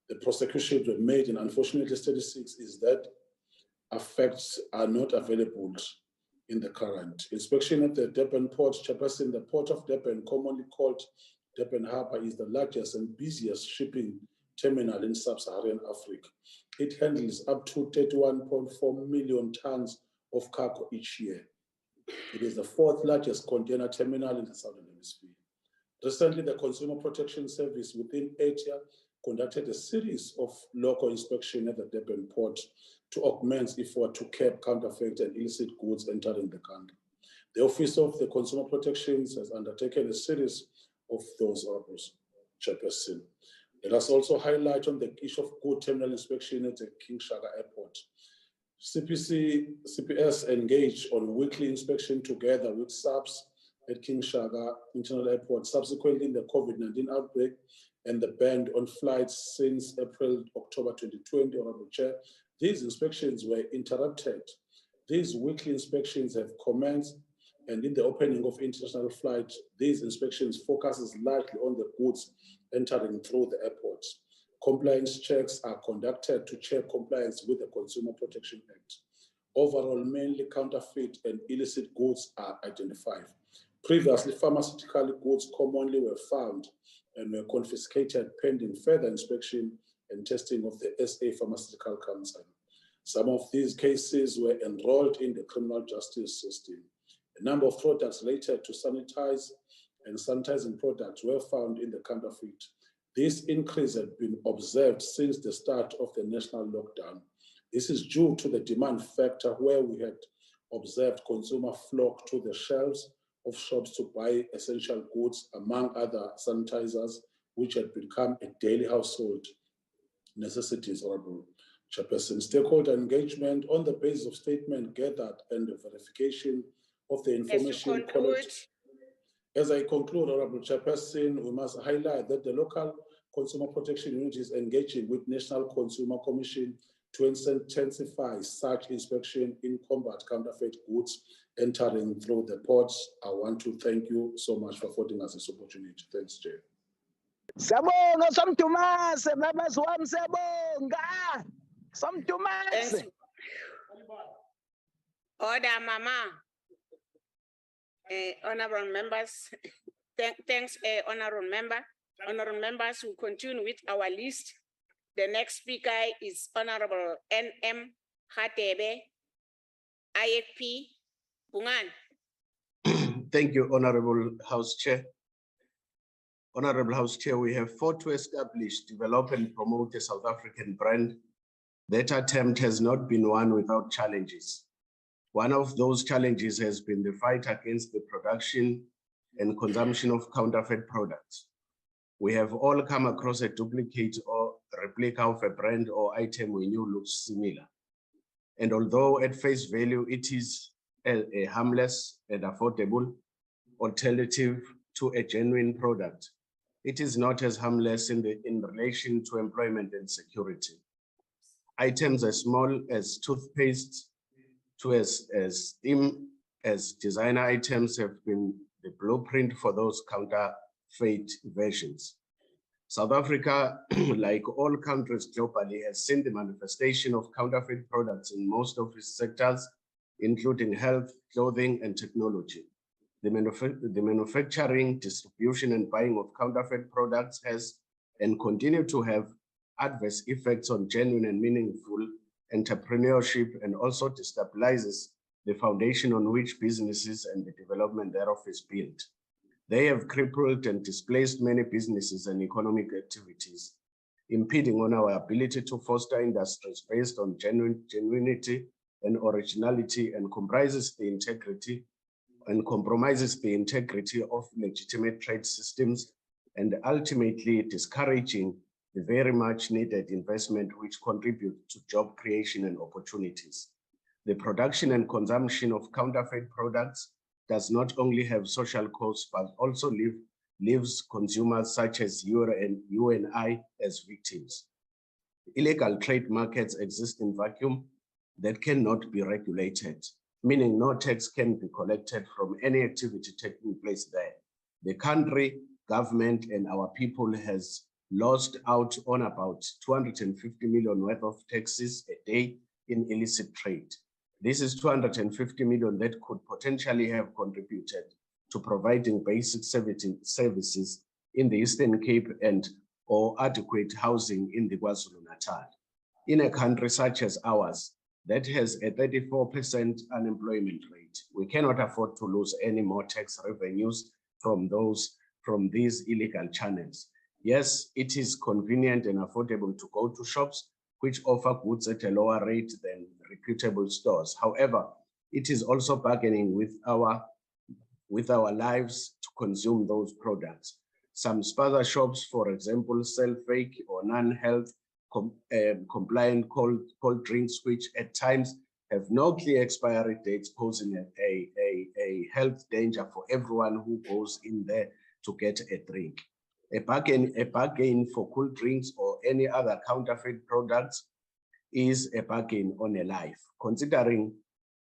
J: The prosecutions were made, and unfortunately, statistics is that effects are not available in the current. Inspection at the Durban Port, Chairperson, the Port of Durban, commonly called Durban Harbour, is the largest and busiest shipping terminal in sub-Saharan Africa. It handles up to 31.4 million tons of cargo each year. It is the 4th largest container terminal in the Southern Hemisphere. Recently, the Consumer Protection Service within ATIA conducted a series of local inspections at the Durban Port to augment effort to curb counterfeit and illicit goods entering the country. The Office of the Consumer Protections has undertaken a series of those orders, Chairperson. Let us also highlight on the issue of good terminal inspection at the King Shaka Airport. CPS engaged on weekly inspection together with SAPS at King Shaka International Airport. Subsequently, the COVID-19 outbreak and the ban on flights since October 2020, Honorable Chair, these inspections were interrupted. These weekly inspections have commenced, and in the opening of international flights, these inspections focuses largely on the goods entering through the airports. Compliance checks are conducted to check compliance with the Consumer Protection Act. Overall, mainly counterfeit and illicit goods are identified. Previously, pharmaceutical goods commonly were found and were confiscated pending further inspection and testing of the SA Pharmaceutical Council. Some of these cases were enrolled in the criminal justice system. A number of products related to sanitize and sanitizing products were found in the counterfeit. This increase had been observed since the start of the national lockdown. This is due to the demand factor where we had observed consumer flock to the shelves of shops to buy essential goods, among other sanitizers, which had become a daily household necessities, Honorable Chairperson. Stakeholder engagement on the basis of statement gathered and the verification of the information collected. As I conclude, Honorable Chairperson, we must highlight that the local consumer protection unit is engaging with National Consumer Commission to intensify such inspection in combat counterfeit goods entering through the ports. I want to thank you so much for affording us this opportunity. Thanks, Chair.
A: Sabonga somtumase members wami sabonga somtumase.
D: Order, Mama. Honorable members, thanks, honorable member. Honorable members, we continue with our list. The next speaker is Honorable N.M. Hatebe, IFP, Bungan.
M: Thank you, Honorable House Chair. Honorable House Chair, we have fought to establish, develop and promote a South African brand. That attempt has not been one without challenges. One of those challenges has been the fight against the production and consumption of counterfeit products. We have all come across a duplicate or replica of a brand or item we knew looks similar. And although at face value, it is a harmless and affordable alternative to a genuine product, it is not as harmless in relation to employment and security. Items as small as toothpaste to as thin as designer items have been the blueprint for those counterfeit versions. South Africa, like all countries globally, has seen the manifestation of counterfeit products in most of its sectors, including health, clothing, and technology. The manufacturing, distribution, and buying of counterfeit products has and continue to have adverse effects on genuine and meaningful entrepreneurship, and also destabilizes the foundation on which businesses and the development thereof is built. They have crippled and displaced many businesses and economic activities, impeding on our ability to foster industries based on genuinity and originality, and compromises the integrity of legitimate trade systems, and ultimately discouraging the very much needed investment which contribute to job creation and opportunities. The production and consumption of counterfeit products does not only have social costs, but also leaves consumers such as you and I as victims. Illegal trade markets exist in vacuum that cannot be regulated, meaning no tax can be collected from any activity taking place there. The country, government, and our people has lost out on about 250 million worth of taxes a day in illicit trade. This is 250 million that could potentially have contributed to providing basic services in the Eastern Cape and or adequate housing in the KwaZulu-Natal. In a country such as ours that has a 34% unemployment rate, we cannot afford to lose any more tax revenues from these illegal channels. Yes, it is convenient and affordable to go to shops which offer goods at a lower rate than reputable stores. However, it is also bargaining with our lives to consume those products. Some spaza shops, for example, sell fake or non-health compliant cold drinks, which at times have no clear expiry dates, posing a health danger for everyone who goes in there to get a drink. A bargain for cool drinks or any other counterfeit products is a bargain on a life.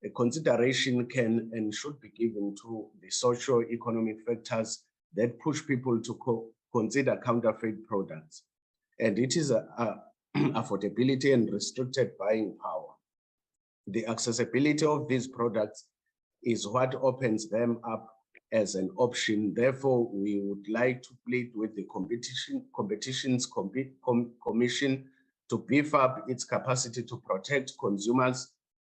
M: A consideration can and should be given to the socio-economic factors that push people to consider counterfeit products. and it is affordability and restricted buying power. The accessibility of these products is what opens them up as an option. Therefore, we would like to plead with the Competitions Commission to beef up its capacity to protect consumers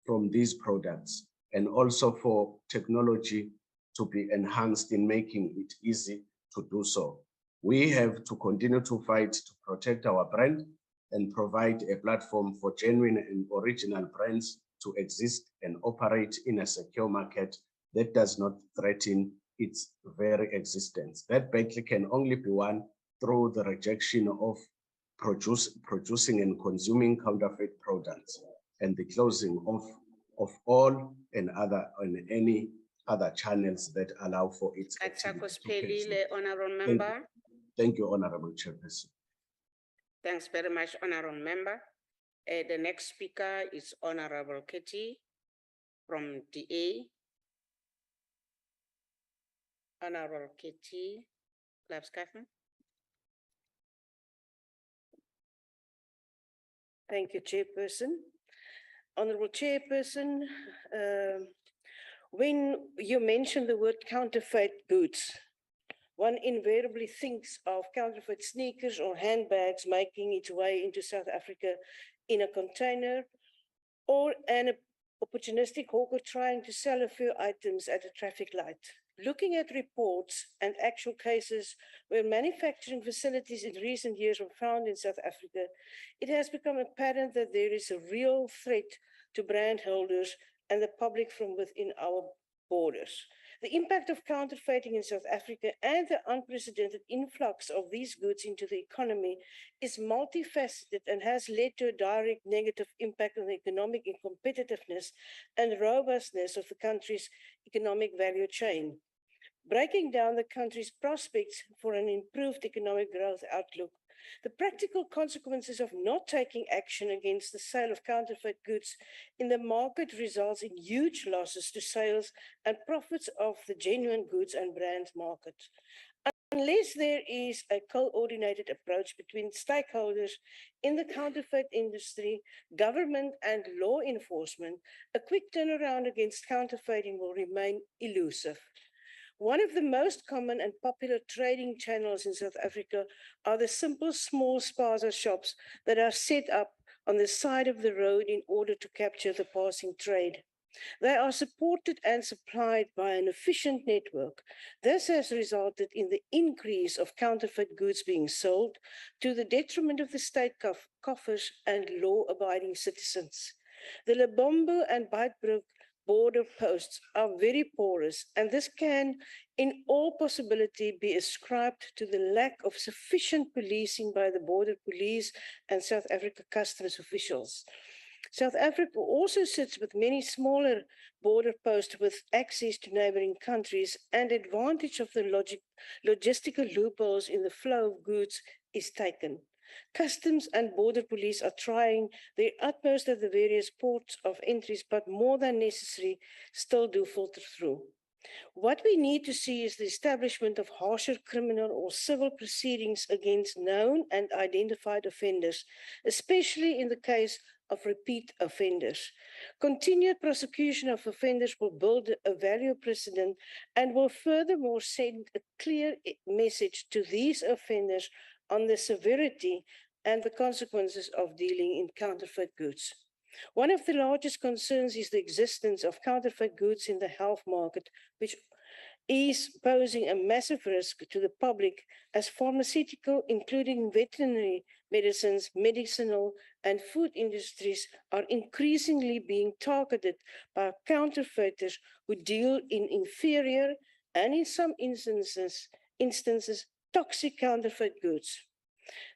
M: from these products, and also for technology to be enhanced in making it easy to do so. We have to continue to fight to protect our brand and provide a platform for genuine and original brands to exist and operate in a secure market that does not threaten its very existence. That battle can only be won through the rejection of producing and consuming counterfeit products and the closing of all and any other channels that allow for its activity.
D: Honorable member.
M: Thank you, Honorable Chairperson.
D: Thanks very much, Honorable member. The next speaker is Honorable Kitty from DA. Honorable Kitty Lapskaffen.
K: Thank you, Chairperson. Honorable Chairperson, when you mention the word counterfeit goods, one invariably thinks of counterfeit sneakers or handbags making its way into South Africa in a container, or an opportunistic hawker trying to sell a few items at a traffic light. Looking at reports and actual cases where manufacturing facilities in recent years were found in South Africa, it has become apparent that there is a real threat to brand holders and the public from within our borders. The impact of counterfeiting in South Africa and the unprecedented influx of these goods into the economy is multifaceted and has led to a direct negative impact on the economic competitiveness and robustness of the country's economic value chain, breaking down the country's prospects for an improved economic growth outlook. The practical consequences of not taking action against the sale of counterfeit goods in the market results in huge losses to sales and profits of the genuine goods and brands market. Unless there is a coordinated approach between stakeholders in the counterfeit industry, government and law enforcement, a quick turnaround against counterfeiting will remain elusive. One of the most common and popular trading channels in South Africa are the simple small spaza shops that are set up on the side of the road in order to capture the passing trade. They are supported and supplied by an efficient network. This has resulted in the increase of counterfeit goods being sold to the detriment of the state coffers and law-abiding citizens. The Lebombo and Beitbrook border posts are very porous, and this can, in all possibility, be ascribed to the lack of sufficient policing by the border police and South Africa customs officials. South Africa also sits with many smaller border posts with access to neighboring countries, and advantage of the logistical loopholes in the flow of goods is taken. Customs and border police are trying their utmost at the various ports of entries, but more than necessary still do filter through. What we need to see is the establishment of harsher criminal or civil proceedings against known and identified offenders, especially in the case of repeat offenders. Continued prosecution of offenders will build a value precedent and will furthermore send a clear message to these offenders on the severity and the consequences of dealing in counterfeit goods. One of the largest concerns is the existence of counterfeit goods in the health market, which is posing a massive risk to the public as pharmaceutical, including veterinary medicines, medicinal, and food industries are increasingly being targeted by counterfeiters who deal in inferior and in some instances, toxic counterfeit goods.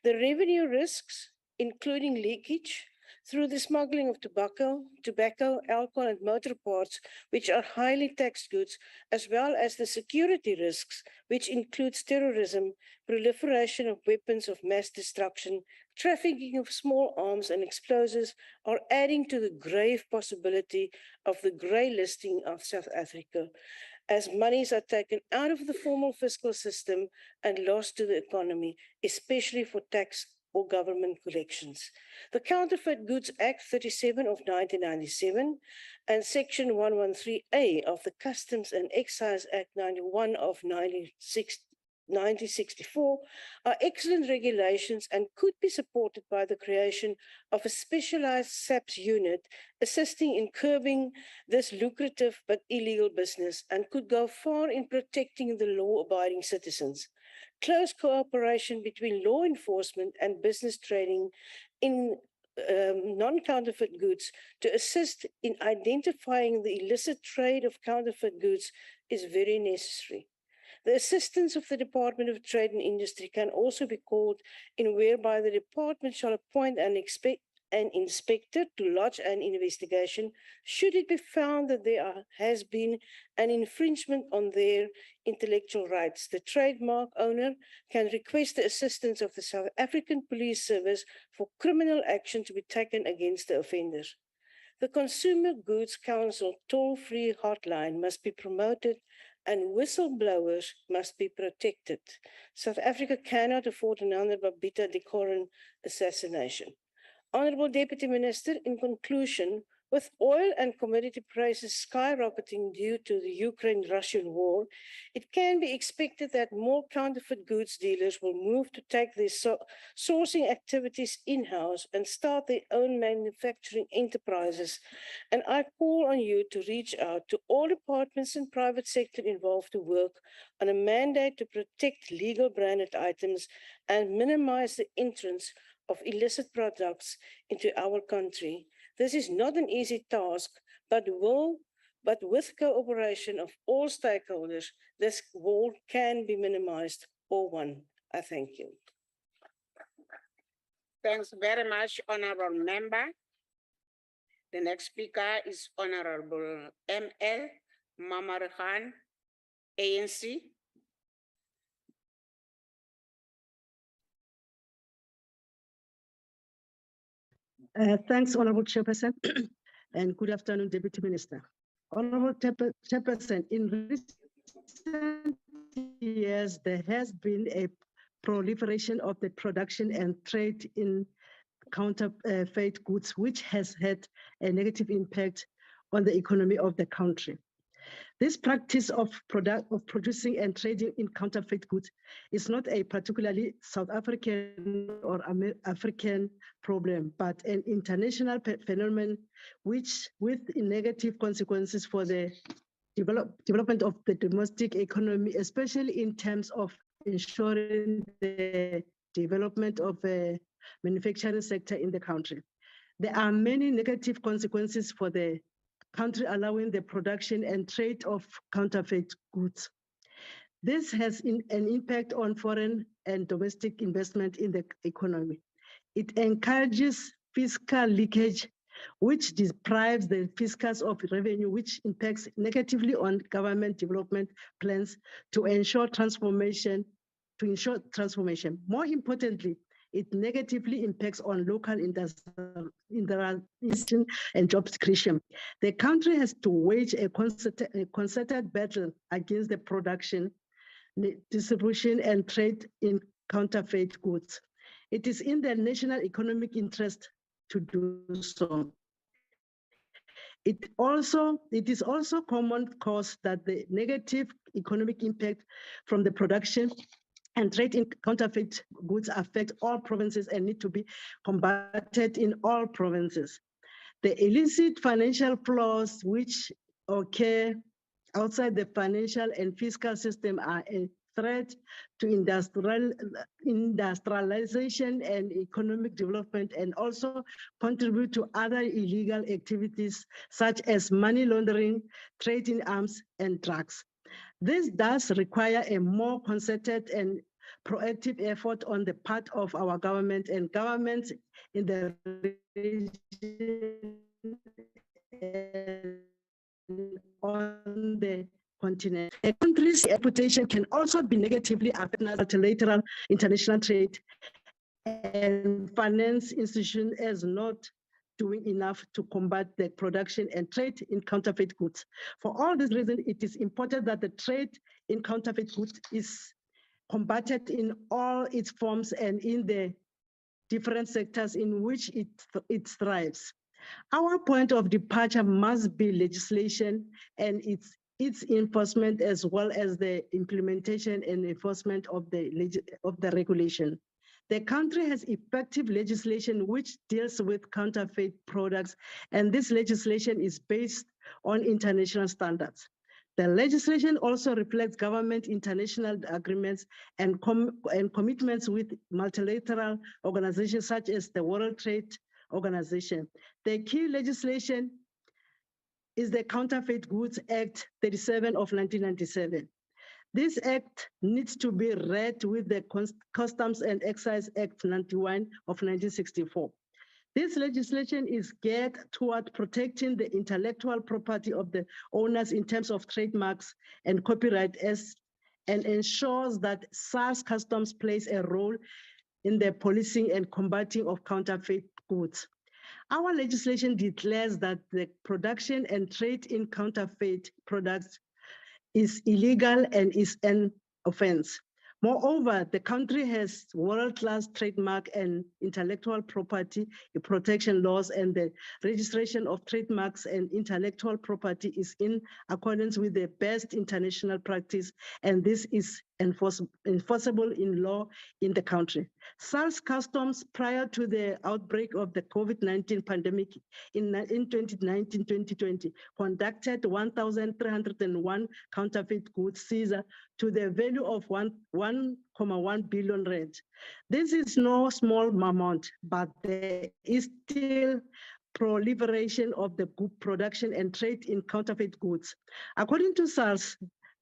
K: The revenue risks, including leakage through the smuggling of tobacco, alcohol, and motor parts, which are highly taxed goods, as well as the security risks, which includes terrorism, proliferation of weapons of mass destruction, trafficking of small arms and explosives, are adding to the grave possibility of the grey listing of South Africa, as monies are taken out of the formal fiscal system and lost to the economy, especially for tax or government collections. The Counterfeit Goods Act 37 of 1997 and Section 113A of the Customs and Excise Act 91 of 1964 are excellent regulations and could be supported by the creation of a specialized SAPS unit assisting in curbing this lucrative but illegal business and could go far in protecting the law-abiding citizens. Close cooperation between law enforcement and business trading in non-counterfeit goods to assist in identifying the illicit trade of counterfeit goods is very necessary. The assistance of the Department of Trade and Industry can also be called in whereby the department shall appoint an inspector to lodge an investigation should it be found that there has been an infringement on their intellectual rights. The trademark owner can request the assistance of the South African Police Service for criminal action to be taken against the offenders. The Consumer Goods Council toll-free hotline must be promoted and whistleblowers must be protected. South Africa cannot afford another Babita Decoran assassination. Honorable Deputy Minister, in conclusion, with oil and commodity prices skyrocketing due to the Ukraine-Russian war, it can be expected that more counterfeit goods dealers will move to take their sourcing activities in-house and start their own manufacturing enterprises. And I call on you to reach out to all departments and private sector involved to work on a mandate to protect legal branded items and minimize the entrance of illicit products into our country. This is not an easy task, but with cooperation of all stakeholders, this war can be minimized or won. I thank you.
D: Thanks very much, Honorable Member. The next speaker is Honorable ML Mamarihan, ANC.
G: Thanks, Honorable Chairperson, and good afternoon, Deputy Minister. Honorable Chairperson, in recent years, there has been a proliferation of the production and trade in counterfeit goods, which has had a negative impact on the economy of the country. This practice of producing and trading in counterfeit goods is not a particularly South African or African problem, but an international phenomenon which with negative consequences for the development of the domestic economy, especially in terms of ensuring the development of a manufacturing sector in the country. There are many negative consequences for the country allowing the production and trade of counterfeit goods. This has an impact on foreign and domestic investment in the economy. It encourages fiscal leakage, which deprives the fiscus of revenue, which impacts negatively on government development plans to ensure transformation. More importantly, it negatively impacts on local industrial and job creation. The country has to wage a concerted battle against the production, distribution, and trade in counterfeit goods. It is in the national economic interest to do so. It is also common cause that the negative economic impact from the production and trade in counterfeit goods affect all provinces and need to be combated in all provinces. The illicit financial flows which occur outside the financial and fiscal system are a threat to industrialization and economic development, and also contribute to other illegal activities such as money laundering, trade in arms, and drugs. This does require a more concerted and proactive effort on the part of our government and governments in the region and on the continent. A country's reputation can also be negatively affected by multilateral international trade, and finance institutions as not doing enough to combat the production and trade in counterfeit goods. For all these reasons, it is important that the trade in counterfeit goods is combated in all its forms and in the different sectors in which it thrives. Our point of departure must be legislation and its enforcement, as well as the implementation and enforcement of the regulation. The country has effective legislation which deals with counterfeit products, and this legislation is based on international standards. The legislation also reflects government international agreements and commitments with multilateral organizations such as the World Trade Organization. The key legislation is the Counterfeit Goods Act 37 of 1997. This act needs to be read with the Customs and Excise Act 91 of 1964. This legislation is geared toward protecting the intellectual property of the owners in terms of trademarks and copyright and ensures that SARS Customs plays a role in the policing and combating of counterfeit goods. Our legislation declares that the production and trade in counterfeit products is illegal and is an offense. Moreover, the country has world-class trademark and intellectual property protection laws, and the registration of trademarks and intellectual property is in accordance with the best international practice, and this is enforceable in law in the country. SARS Customs, prior to the outbreak of the COVID-19 pandemic in 2019-2020, conducted 1,301 counterfeit goods seized to the value of 1.1 billion rand. This is no small amount, but there is still proliferation of the production and trade in counterfeit goods. According to SARS,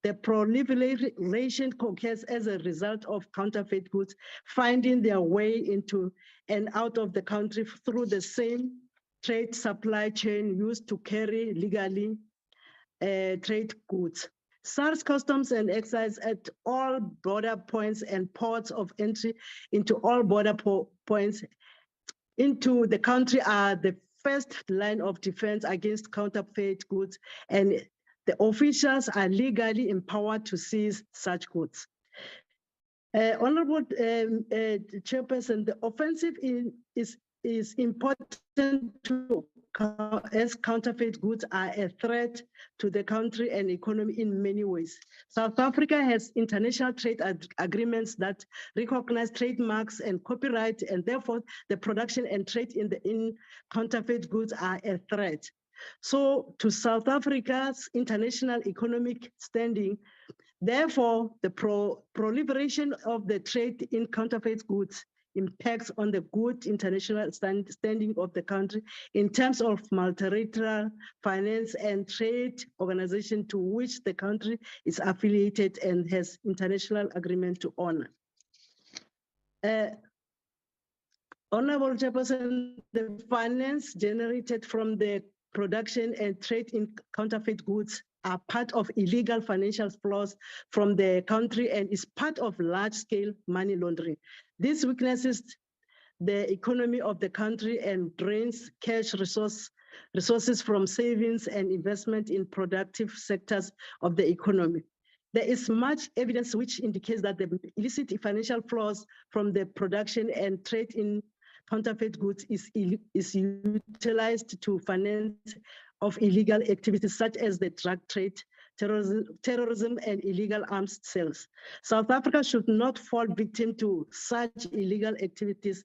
G: the proliferation occurs as a result of counterfeit goods finding their way into and out of the country through the same trade supply chain used to carry legally trade goods. SARS Customs and Excise at all border points and ports of entry into all border points into the country are the first line of defense against counterfeit goods, and the officials are legally empowered to seize such goods. Honorable Chairperson, the offensive is important as counterfeit goods are a threat to the country and economy in many ways. South Africa has international trade agreements that recognize trademarks and copyright, and therefore the production and trade in counterfeit goods are a threat. So to South Africa's international economic standing, therefore the proliferation of the trade in counterfeit goods impacts on the good international standing of the country in terms of multilateral finance and trade organization to which the country is affiliated and has international agreement to honor. Honorable Chairperson, the finance generated from the production and trade in counterfeit goods are part of illegal financial flows from the country and is part of large-scale money laundering. This weaknesses the economy of the country and drains cash resources from savings and investment in productive sectors of the economy. There is much evidence which indicates that the illicit financial flows from the production and trade in counterfeit goods is utilized to finance of illegal activities such as the drug trade, terrorism, and illegal arms sales. South Africa should not fall victim to such illegal activities,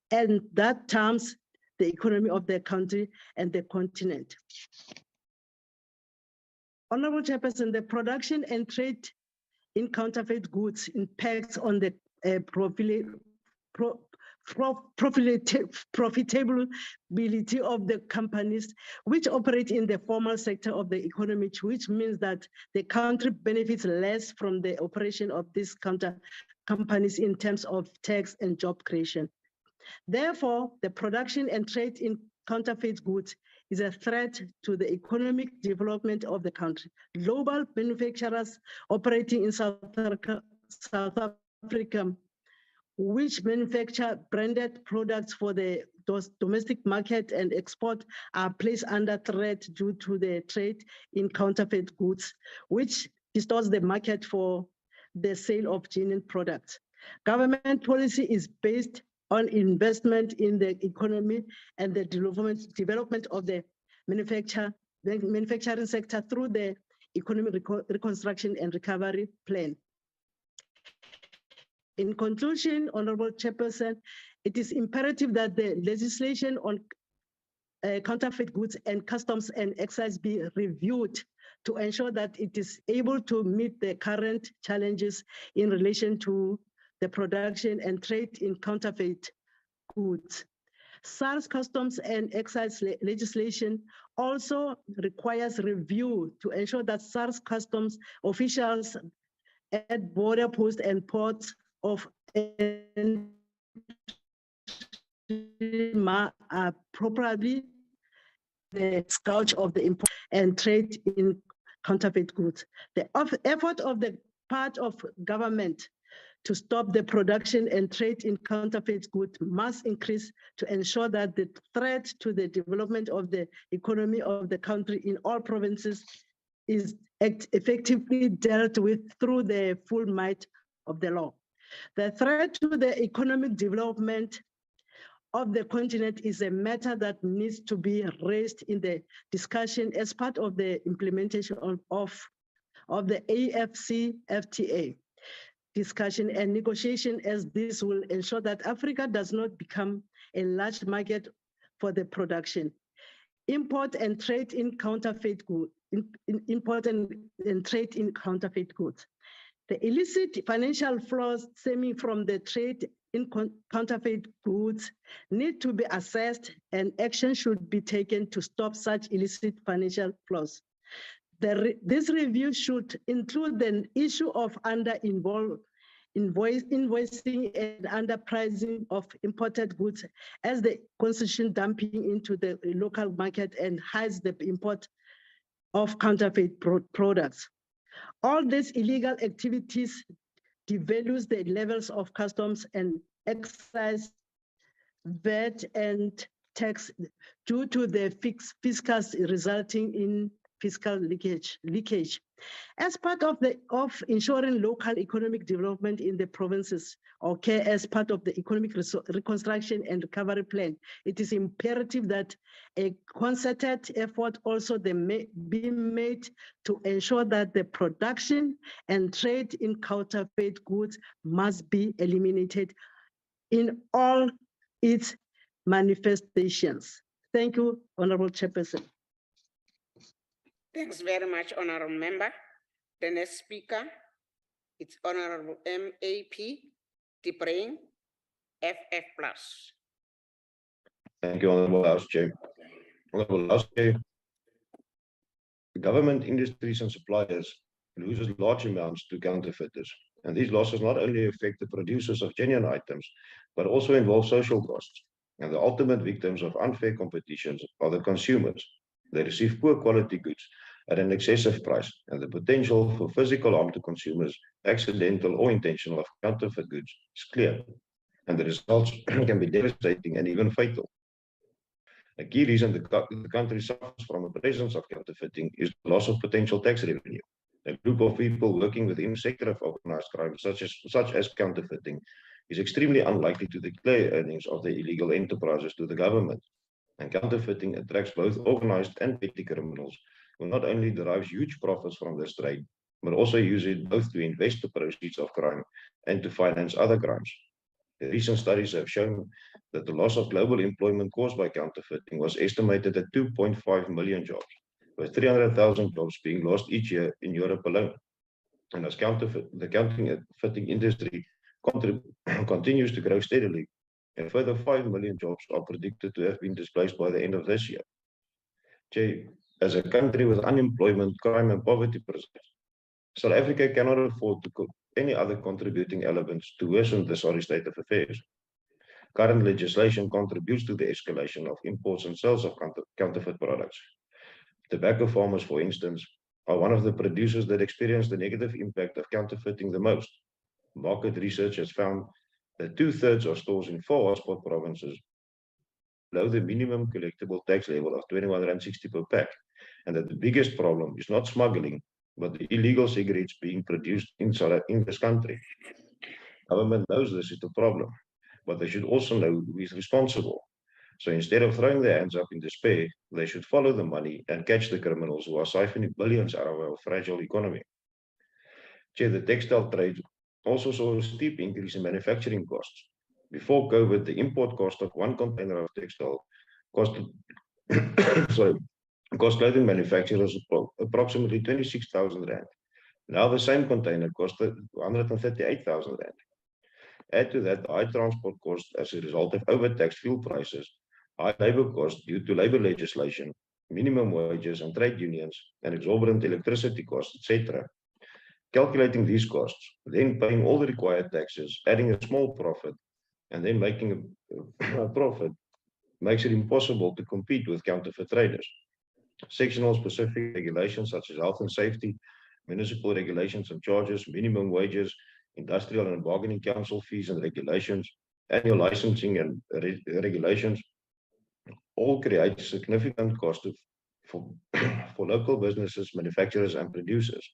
G: and that harms the economy of the country and the continent. Honorable Chairperson, the production and trade in counterfeit goods impacts on the profitability of the companies which operate in the formal sector of the economy, which means that the country benefits less from the operation of these companies in terms of tax and job creation. Therefore, the production and trade in counterfeit goods is a threat to the economic development of the country. Global manufacturers operating in South Africa which manufacture branded products for the domestic market and export are placed under threat due to the trade in counterfeit goods, which distorts the market for the sale of genuine products. Government policy is based on investment in the economy and the development of the manufacturing sector through the Economic Reconstruction and Recovery Plan. In conclusion, Honorable Chairperson, it is imperative that the legislation on counterfeit goods and customs and excise be reviewed to ensure that it is able to meet the current challenges in relation to the production and trade in counterfeit goods. SARS customs and excise legislation also requires review to ensure that SARS customs officials at border posts and ports of are properly the scourge of the import and trade in counterfeit goods. The effort of the part of government to stop the production and trade in counterfeit goods must increase to ensure that the threat to the development of the economy of the country in all provinces is effectively dealt with through the full might of the law. The threat to the economic development of the continent is a matter that needs to be raised in the discussion as part of the implementation of the AFCFTA discussion and negotiation, as this will ensure that Africa does not become a large market for the production, import and trade in counterfeit goods, import and trade in counterfeit goods. The illicit financial flows stemming from the trade in counterfeit goods need to be assessed, and action should be taken to stop such illicit financial flows. This review should include the issue of invoicing and underpricing of imported goods, as the constitution dumping into the local market and hides the import of counterfeit products. All these illegal activities devalues the levels of customs and excise, VAT, and tax due to the fiscal resulting in fiscal leakage. As part of ensuring local economic development in the provinces, okay, as part of the Economic Reconstruction and Recovery Plan, it is imperative that a concerted effort also be made to ensure that the production and trade in counterfeit goods must be eliminated in all its manifestations. Thank you, Honorable Chairperson.
D: Thanks very much, Honorable Member. The next speaker is Honorable MAP Tipraying, FF+.
E: Thank you, Honorable House Chair. Honorable House Chair, the government, industries and suppliers loses large amounts to counterfeiters. And these losses not only affect the producers of genuine items, but also involve social costs. And the ultimate victims of unfair competitions are the consumers. They receive poor quality goods at an excessive price, and the potential for physical harm to consumers, accidental or intentional, of counterfeit goods is clear, and the results can be devastating and even fatal. A key reason the country suffers from the presence of counterfeiting is the loss of potential tax revenue. A group of people working within the sector of organized crime, such as counterfeiting, is extremely unlikely to declare earnings of the illegal enterprises to the government. And counterfeiting attracts both organized and petty criminals, who not only derive huge profits from this trade, but also use it both to invest the proceeds of crime and to finance other crimes. The recent studies have shown that the loss of global employment caused by counterfeiting was estimated at 2.5 million jobs, with 300,000 jobs being lost each year in Europe alone. And as the counterfeiting industry continues to grow steadily, a further 5 million jobs are predicted to have been displaced by the end of this year. As a country with unemployment, crime and poverty persists, South Africa cannot afford to cook any other contributing elements to worsen the sorry state of affairs. Current legislation contributes to the escalation of imports and sales of counterfeit products. Tobacco farmers, for instance, are one of the producers that experience the negative impact of counterfeiting the most. Market research has found that 2/3 of stores in 4 hotspot provinces below the minimum collectible tax level of 21.60 per pack, and that the biggest problem is not smuggling, but the illegal cigarettes being produced in this country. Government knows this is the problem, but they should also know who is responsible. So instead of throwing their hands up in despair, they should follow the money and catch the criminals who are siphoning billions out of our fragile economy. Chair, the textile trade also saw a steep increase in manufacturing costs. Before COVID, the import cost of one container of textile cost clothing manufacturers approximately 26,000 rand. Now the same container costed 138,000 rand. Add to that the high transport costs as a result of overtaxed fuel prices, high labor costs due to labor legislation, minimum wages and trade unions, and exorbitant electricity costs, etc. Calculating these costs, then paying all the required taxes, adding a small profit, and then making a profit makes it impossible to compete with counterfeit traders. Sectional specific regulations such as health and safety, municipal regulations and charges, minimum wages, industrial and bargaining council fees and regulations, annual licensing and regulations, all create significant costs for local businesses, manufacturers, and producers.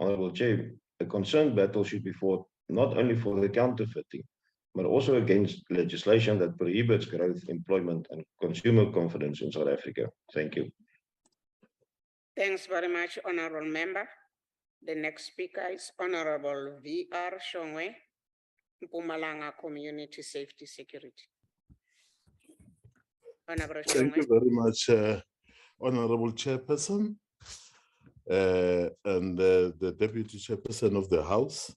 E: Honorable Chair, a concerned battle should be fought not only for the counterfeiting, but also against legislation that prohibits growth, employment, and consumer confidence in South Africa. Thank you.
D: Thanks very much, Honorable Member. The next speaker is Honorable V.R. Shongwe, Mpumalanga Community Safety Security. Honorable
P: Thank you very much, Honorable Chairperson, and the Deputy Chairperson of the House,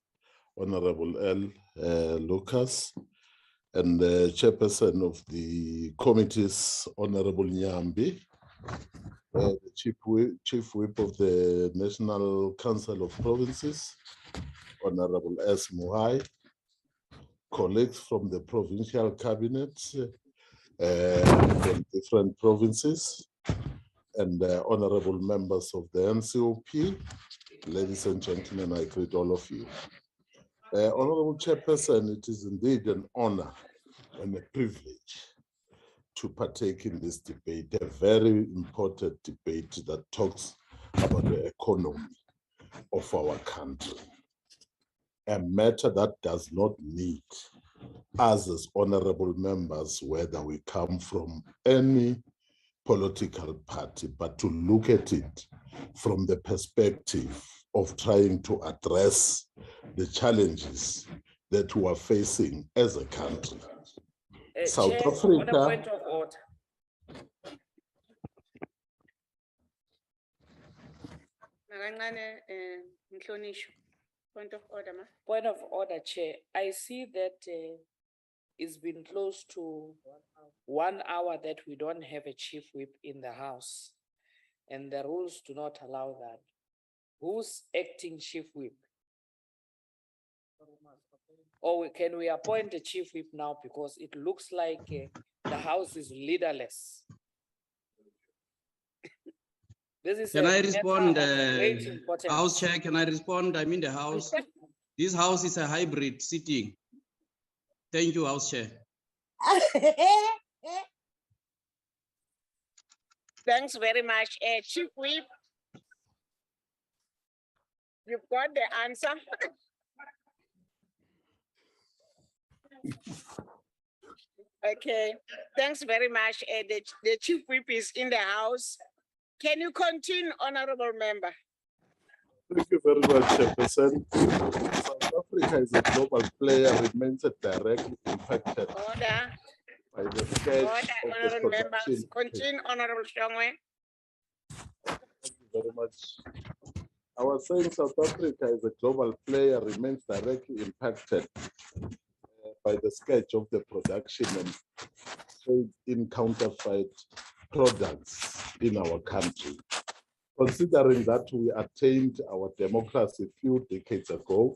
P: Honorable L. Lucas, and the Chairperson of the committees, Honorable Nyambi, the Chief Whip of the National Council of Provinces, Honorable S. Muhai, colleagues from the provincial cabinets from different provinces, and honorable members of the NCOP, ladies and gentlemen, I greet all of you. Honorable Chairperson, it is indeed an honor and a privilege to partake in this debate, a very important debate that talks about the economy of our country, a matter that does not need us as honorable members, whether we come from any political party, but to look at it from the perspective of trying to address the challenges that we are facing as a country. South
F: Chair,
P: Africa.
F: on a point of order.
D: Point of order, ma.
F: Point of order, Chair. I see that it's been close to 1 hour that we don't have a chief whip in the House, and the rules do not allow that. Who's acting chief whip? Or can we appoint a chief whip now, because it looks like the House is leaderless? This is
V: Can
F: a
V: I
F: matter
V: respond,
F: of great importance.
V: House Chair? Can I respond? I'm in the House. This House is a hybrid sitting. Thank you, House Chair.
D: Thanks very much, Chief Whip. You've got the answer. Okay, thanks very much. The Chief Whip is in the house. Can you continue, Honorable Member?
P: Thank you very much, Chairperson. South Africa is a global player, remains directly impacted by the stage of the
D: Honorable members.
P: production.
D: Continue, Honorable Shongwe.
P: Thank you very much. I was saying South Africa is a global player, remains directly impacted by the sketch of the production and trade in counterfeit products in our country. Considering that we attained our democracy a few decades ago,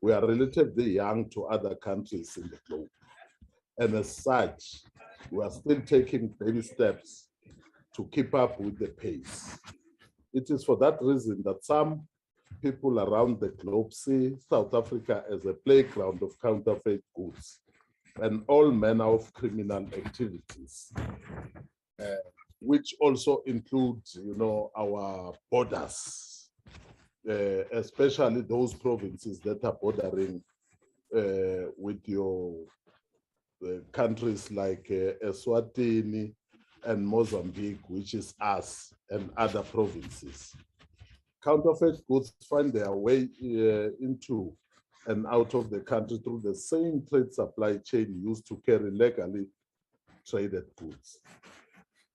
P: we are relatively young to other countries in the globe. And as such, we are still taking baby steps to keep up with the pace. It is for that reason that some people around the globe see South Africa as a playground of counterfeit goods and all manner of criminal activities, which also includes, our borders, especially those provinces that are bordering with your countries like Eswatini and Mozambique, which is us, and other provinces. Counterfeit goods find their way into and out of the country through the same trade supply chain used to carry legally traded goods.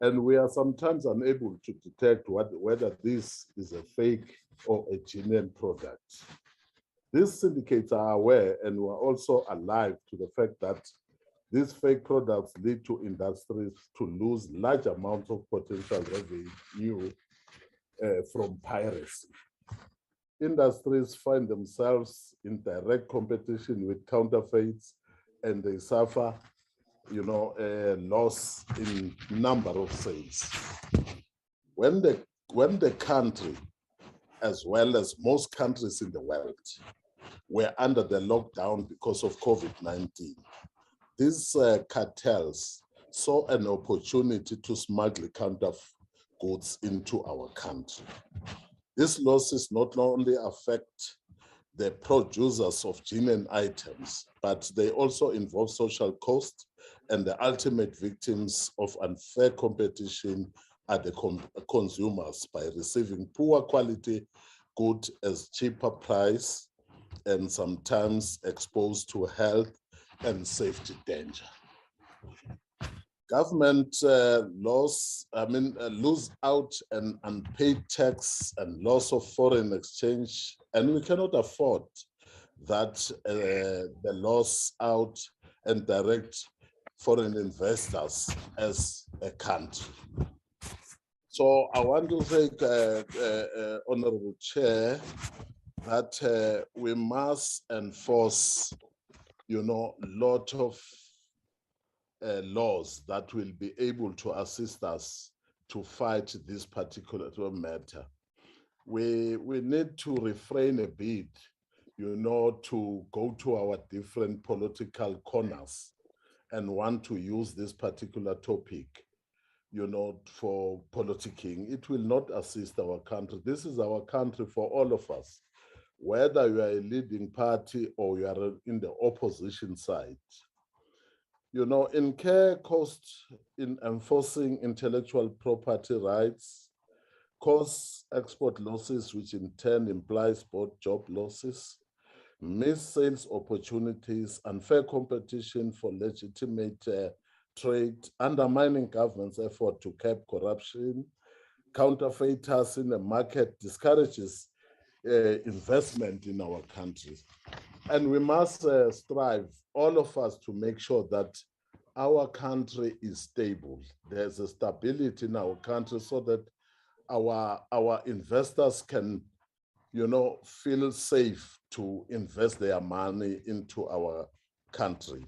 P: And we are sometimes unable to detect whether this is a fake or a genuine product. These syndicates are aware and were also alive to the fact that these fake products lead to industries to lose large amounts of potential revenue from piracy. Industries find themselves in direct competition with counterfeits, and they suffer, a loss in number of sales. When the country, as well as most countries in the world, were under the lockdown because of COVID-19, these cartels saw an opportunity to smuggle counterfeit goods into our country. These losses not only affect the producers of genuine items, but they also involve social cost, and the ultimate victims of unfair competition are the consumers by receiving poor quality goods as cheaper price and sometimes exposed to health and safety danger. Government lose out an unpaid tax and loss of foreign exchange, and we cannot afford that the loss out and direct foreign investors as a country. So I want to thank Honorable Chair that we must enforce, lot of laws that will be able to assist us to fight this particular matter. We need to refrain a bit, to go to our different political corners and want to use this particular topic, for politicking. It will not assist our country. This is our country for all of us, whether you are a leading party or you are in the opposition side. Incur cost in enforcing intellectual property rights, cause export losses, which in turn implies both job losses, missed sales opportunities, unfair competition for legitimate trade, undermining government's effort to curb corruption, counterfeiters in the market discourages investment in our country. And we must strive, all of us, to make sure that our country is stable. There's a stability in our country so that our investors can, feel safe to invest their money into our country.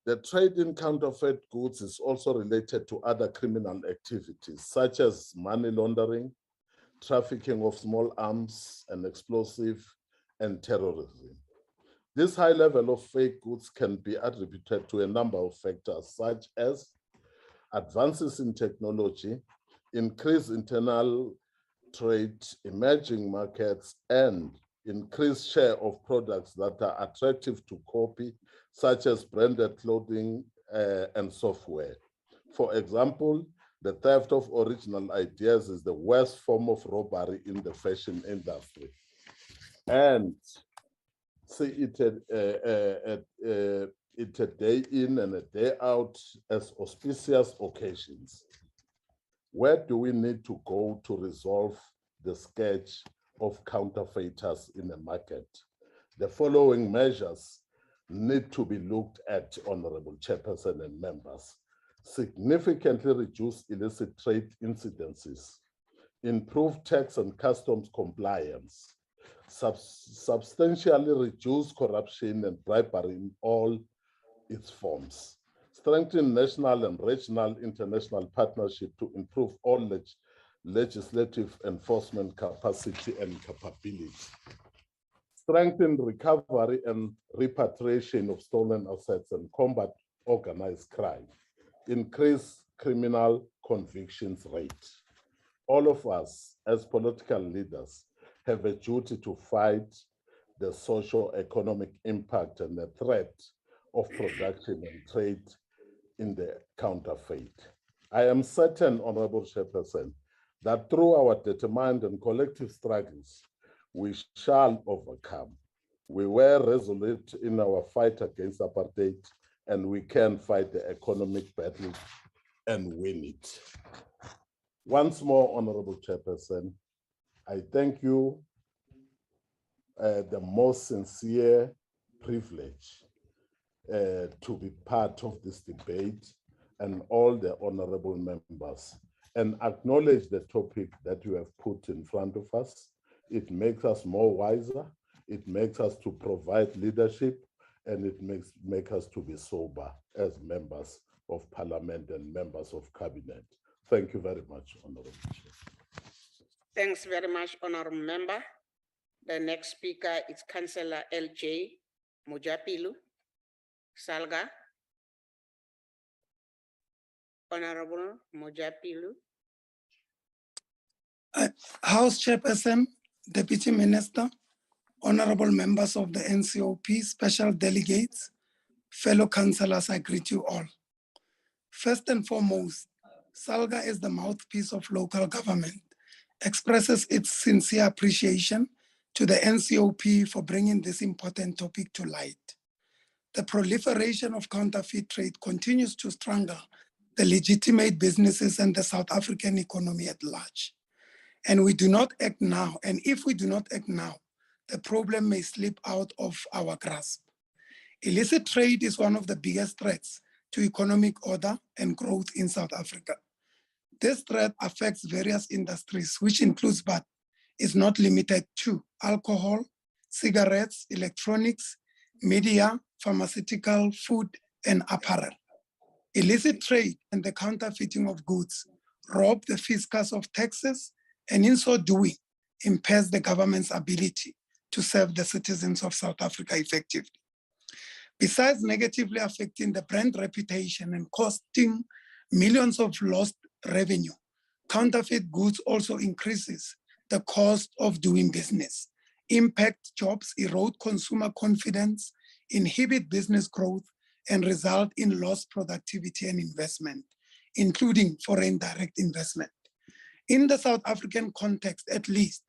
P: The trade in counterfeit goods is also related to other criminal activities, such as money laundering, trafficking of small arms and explosive, and terrorism. This high level of fake goods can be attributed to a number of factors, such as advances in technology, increased internal trade, emerging markets, and increased share of products that are attractive to copy, such as branded clothing and software. For example, the theft of original ideas is the worst form of robbery in the fashion industry. And see it a day in and a day out as auspicious occasions. Where do we need to go to resolve the scourge of counterfeiters in the market? The following measures need to be looked at, Honorable Chairperson and members. Significantly reduce illicit trade incidences, improve tax and customs compliance, substantially reduce corruption and bribery in all its forms, strengthen national and regional international partnership to improve all legislative enforcement capacity and capability, strengthen recovery and repatriation of stolen assets and combat organized crime, increase criminal convictions rate. All of us as political leaders have a duty to fight the socio-economic impact and the threat of production and trade in the counterfeit. I am certain, Honorable Chairperson, that through our determined and collective struggles, we shall overcome. We were resolute in our fight against apartheid, and we can fight the economic battle and win it. Once more, Honorable Chairperson, I thank you, the most sincere privilege to be part of this debate, and all the honorable members, and acknowledge the topic that you have put in front of us. It makes us more wiser, it makes us to provide leadership, and it makes us to be sober as members of parliament and members of cabinet. Thank you very much, Honorable Chair.
D: Thanks very much, Honorable Member. The next speaker is Councillor LJ Mujapilu Salga. Honorable Mujapilu.
C: House Chairperson, Deputy Minister, honorable members of the NCOP, special delegates, fellow councillors, I greet you all. First and foremost, SALGA as the mouthpiece of local government expresses its sincere appreciation to the NCOP for bringing this important topic to light. The proliferation of counterfeit trade continues to strangle the legitimate businesses and the South African economy at large. And we do not act now, and if we do not act now, the problem may slip out of our grasp. Illicit trade is one of the biggest threats to economic order and growth in South Africa. This threat affects various industries, which includes but is not limited to alcohol, cigarettes, electronics, media, pharmaceutical, food, and apparel. Illicit trade and the counterfeiting of goods rob the fiscus of taxes, and in so doing, impairs the government's ability to serve the citizens of South Africa effectively. Besides negatively affecting the brand reputation and costing millions of lost revenue, counterfeit goods also increases the cost of doing business, impact jobs, erode consumer confidence, inhibit business growth, and result in lost productivity and investment, including foreign direct investment. In the South African context, at least,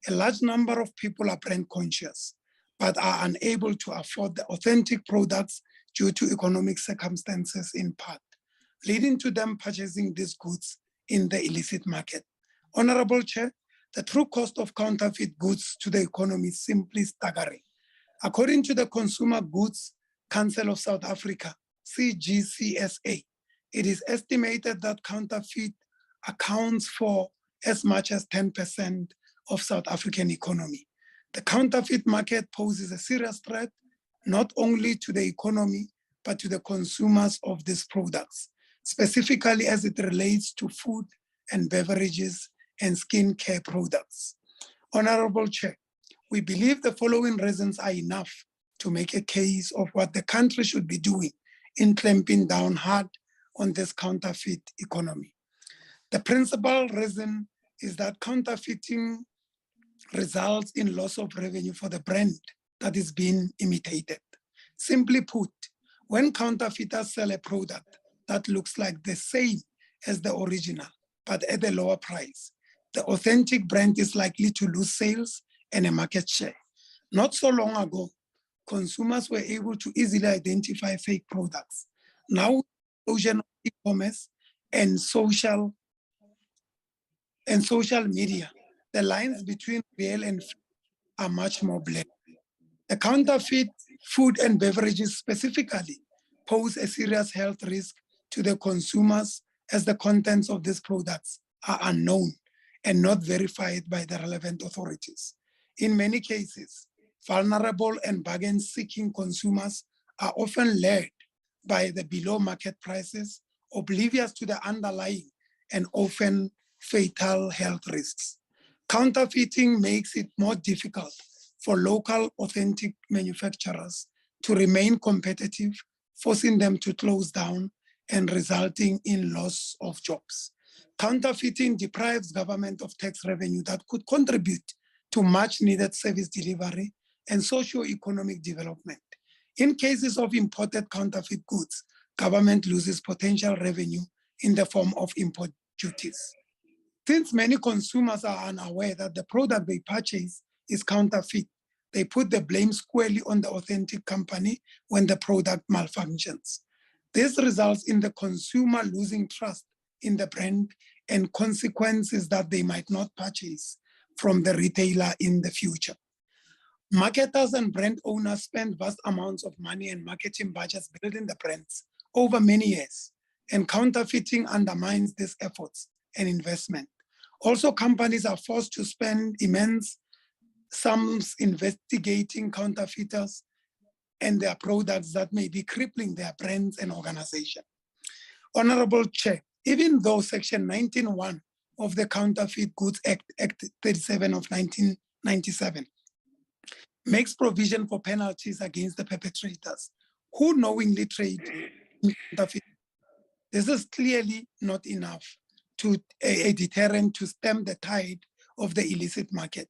C: a large number of people are brand conscious, but are unable to afford the authentic products due to economic circumstances in part, leading to them purchasing these goods in the illicit market. Honorable Chair, the true cost of counterfeit goods to the economy is simply staggering. According to the Consumer Goods Council of South Africa, CGCSA, it is estimated that counterfeit accounts for as much as 10% of South African economy. The counterfeit market poses a serious threat, not only to the economy, but to the consumers of these products, specifically as it relates to food and beverages and skincare products. Honorable Chair, we believe the following reasons are enough to make a case of what the country should be doing in clamping down hard on this counterfeit economy. The principal reason is that counterfeiting results in loss of revenue for the brand that is being imitated. Simply put, when counterfeiters sell a product that looks like the same as the original, but at a lower price, the authentic brand is likely to lose sales and a market share. Not so long ago, consumers were able to easily identify fake products. Now, explosion of e-commerce and social media, the lines between real and fake are much more blurred. The counterfeit food and beverages specifically pose a serious health risk to the consumers, as the contents of these products are unknown and not verified by the relevant authorities. In many cases, vulnerable and bargain-seeking consumers are often led by the below market prices, oblivious to the underlying and often fatal health risks. Counterfeiting makes it more difficult for local authentic manufacturers to remain competitive, forcing them to close down and resulting in loss of jobs. Counterfeiting deprives government of tax revenue that could contribute to much needed service delivery and socio-economic development. In cases of imported counterfeit goods, government loses potential revenue in the form of import duties. Since many consumers are unaware that the product they purchase is counterfeit, they put the blame squarely on the authentic company when the product malfunctions. This results in the consumer losing trust in the brand and consequences that they might not purchase from the retailer in the future. Marketers and brand owners spend vast amounts of money and marketing budgets building the brands over many years, and counterfeiting undermines these efforts and investment. Also, companies are forced to spend immense sums investigating counterfeiters and their products that may be crippling their brands and organization. Honorable Chair, even though Section 19(1) of the Counterfeit Goods Act, Act 37 of 1997, makes provision for penalties against the perpetrators who knowingly trade in counterfeit. This is clearly not enough to a deterrent to stem the tide of the illicit market.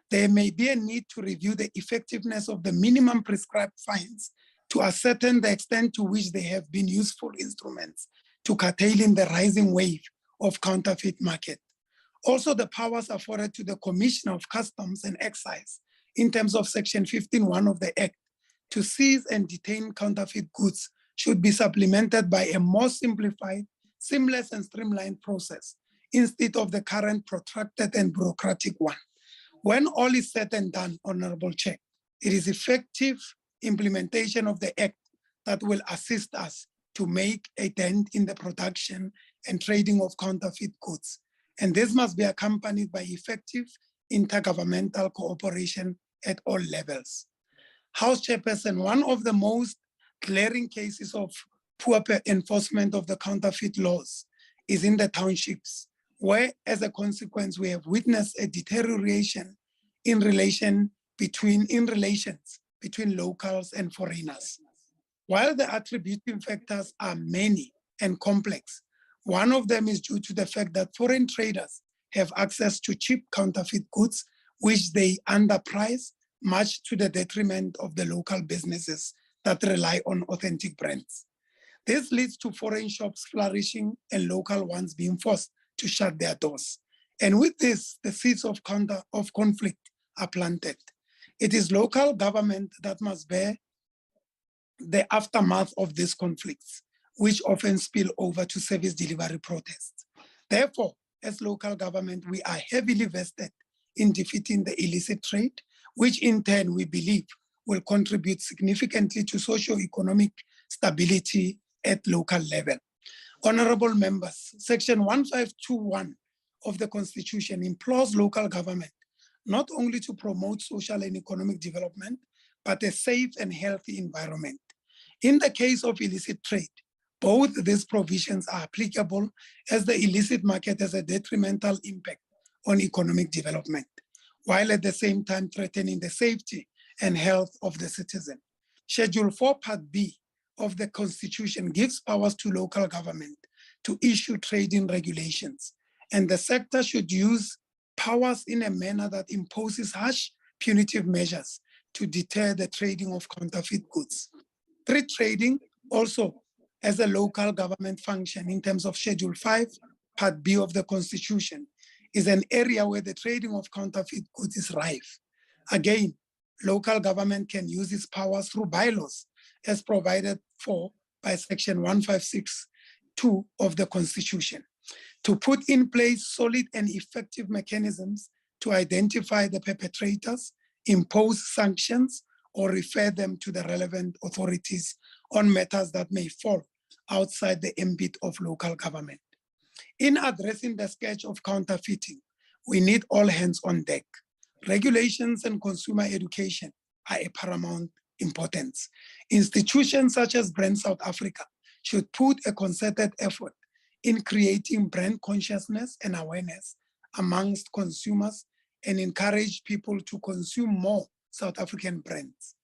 C: There may be a need to review the effectiveness of the minimum prescribed fines to ascertain the extent to which they have been useful instruments to curtailing the rising wave of counterfeit market. Also, the powers afforded to the Commissioner of Customs and Excise in terms of Section 15(1) of the Act to seize and detain counterfeit goods should be supplemented by a more simplified, seamless and streamlined process instead of the current protracted and bureaucratic one. When all is said and done, Honorable Chair, it is effective implementation of the Act that will assist us to make a dent in the production and trading of counterfeit goods. And this must be accompanied by effective intergovernmental cooperation at all levels. House Chairperson, one of the most glaring cases of poor enforcement of the counterfeit laws is in the townships, where as a consequence, we have witnessed a deterioration in relations between locals and foreigners. While the attributing factors are many and complex, one of them is due to the fact that foreign traders have access to cheap counterfeit goods, which they underprice, much to the detriment of the local businesses that rely on authentic brands. This leads to foreign shops flourishing and local ones being forced to shut their doors. And with this, the seeds of conflict are planted. It is local government that must bear the aftermath of these conflicts, which often spill over to service delivery protests. Therefore, as local government, we are heavily vested in defeating the illicit trade, which in turn we believe will contribute significantly to socio-economic stability at local level. Honorable members, Section 1521 of the Constitution implores local government not only to promote social and economic development, but a safe and healthy environment. In the case of illicit trade, both these provisions are applicable as the illicit market has a detrimental impact on economic development, while at the same time threatening the safety and health of the citizen. Schedule 4 Part B of the Constitution gives powers to local government to issue trading regulations, and the sector should use powers in a manner that imposes harsh punitive measures to deter the trading of counterfeit goods. Street trading also as a local government function in terms of Schedule 5, Part B of the Constitution, is an area where the trading of counterfeit goods is rife. Again, local government can use its powers through bylaws as provided for by Section 156(2) of the Constitution to put in place solid and effective mechanisms to identify the perpetrators, impose sanctions, or refer them to the relevant authorities on matters that may fall outside the ambit of local government. In addressing the scourge of counterfeiting, we need all hands on deck. Regulations and consumer education are a paramount importance. Institutions such as Brand South Africa should put a concerted effort in creating brand consciousness and awareness amongst consumers and encourage people to consume more South African brands.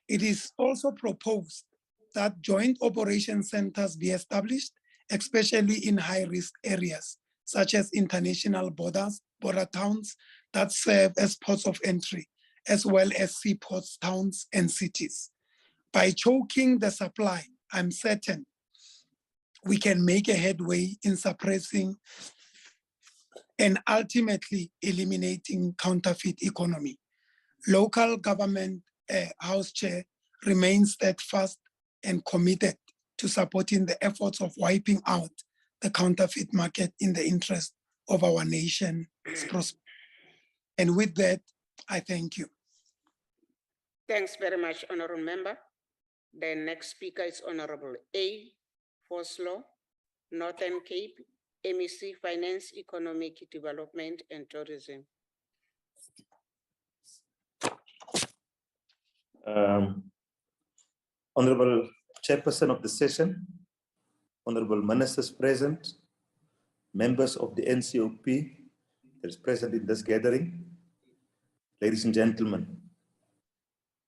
C: It is also proposed that joint operation centers be established, especially in high-risk areas, such as international border towns that serve as ports of entry, as well as seaports, towns, and cities. By choking the supply, I'm certain we can make a headway in suppressing and ultimately eliminating counterfeit economy. Local government House Chair remains steadfast and committed to supporting the efforts of wiping out the counterfeit market in the interest of our nation's prosperity. And with that, I thank you.
D: Thanks very much, Honorable Member. The next speaker is Honorable A. Foslo, Northern Cape, MEC Finance, Economic Development and Tourism.
L: Honorable Chairperson of the session, Honorable Ministers present, members of the NCOP that is present in this gathering, ladies and gentlemen,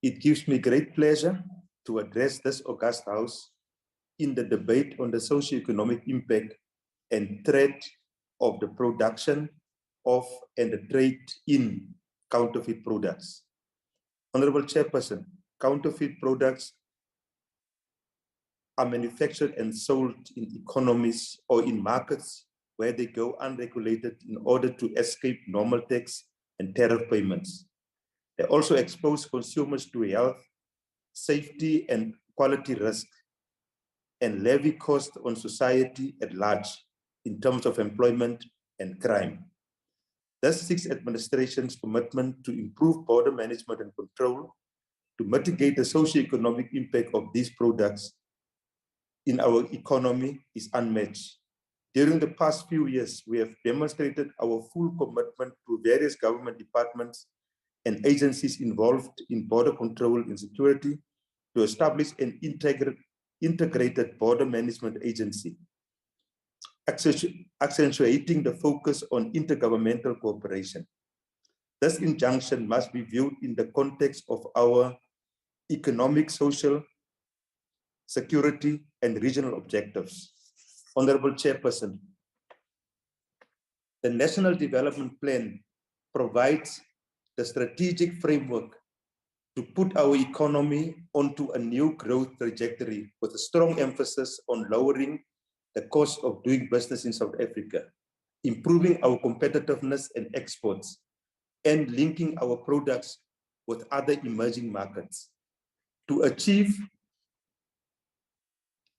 L: it gives me great pleasure to address this august House in the debate on the socio-economic impact and threat of the production of and the trade in counterfeit products. Honorable Chairperson, counterfeit products are manufactured and sold in economies or in markets where they go unregulated in order to escape normal tax and tariff payments. They also expose consumers to health, safety, and quality risk, and levy cost on society at large in terms of employment and crime. This six administration's commitment to improve border management and control to mitigate the socio-economic impact of these products in our economy is unmatched. During the past few years, we have demonstrated our full commitment to various government departments and agencies involved in border control and security to establish an integrated border management agency, accentuating the focus on intergovernmental cooperation. This injunction must be viewed in the context of our economic, social, security, and regional objectives. Honorable Chairperson, the National Development Plan provides the strategic framework to put our economy onto a new growth trajectory with a strong emphasis on lowering the cost of doing business in South Africa, improving our competitiveness and exports, and linking our products with other emerging markets. To achieve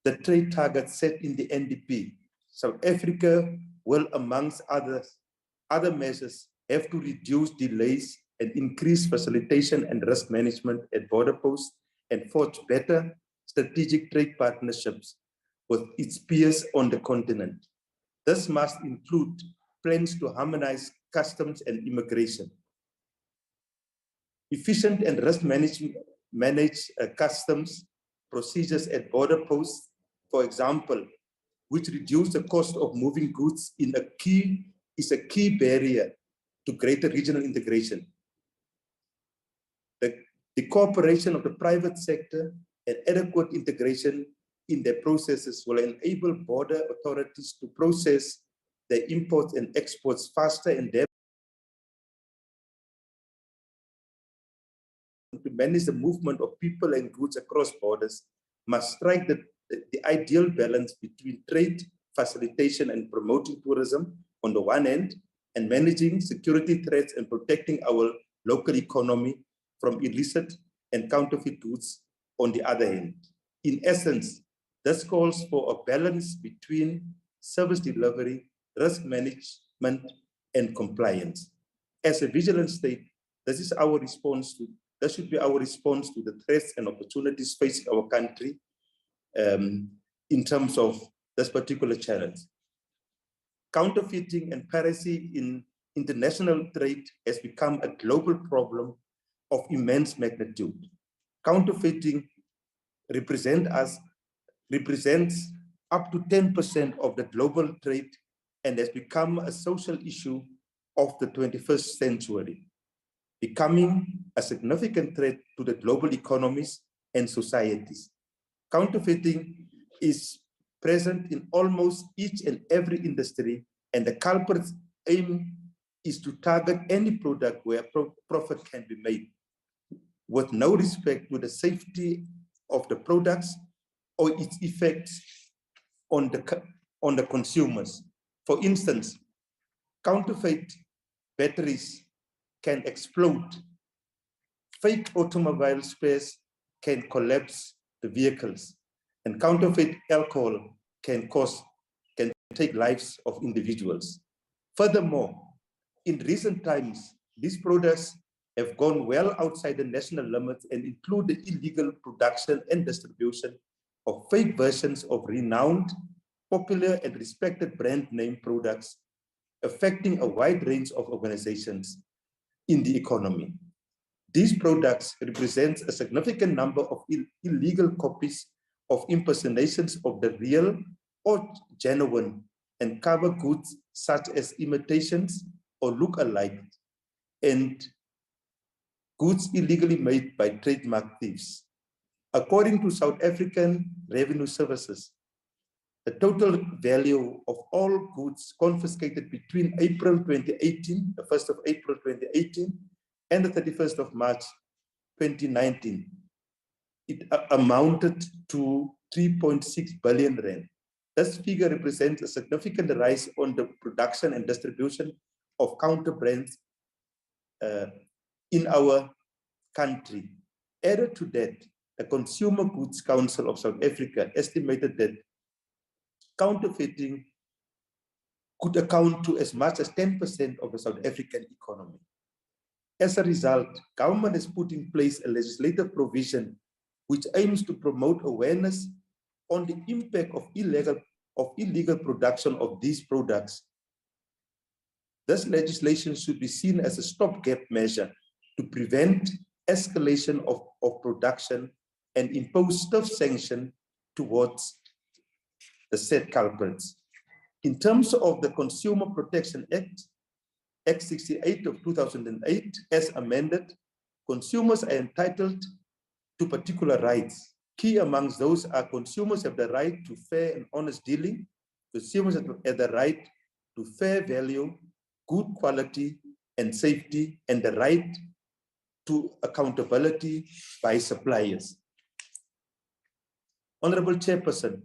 L: the trade targets set in the NDP, South Africa will, amongst other measures, have to reduce delays and increase facilitation and risk management at border posts and forge better strategic trade partnerships with its peers on the continent. This must include plans to harmonize customs and immigration, efficient and risk manage customs procedures at border posts, for example, which reduce the cost of moving goods is a key barrier to greater regional integration. The cooperation of the private sector and adequate integration in their processes will enable border authorities to process their imports and exports faster and to manage the movement of people and goods across borders must strike the ideal balance between trade facilitation and promoting tourism on the one hand, and managing security threats and protecting our local economy from illicit and counterfeit goods on the other hand. In essence, this calls for a balance between service delivery, risk management, and compliance. As a vigilant state, this should be our response to the threats and opportunities facing our country in terms of this particular challenge. Counterfeiting and piracy in international trade has become a global problem of immense magnitude. Counterfeiting represents up to 10% of the global trade and has become a social issue of the 21st century, becoming a significant threat to the global economies and societies. Counterfeiting is present in almost each and every industry, and the culprit's aim is to target any product where profit can be made, with no respect to the safety of the products or its effects on the consumers. For instance, counterfeit batteries can explode. Fake automobile spares can collapse the vehicles, and counterfeit alcohol can take lives of individuals. Furthermore, in recent times, these products have gone well outside the national limits and include the illegal production and distribution of fake versions of renowned, popular, and respected brand name products, affecting a wide range of organizations in the economy. These products represent a significant number of illegal copies of impersonations of the real or genuine and cover goods such as imitations or look-alike, and goods illegally made by trademark thieves. According to South African Revenue Services, the total value of all goods confiscated between April 2018, the 1st of April 2018, and the 31st of March 2019, it amounted to 3.6 billion rand. This figure represents a significant rise on the production and distribution of counter brands in our country. Added to that, the Consumer Goods Council of South Africa estimated that counterfeiting could account to as much as 10% of the South African economy. As a result, government has put in place a legislative provision which aims to promote awareness on the impact of illegal production of these products. This legislation should be seen as a stopgap measure to prevent escalation of production and impose stiff sanction towards the said culprits. In terms of the Consumer Protection Act, Act 68 of 2008, as amended, consumers are entitled to particular rights. Key amongst those are consumers have the right to fair and honest dealing, consumers have the right to fair value, good quality and safety, and the right to accountability by suppliers. Honorable Chairperson,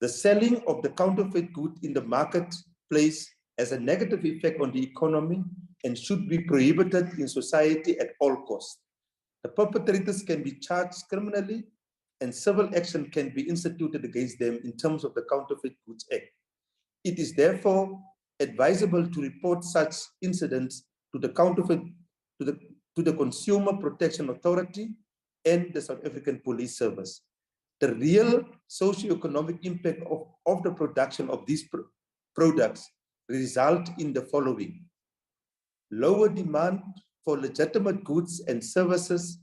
L: the selling of the counterfeit good in the marketplace has a negative effect on the economy and should be prohibited in society at all costs. The perpetrators can be charged criminally and civil action can be instituted against them in terms of the Counterfeit Goods Act. It is therefore advisable to report such incidents to the Consumer Protection Authority and the South African Police Service. The real socio-economic impact of the production of these products result in the following: lower demand for legitimate goods and services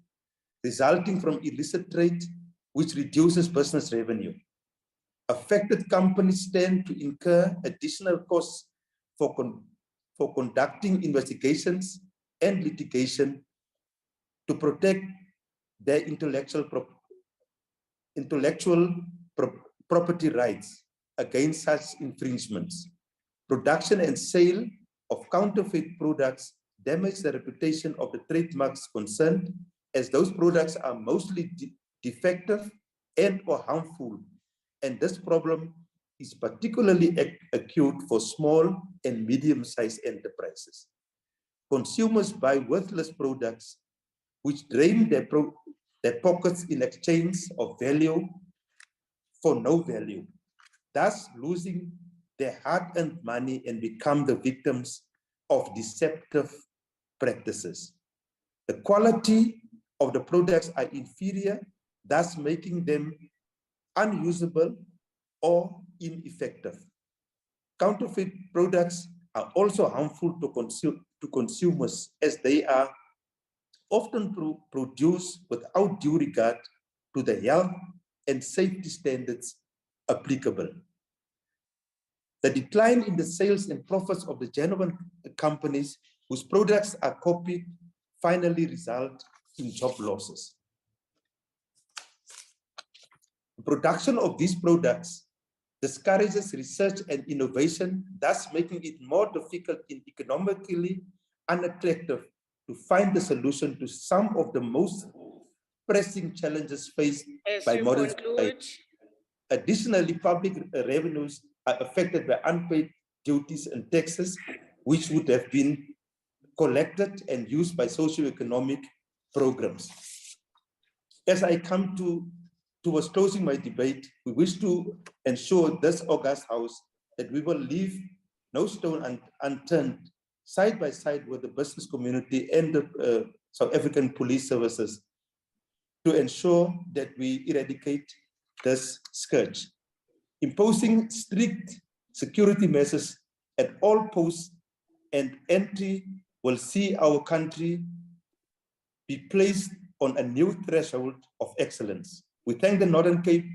L: resulting from illicit trade, which reduces business revenue. Affected companies tend to incur additional costs for conducting investigations and litigation to protect their intellectual property rights against such infringements. Production and sale of counterfeit products damage the reputation of the trademarks concerned, as those products are mostly defective and or harmful. And this problem is particularly acute for small and medium-sized enterprises. Consumers buy worthless products which drain their pockets in exchange of value for no value, thus losing their hard-earned money and become the victims of deceptive practices. The quality of the products are inferior, thus making them unusable or ineffective. Counterfeit products are also harmful to consumers, as they are often produced without due regard to the health and safety standards applicable. The decline in the sales and profits of the genuine companies whose products are copied finally result in job losses. The production of these products discourages research and innovation, thus making it more difficult and economically unattractive to find the solution to some of the most pressing challenges faced
D: As
L: by
D: you
L: modern society.
D: conclude,
L: Additionally, public revenues are affected by unpaid duties and taxes, which would have been collected and used by socio-economic programs. As I come towards closing my debate, we wish to ensure this august House that we will leave no stone unturned, side by side with the business community and the South African police services, to ensure that we eradicate this scourge. Imposing strict security measures at all posts and entry will see our country be placed on a new threshold of excellence. We thank the Northern Cape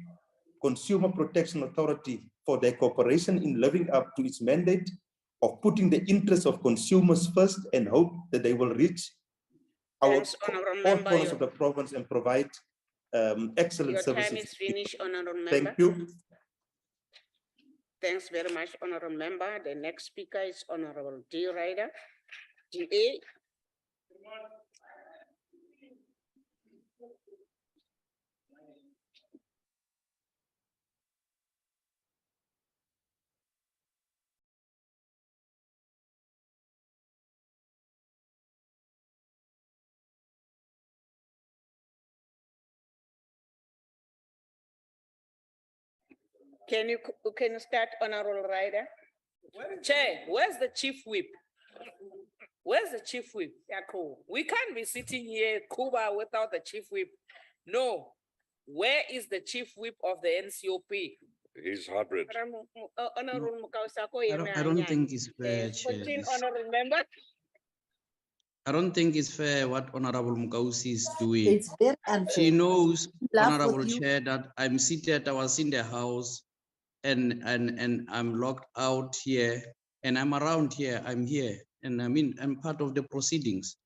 L: Consumer Protection Authority for their cooperation in living up to its mandate of putting the interests of consumers first, and hope that they will reach our all corners of the province and provide excellent
D: your
L: services.
D: time is finished, Honorable Member.
L: Thank you.
D: Thanks very much, Honorable Member. The next speaker is Honorable D. Ryder, DA. Can you start, Honorable Ryder?
F: Chair, where's the chief whip? Where's the chief whip? Yeah, cool. We can't be sitting here, Cuba, without the chief whip. No. Where is the chief whip of the NCOP?
I: He's hybrid.
D: Honorable
V: I don't think it's fair, Chair.
D: 14 Honorable Member.
V: I don't think it's fair what Honorable Mukausi is doing.
B: It's very unfair.
V: She knows,
B: Laugh with
V: Honorable
B: you.
V: Chair, that I'm seated, I was in the house, and I'm locked out here, and I'm around here, I'm here, and I mean, I'm part of the proceedings.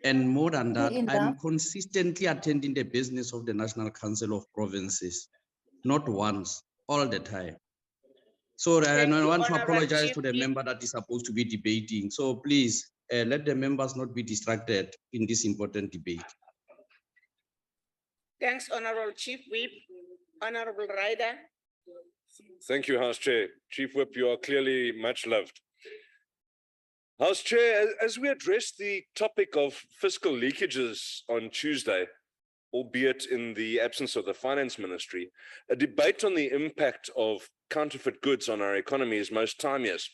V: And more than that, I'm consistently attending the business of the National Council of Provinces, not once, all the time. So I want to apologize to the member that is supposed to be debating. So please, let the members not be distracted in this important debate.
D: Thanks, Honorable Chief Whip. Honorable Ryder.
I: Thank you, House Chair. Chief Whip, you are clearly much loved. House Chair, as we address the topic of fiscal leakages on Tuesday, albeit in the absence of the Finance Ministry, a debate on the impact of counterfeit goods on our economy is most timeous.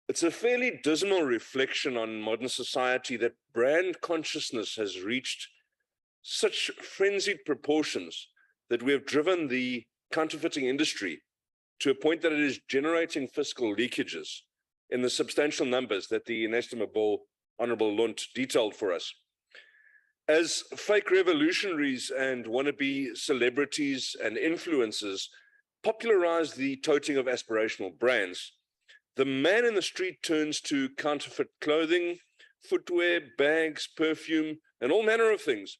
I: It's a fairly dismal reflection on modern society that brand consciousness has reached such frenzied proportions that we have driven the counterfeiting industry to a point that it is generating fiscal leakages in the substantial numbers that the inestimable Honorable Lunt detailed for us. As fake revolutionaries and wannabe celebrities and influencers popularize the toting of aspirational brands, the man in the street turns to counterfeit clothing, footwear, bags, perfume, and all manner of things.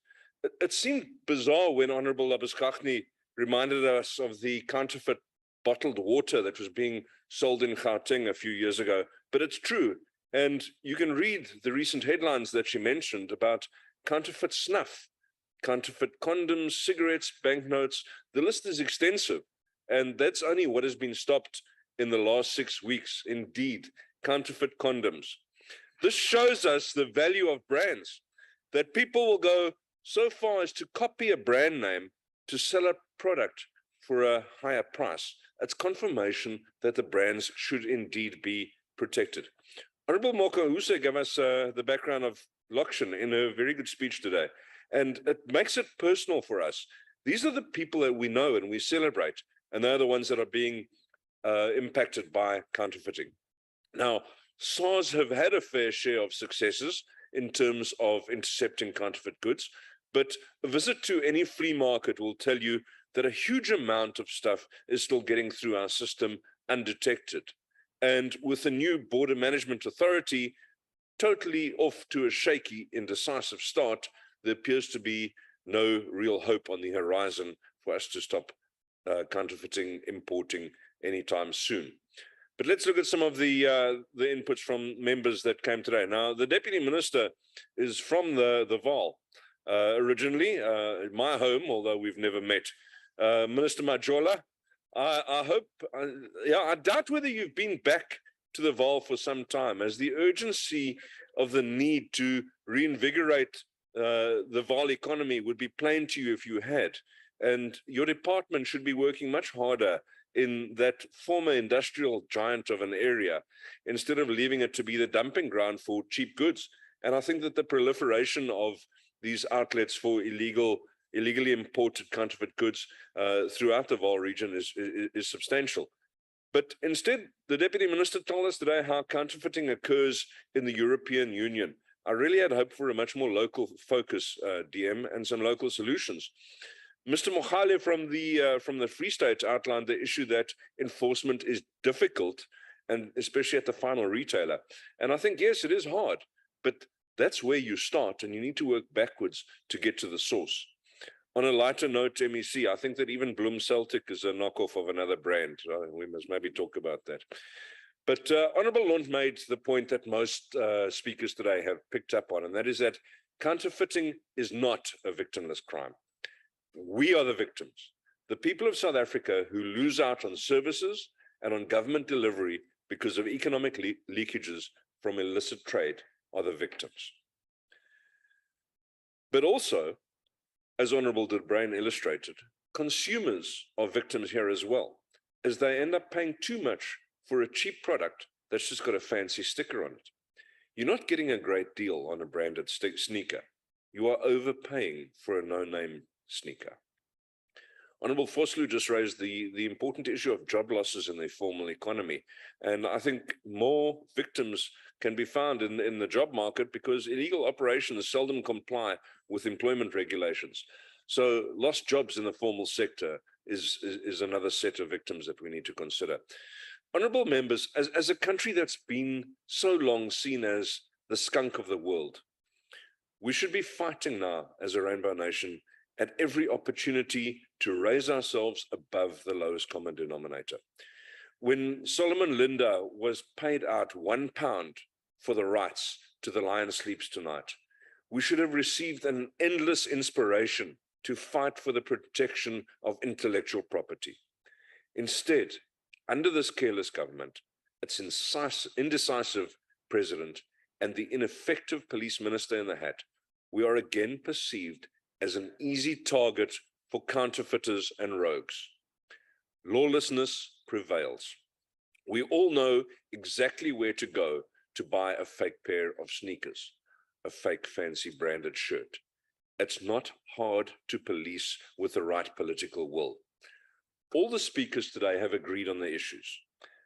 I: It seemed bizarre when Honorable Labuschagne reminded us of the counterfeit bottled water that was being sold in Gauteng a few years ago, but it's true. And you can read the recent headlines that she mentioned about counterfeit snuff, counterfeit condoms, cigarettes, banknotes. The list is extensive, and that's only what has been stopped in the last 6 weeks. Indeed, counterfeit condoms. This shows us the value of brands, that people will go so far as to copy a brand name to sell a product for a higher price. It's confirmation that the brands should indeed be protected. Honorable Mokahuse gave us the background of Lokshin in a very good speech today, and it makes it personal for us. These are the people that we know and we celebrate, and they're the ones that are being impacted by counterfeiting. Now, SARS have had a fair share of successes in terms of intercepting counterfeit goods, but a visit to any flea market will tell you that a huge amount of stuff is still getting through our system undetected. And with the new Border Management Authority totally off to a shaky, indecisive start, there appears to be no real hope on the horizon for us to stop counterfeiting, importing anytime soon. But let's look at some of the inputs from members that came today. Now, the Deputy Minister is from the Vaal, originally, my home, although we've never met. Minister Majola, I hope, I doubt whether you've been back to the Vaal for some time, as the urgency of the need to reinvigorate the Vaal economy would be plain to you if you had. And your department should be working much harder in that former industrial giant of an area, instead of leaving it to be the dumping ground for cheap goods. And I think that the proliferation of these outlets for illegally imported counterfeit goods throughout the Vaal region is substantial. But instead, the Deputy Minister told us today how counterfeiting occurs in the European Union. I really had hoped for a much more local focus, DM, and some local solutions. Mr. Mohale from the Free State outlined the issue that enforcement is difficult, and especially at the final retailer. And I think, yes, it is hard, but that's where you start, and you need to work backwards to get to the source. On a lighter note, MEC, I think that even Bloem Celtic is a knockoff of another brand. We must maybe talk about that. But Honorable Lund made the point that most speakers today have picked up on, and that is that counterfeiting is not a victimless crime. We are the victims. The people of South Africa who lose out on services and on government delivery because of economic leakages from illicit trade are the victims. But also, as Honorable De Bruin illustrated, consumers are victims here as well, as they end up paying too much for a cheap product that's just got a fancy sticker on it. You're not getting a great deal on a branded sneaker. You are overpaying for a no-name sneaker. Honorable Vosloo just raised the important issue of job losses in the formal economy. And I think more victims can be found in the job market because illegal operations seldom comply with employment regulations. So lost jobs in the formal sector is another set of victims that we need to consider. Honorable members, as a country that's been so long seen as the skunk of the world, we should be fighting now as a rainbow nation at every opportunity to raise ourselves above the lowest common denominator. When Solomon Linda was paid out £1 for the rights to The Lion Sleeps Tonight, we should have received an endless inspiration to fight for the protection of intellectual property. Instead, under this careless government, its indecisive president and the ineffective police minister in the hat, we are again perceived as an easy target for counterfeiters and rogues. Lawlessness prevails. We all know exactly where to go to buy a fake pair of sneakers, a fake fancy branded shirt. It's not hard to police with the right political will. All the speakers today have agreed on the issues.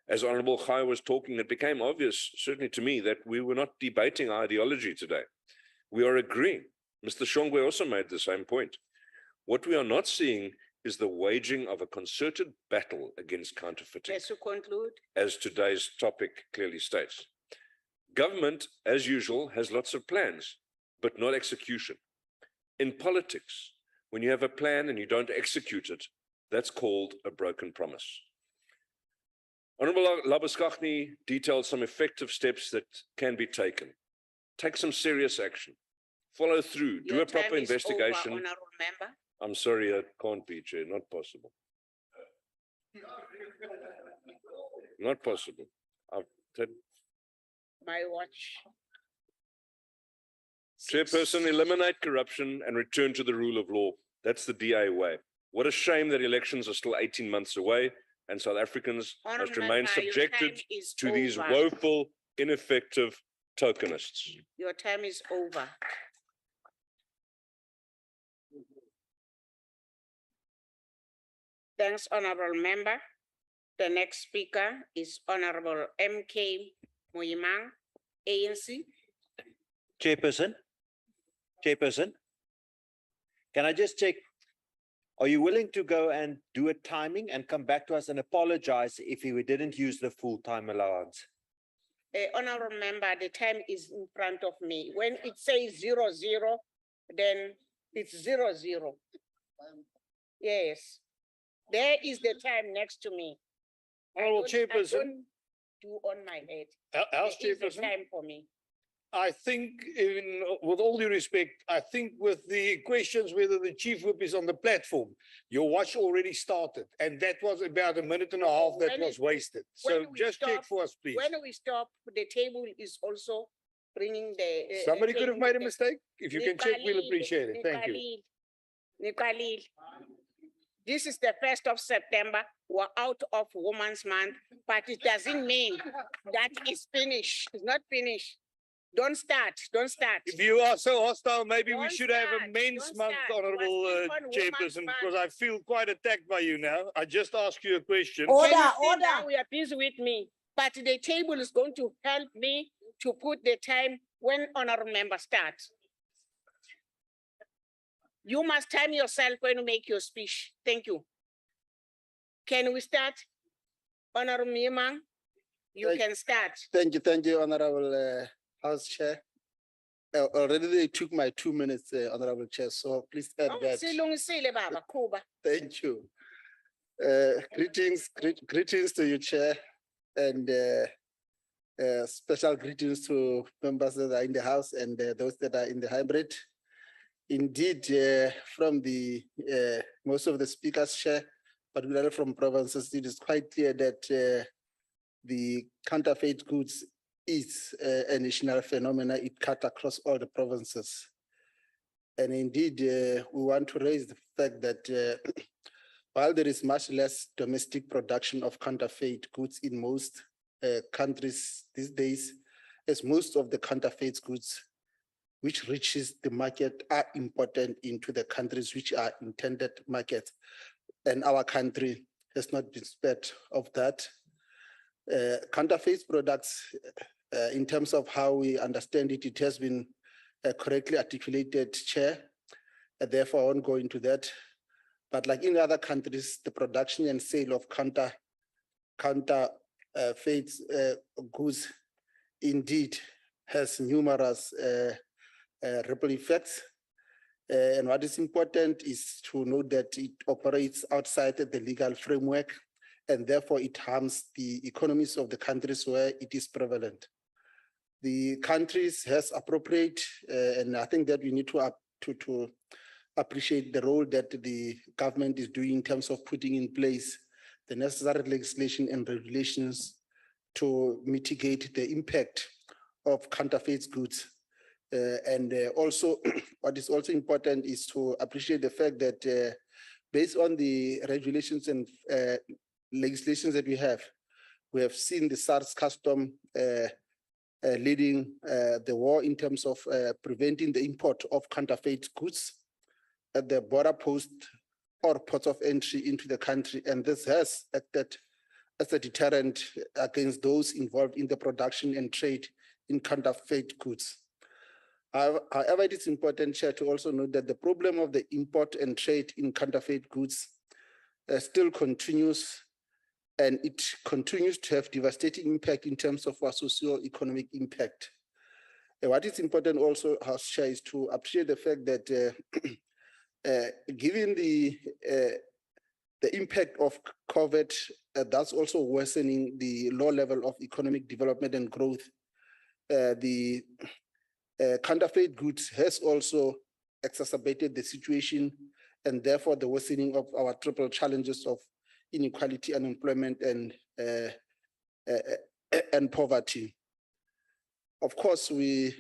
I: As Honorable Khai was talking, it became obvious, certainly to me, that we were not debating ideology today. We are agreeing. Mr. Shongwe also made the same point. What we are not seeing is the waging of a concerted battle against counterfeiting.
D: Yes, to conclude.
I: As today's topic clearly states. Government, as usual, has lots of plans, but not execution. In politics, when you have a plan and you don't execute it, that's called a broken promise. Honorable Labuschagne detailed some effective steps that can be taken. Take some serious action. Follow through, do a proper investigation.
D: Over, Honorable Member.
I: I'm sorry, it can't be, Chair, not possible. Not possible.
D: My watch.
I: Chairperson, eliminate corruption and return to the rule of law. That's the DA way. What a shame that elections are still 18 months away and South Africans must remain subjected to these woeful, ineffective tokenists.
D: Your time is over. Thanks, Honorable Member. The next speaker is Honorable M.K. Moimang, ANC.
U: Chairperson, can I just check, are you willing to go and do a timing and come back to us and apologize if we didn't use the full-time allowance?
D: Honorable Member, the time is in front of me. When it says 00, then it's 00. Yes. There is the time next to me.
N: Honorable Chairperson.
D: I don't do on my head.
N: House
D: There is a
N: Chairperson.
D: time for me.
N: I think, with all due respect, I think with the questions whether the chief whip is on the platform, your watch already started, and that was about a minute and a half that was wasted. So just check for us, please.
D: When we stop, the table is also bringing the.
N: Somebody could have made a mistake. If you can check, we'll appreciate it. Thank you.
D: Nikalil. This is the 1st of September. We're out of Women's Month, but it doesn't mean that it's finished. It's not finished. Don't start. Don't start.
N: If you are so hostile, maybe we
D: Don't
N: should have a
D: start,
N: men's
D: don't
N: month,
D: start.
N: Honorable
D: We're still on
N: Chairperson,
D: Women's
N: because I feel quite attacked by you now. I just asked you a question.
D: Can you see now we are busy with me, but the table is going to help me to put the time when honorable member starts. You must time yourself when you make your speech. Thank you. Can we start? Honorable Mimang, you can start.
R: Thank you, Honorable House Chair. Already they took my 2 minutes, Honorable Chair, so please add that. Thank you. Greetings to you, Chair, and special greetings to members that are in the House and those that are in the hybrid. Indeed, from the most of the speakers, Chair, particularly from provinces, it is quite clear that the counterfeit goods is a national phenomenon. It cut across all the provinces. And indeed, we want to raise the fact that while there is much less domestic production of counterfeit goods in most countries these days, as most of the counterfeit goods which reaches the market are imported into the countries which are intended markets. And our country has not been spared of that. Counterfeit products, in terms of how we understand it, it has been correctly articulated, Chair. Therefore, I won't go into that. But like in other countries, the production and sale of counterfeit goods indeed has numerous ripple effects. And what is important is to note that it operates outside the legal framework, and therefore it harms the economies of the countries where it is prevalent. The countries has appropriate, and I think that we need to appreciate the role that the government is doing in terms of putting in place the necessary legislation and regulations to mitigate the impact of counterfeit goods. Also, what is also important is to appreciate the fact that based on the regulations and legislations that we have seen the SARS custom leading the war in terms of preventing the import of counterfeit goods at the border post or ports of entry into the country. And this has acted as a deterrent against those involved in the production and trade in counterfeit goods. However, it is important, Chair, to also note that the problem of the import and trade in counterfeit goods still continues, and it continues to have devastating impact in terms of our socio-economic impact. And what is important also, House Chair, is to appreciate the fact that given the impact of COVID, that's also worsening the low level of economic development and growth. The counterfeit goods has also exacerbated the situation, and therefore the worsening of our triple challenges of inequality, unemployment, and poverty. Of course, we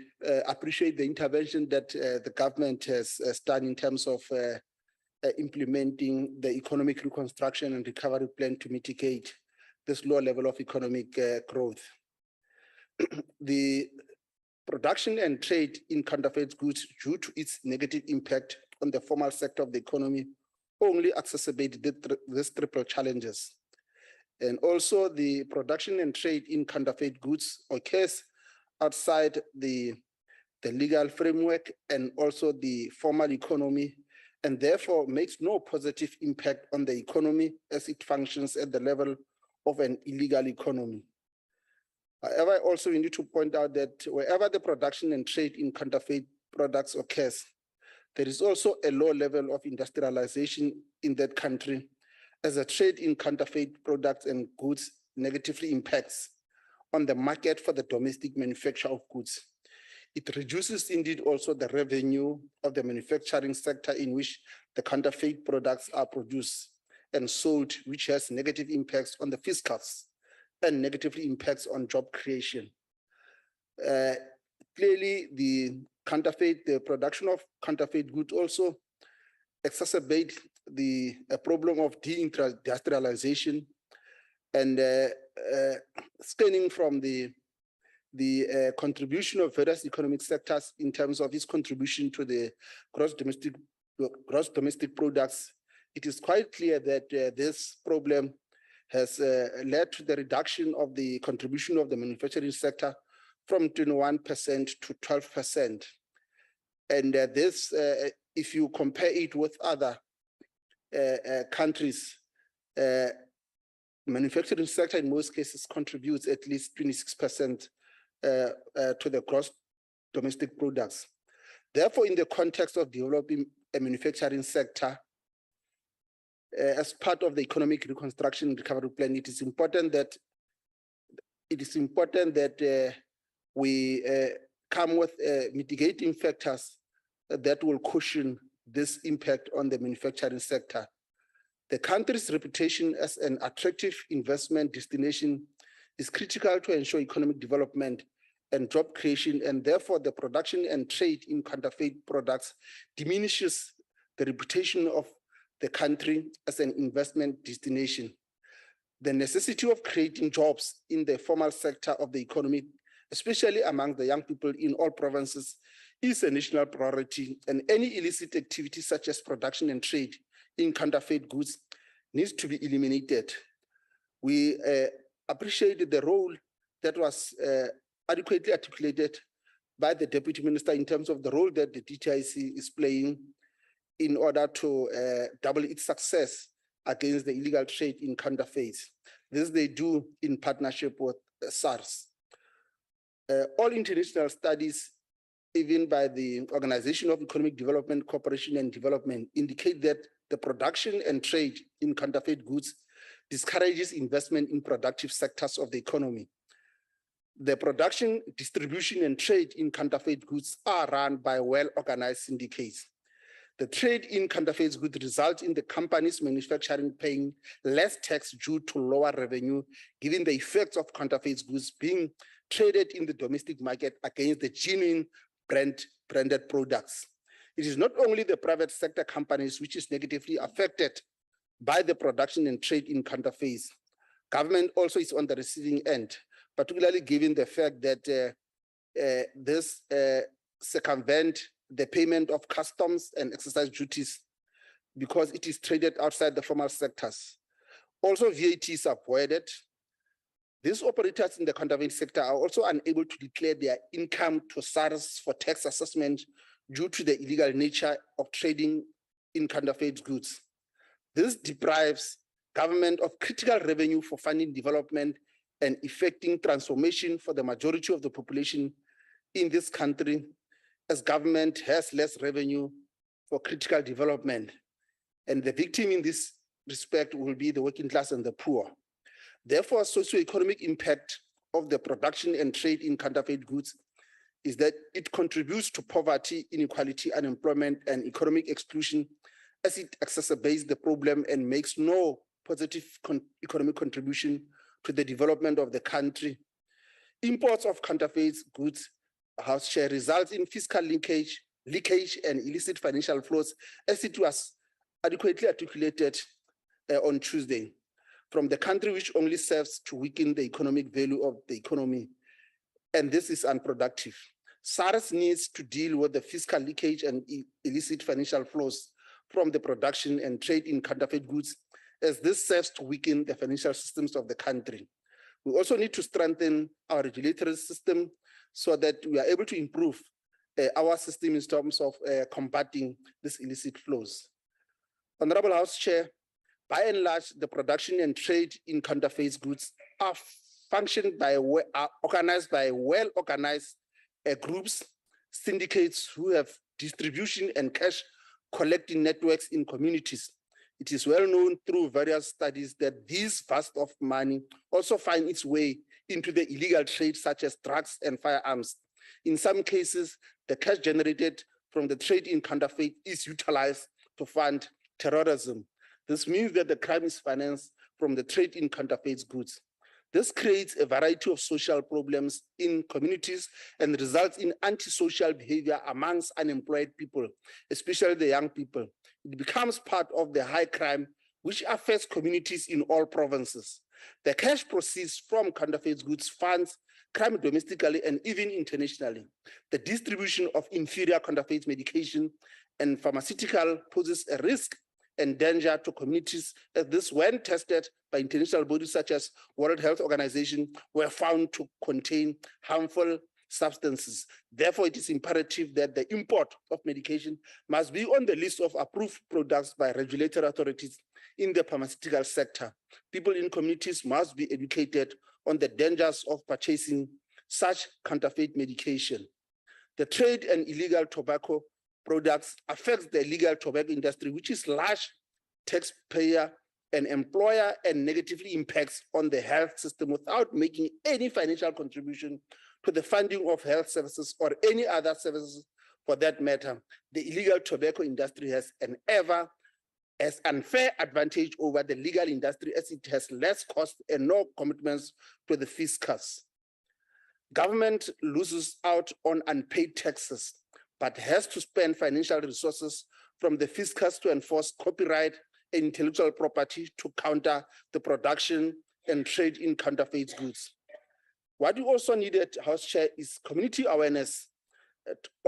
R: appreciate the intervention that the government has done in terms of implementing the economic reconstruction and recovery plan to mitigate this low level of economic growth. The production and trade in counterfeit goods, due to its negative impact on the formal sector of the economy, only exacerbate these triple challenges. And also the production and trade in counterfeit goods occurs outside the legal framework and also the formal economy, and therefore makes no positive impact on the economy as it functions at the level of an illegal economy. However, also we need to point out that wherever the production and trade in counterfeit products occurs, there is also a low level of industrialization in that country, as a trade in counterfeit products and goods negatively impacts on the market for the domestic manufacture of goods. It reduces indeed also the revenue of the manufacturing sector in which the counterfeit products are produced and sold, which has negative impacts on the fiscals and negatively impacts on job creation. Clearly, the production of counterfeit goods also exacerbate the problem of deindustrialization and stemming from the contribution of various economic sectors in terms of its contribution to the gross domestic products. It is quite clear that this problem has led to the reduction of the contribution of the manufacturing sector from 21% to 12%. And this, if you compare it with other countries, manufacturing sector in most cases contributes at least 26% to the gross domestic products. Therefore, in the context of developing a manufacturing sector, as part of the economic reconstruction and recovery plan, it is important that we come with mitigating factors that will cushion this impact on the manufacturing sector. The country's reputation as an attractive investment destination is critical to ensure economic development and job creation, and therefore the production and trade in counterfeit products diminishes the reputation of the country as an investment destination. The necessity of creating jobs in the formal sector of the economy, especially among the young people in all provinces, is a national priority, and any illicit activity such as production and trade in counterfeit goods needs to be eliminated. We appreciate the role that was adequately articulated by the Deputy Minister in terms of the role that the DTIC is playing in order to double its success against the illegal trade in counterfeits. This they do in partnership with SARS. All international studies, even by the Organization of Economic Development, Cooperation and Development, indicate that the production and trade in counterfeit goods discourages investment in productive sectors of the economy. The production, distribution, and trade in counterfeit goods are run by well-organized syndicates. The trade in counterfeit goods results in the companies manufacturing paying less tax due to lower revenue, given the effects of counterfeit goods being traded in the domestic market against the genuine branded products. It is not only the private sector companies which is negatively affected by the production and trade in counterfeits. Government also is on the receiving end, particularly given the fact that this circumvent the payment of customs and excise duties because it is traded outside the formal sectors. Also, VAT is avoided. These operators in the counterfeit sector are also unable to declare their income to SARS for tax assessment due to the illegal nature of trading in counterfeit goods. This deprives government of critical revenue for funding development and effecting transformation for the majority of the population in this country, as government has less revenue for critical development. And the victim in this respect will be the working class and the poor. Therefore, socio-economic impact of the production and trade in counterfeit goods is that it contributes to poverty, inequality, unemployment, and economic exclusion, as it exacerbates the problem and makes no positive economic contribution to the development of the country. Imports of counterfeit goods house share results in fiscal leakage and illicit financial flows, as it was adequately articulated on Tuesday, from the country, which only serves to weaken the economic value of the economy. And this is unproductive. SARS needs to deal with the fiscal leakage and illicit financial flows from the production and trade in counterfeit goods, as this serves to weaken the financial systems of the country. We also need to strengthen our regulatory system so that we are able to improve our system in terms of combating these illicit flows. Honorable House Chair, by and large, the production and trade in counterfeit goods are organized by well-organized groups, syndicates who have distribution and cash collecting networks in communities. It is well known through various studies that these vast of money also find its way into the illegal trade, such as drugs and firearms, In some cases, the cash generated from the trade in counterfeit is utilized to fund terrorism. This means that the crime is financed from the trade in counterfeit goods. This creates a variety of social problems in communities and results in antisocial behavior amongst unemployed people, especially the young people. It becomes part of the high crime which affects communities in all provinces. The cash proceeds from counterfeit goods funds crime domestically and even internationally. The distribution of inferior counterfeit medication and pharmaceutical poses a risk and danger to communities, as this, when tested by international bodies such as World Health Organization, were found to contain harmful substances. Therefore, it is imperative that the import of medication must be on the list of approved products by regulatory authorities in the pharmaceutical sector. People in communities must be educated on the dangers of purchasing such counterfeit medication. The trade and illegal tobacco products affects the illegal tobacco industry, which is large taxpayer and employer, and negatively impacts on the health system without making any financial contribution to the funding of health services or any other services for that matter. The illegal tobacco industry has an unfair advantage over the legal industry, as it has less cost and no commitments to the fiscus. Government loses out on unpaid taxes, but has to spend financial resources from the fiscus to enforce copyright and intellectual property to counter the production and trade in counterfeit goods. What we also needed, House Chair, is community awareness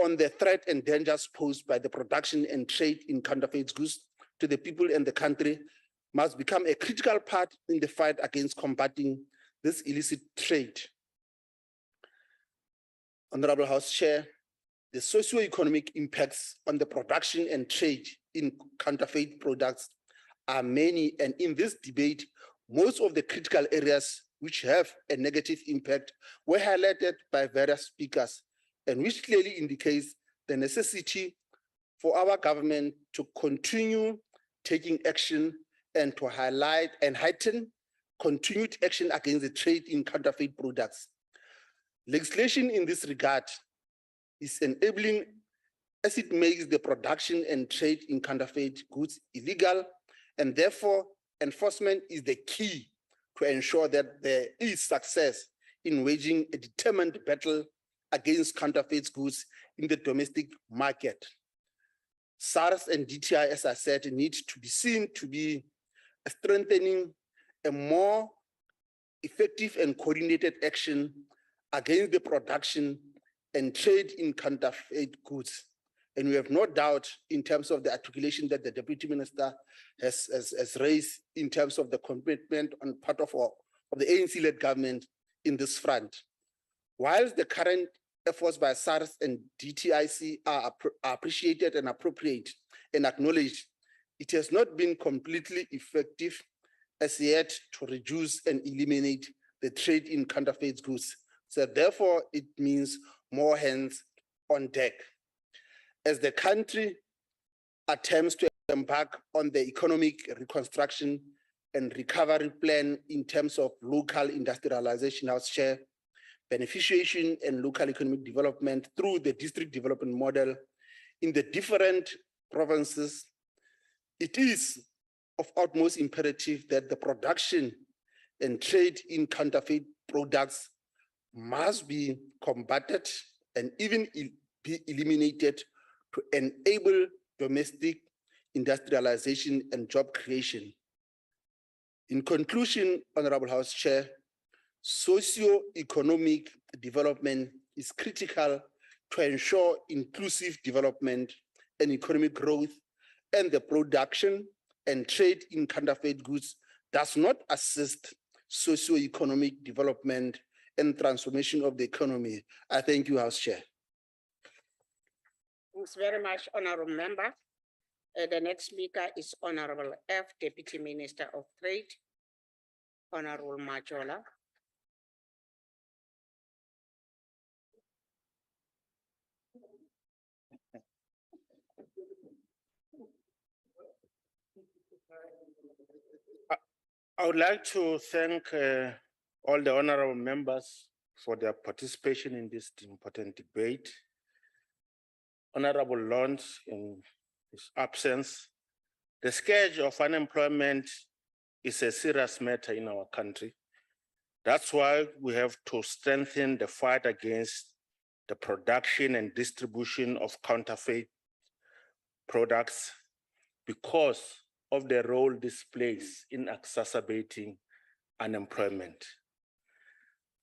R: on the threat and dangers posed by the production and trade in counterfeit goods to the people and the country must become a critical part in the fight against combating this illicit trade. Honorable House Chair, the socio-economic impacts on the production and trade in counterfeit products are many, and in this debate, most of the critical areas which have a negative impact were highlighted by various speakers, and which clearly indicates the necessity for our government to continue taking action and to highlight and heighten continued action against the trade in counterfeit products. Legislation in this regard is enabling, as it makes the production and trade in counterfeit goods illegal, and therefore enforcement is the key to ensure that there is success in waging a determined battle against counterfeit goods in the domestic market. SARS and DTI, as I said, need to be seen to be strengthening a more effective and coordinated action against the production and trade in counterfeit goods. And we have no doubt in terms of the articulation that the Deputy Minister has raised in terms of the commitment on part of the ANC-led government in this front. Whilst the current efforts by SARS and DTIC are appreciated and appropriate and acknowledged, it has not been completely effective as yet to reduce and eliminate the trade in counterfeit goods. So therefore, it means more hands on deck. As the country attempts to embark on the economic reconstruction and recovery plan in terms of local industrialization, House Chair, beneficiation and local economic development through the district development model in the different provinces, it is of utmost imperative that the production and trade in counterfeit products must be combated and even be eliminated to enable domestic industrialization and job creation. In conclusion, Honorable House Chair, socio-economic development is critical to ensure inclusive development and economic growth, and the production and trade in counterfeit goods does not assist socio-economic development and transformation of the economy. I thank you, House Chair.
D: Thanks very much, Honorable Member. The next speaker is Honorable F, Deputy Minister of Trade, Honorable Majola.
O: I would like to thank all the honorable members for their participation in this important debate. Honorable Lawrence, in his absence, the scourge of unemployment is a serious matter in our country. That's why we have to strengthen the fight against the production and distribution of counterfeit products because of the role this plays in exacerbating unemployment.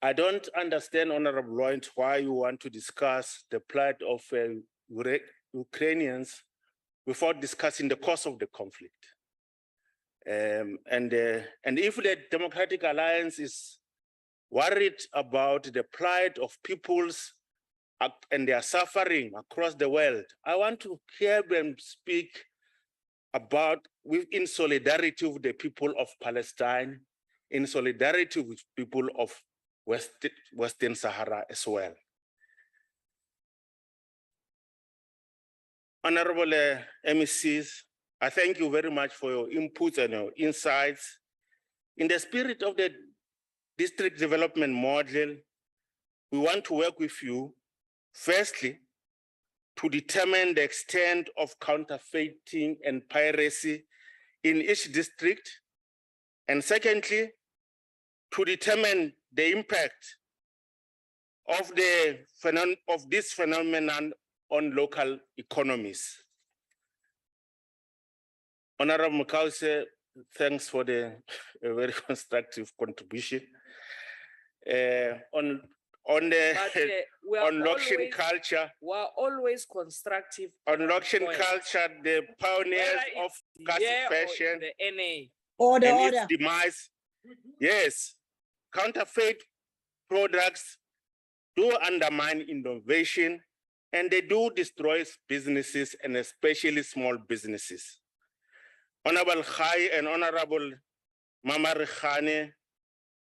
O: I don't understand, Honorable Lawrence, why you want to discuss the plight of Ukrainians without discussing the cause of the conflict. And if the Democratic Alliance is worried about the plight of peoples and their suffering across the world, I want to hear them speak about, in solidarity with the people of Palestine, in solidarity with people of Western Sahara as well. Honorable MECs, I thank you very much for your input and your insights. In the spirit of the district development model, we want to work with you, firstly, to determine the extent of counterfeiting and piracy in each district, and secondly, to determine the impact of this phenomenon on local economies. Honorable Mukause, thanks for the very constructive contribution. On auction culture.
F: We're always constructive.
O: On auction culture, the pioneers of fashion
F: the NA.
B: Order,
O: and
B: order.
O: its demise. Yes, counterfeit products do undermine innovation and they do destroy businesses and especially small businesses. Honorable Khai and Honorable Mama Rekhane,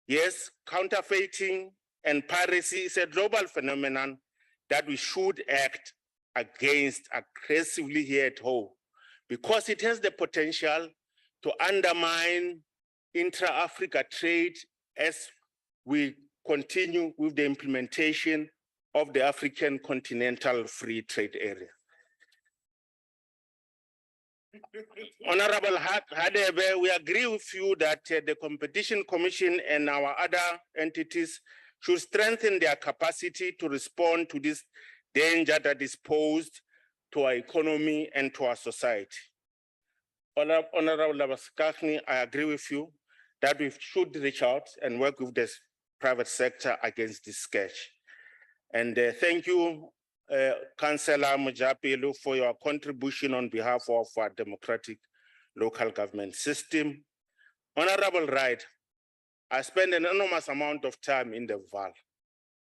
O: yes, counterfeiting and piracy is a global phenomenon that we should act against aggressively here at home because it has the potential to undermine intra-Africa trade as we continue with the implementation of the African Continental Free Trade Area. Honorable Hadebe, we agree with you that the Competition Commission and our other entities should strengthen their capacity to respond to this danger that is posed to our economy and to our society. Honorable Labaskakni, I agree with you that we should reach out and work with the private sector against this scourge. And thank you, Councillor Mujapelu, for your contribution on behalf of our democratic local government system. Honorable Wright, I spent an enormous amount of time in the Val.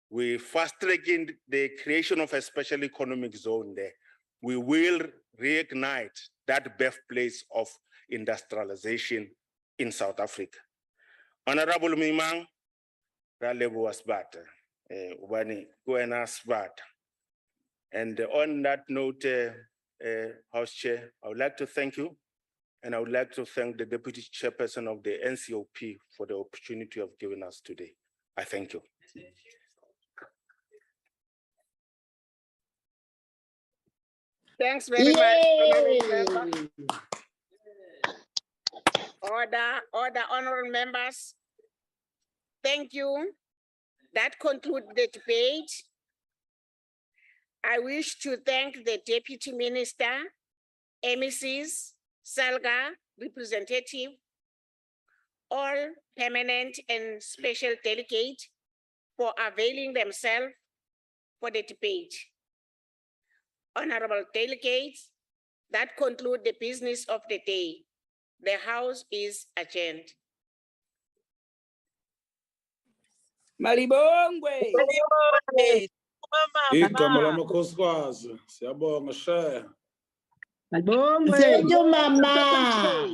O: We fast-tracking the creation of a special economic zone there. We will reignite that birthplace of industrialization in South Africa. Honorable Mimang, Ralebu Asbata, Ubani Guena Asbata. And on that note, House Chair, I would like to thank you. And I would like to thank the Deputy Chairperson of the NCOP for the opportunity of giving us today. I thank you.
D: Thanks very much, honorable member. Order, honorable members. Thank you. That concludes the debate. I wish to thank the Deputy Minister, MECs, Salga, representative, all permanent and special delegates for availing themselves for the debate. Honorable delegates, that concludes the business of the day. The House is adjourned.
B: Malibongwe.
J: Igama lamakhosikazi, siyabonga she.
B: Thank you, Mama.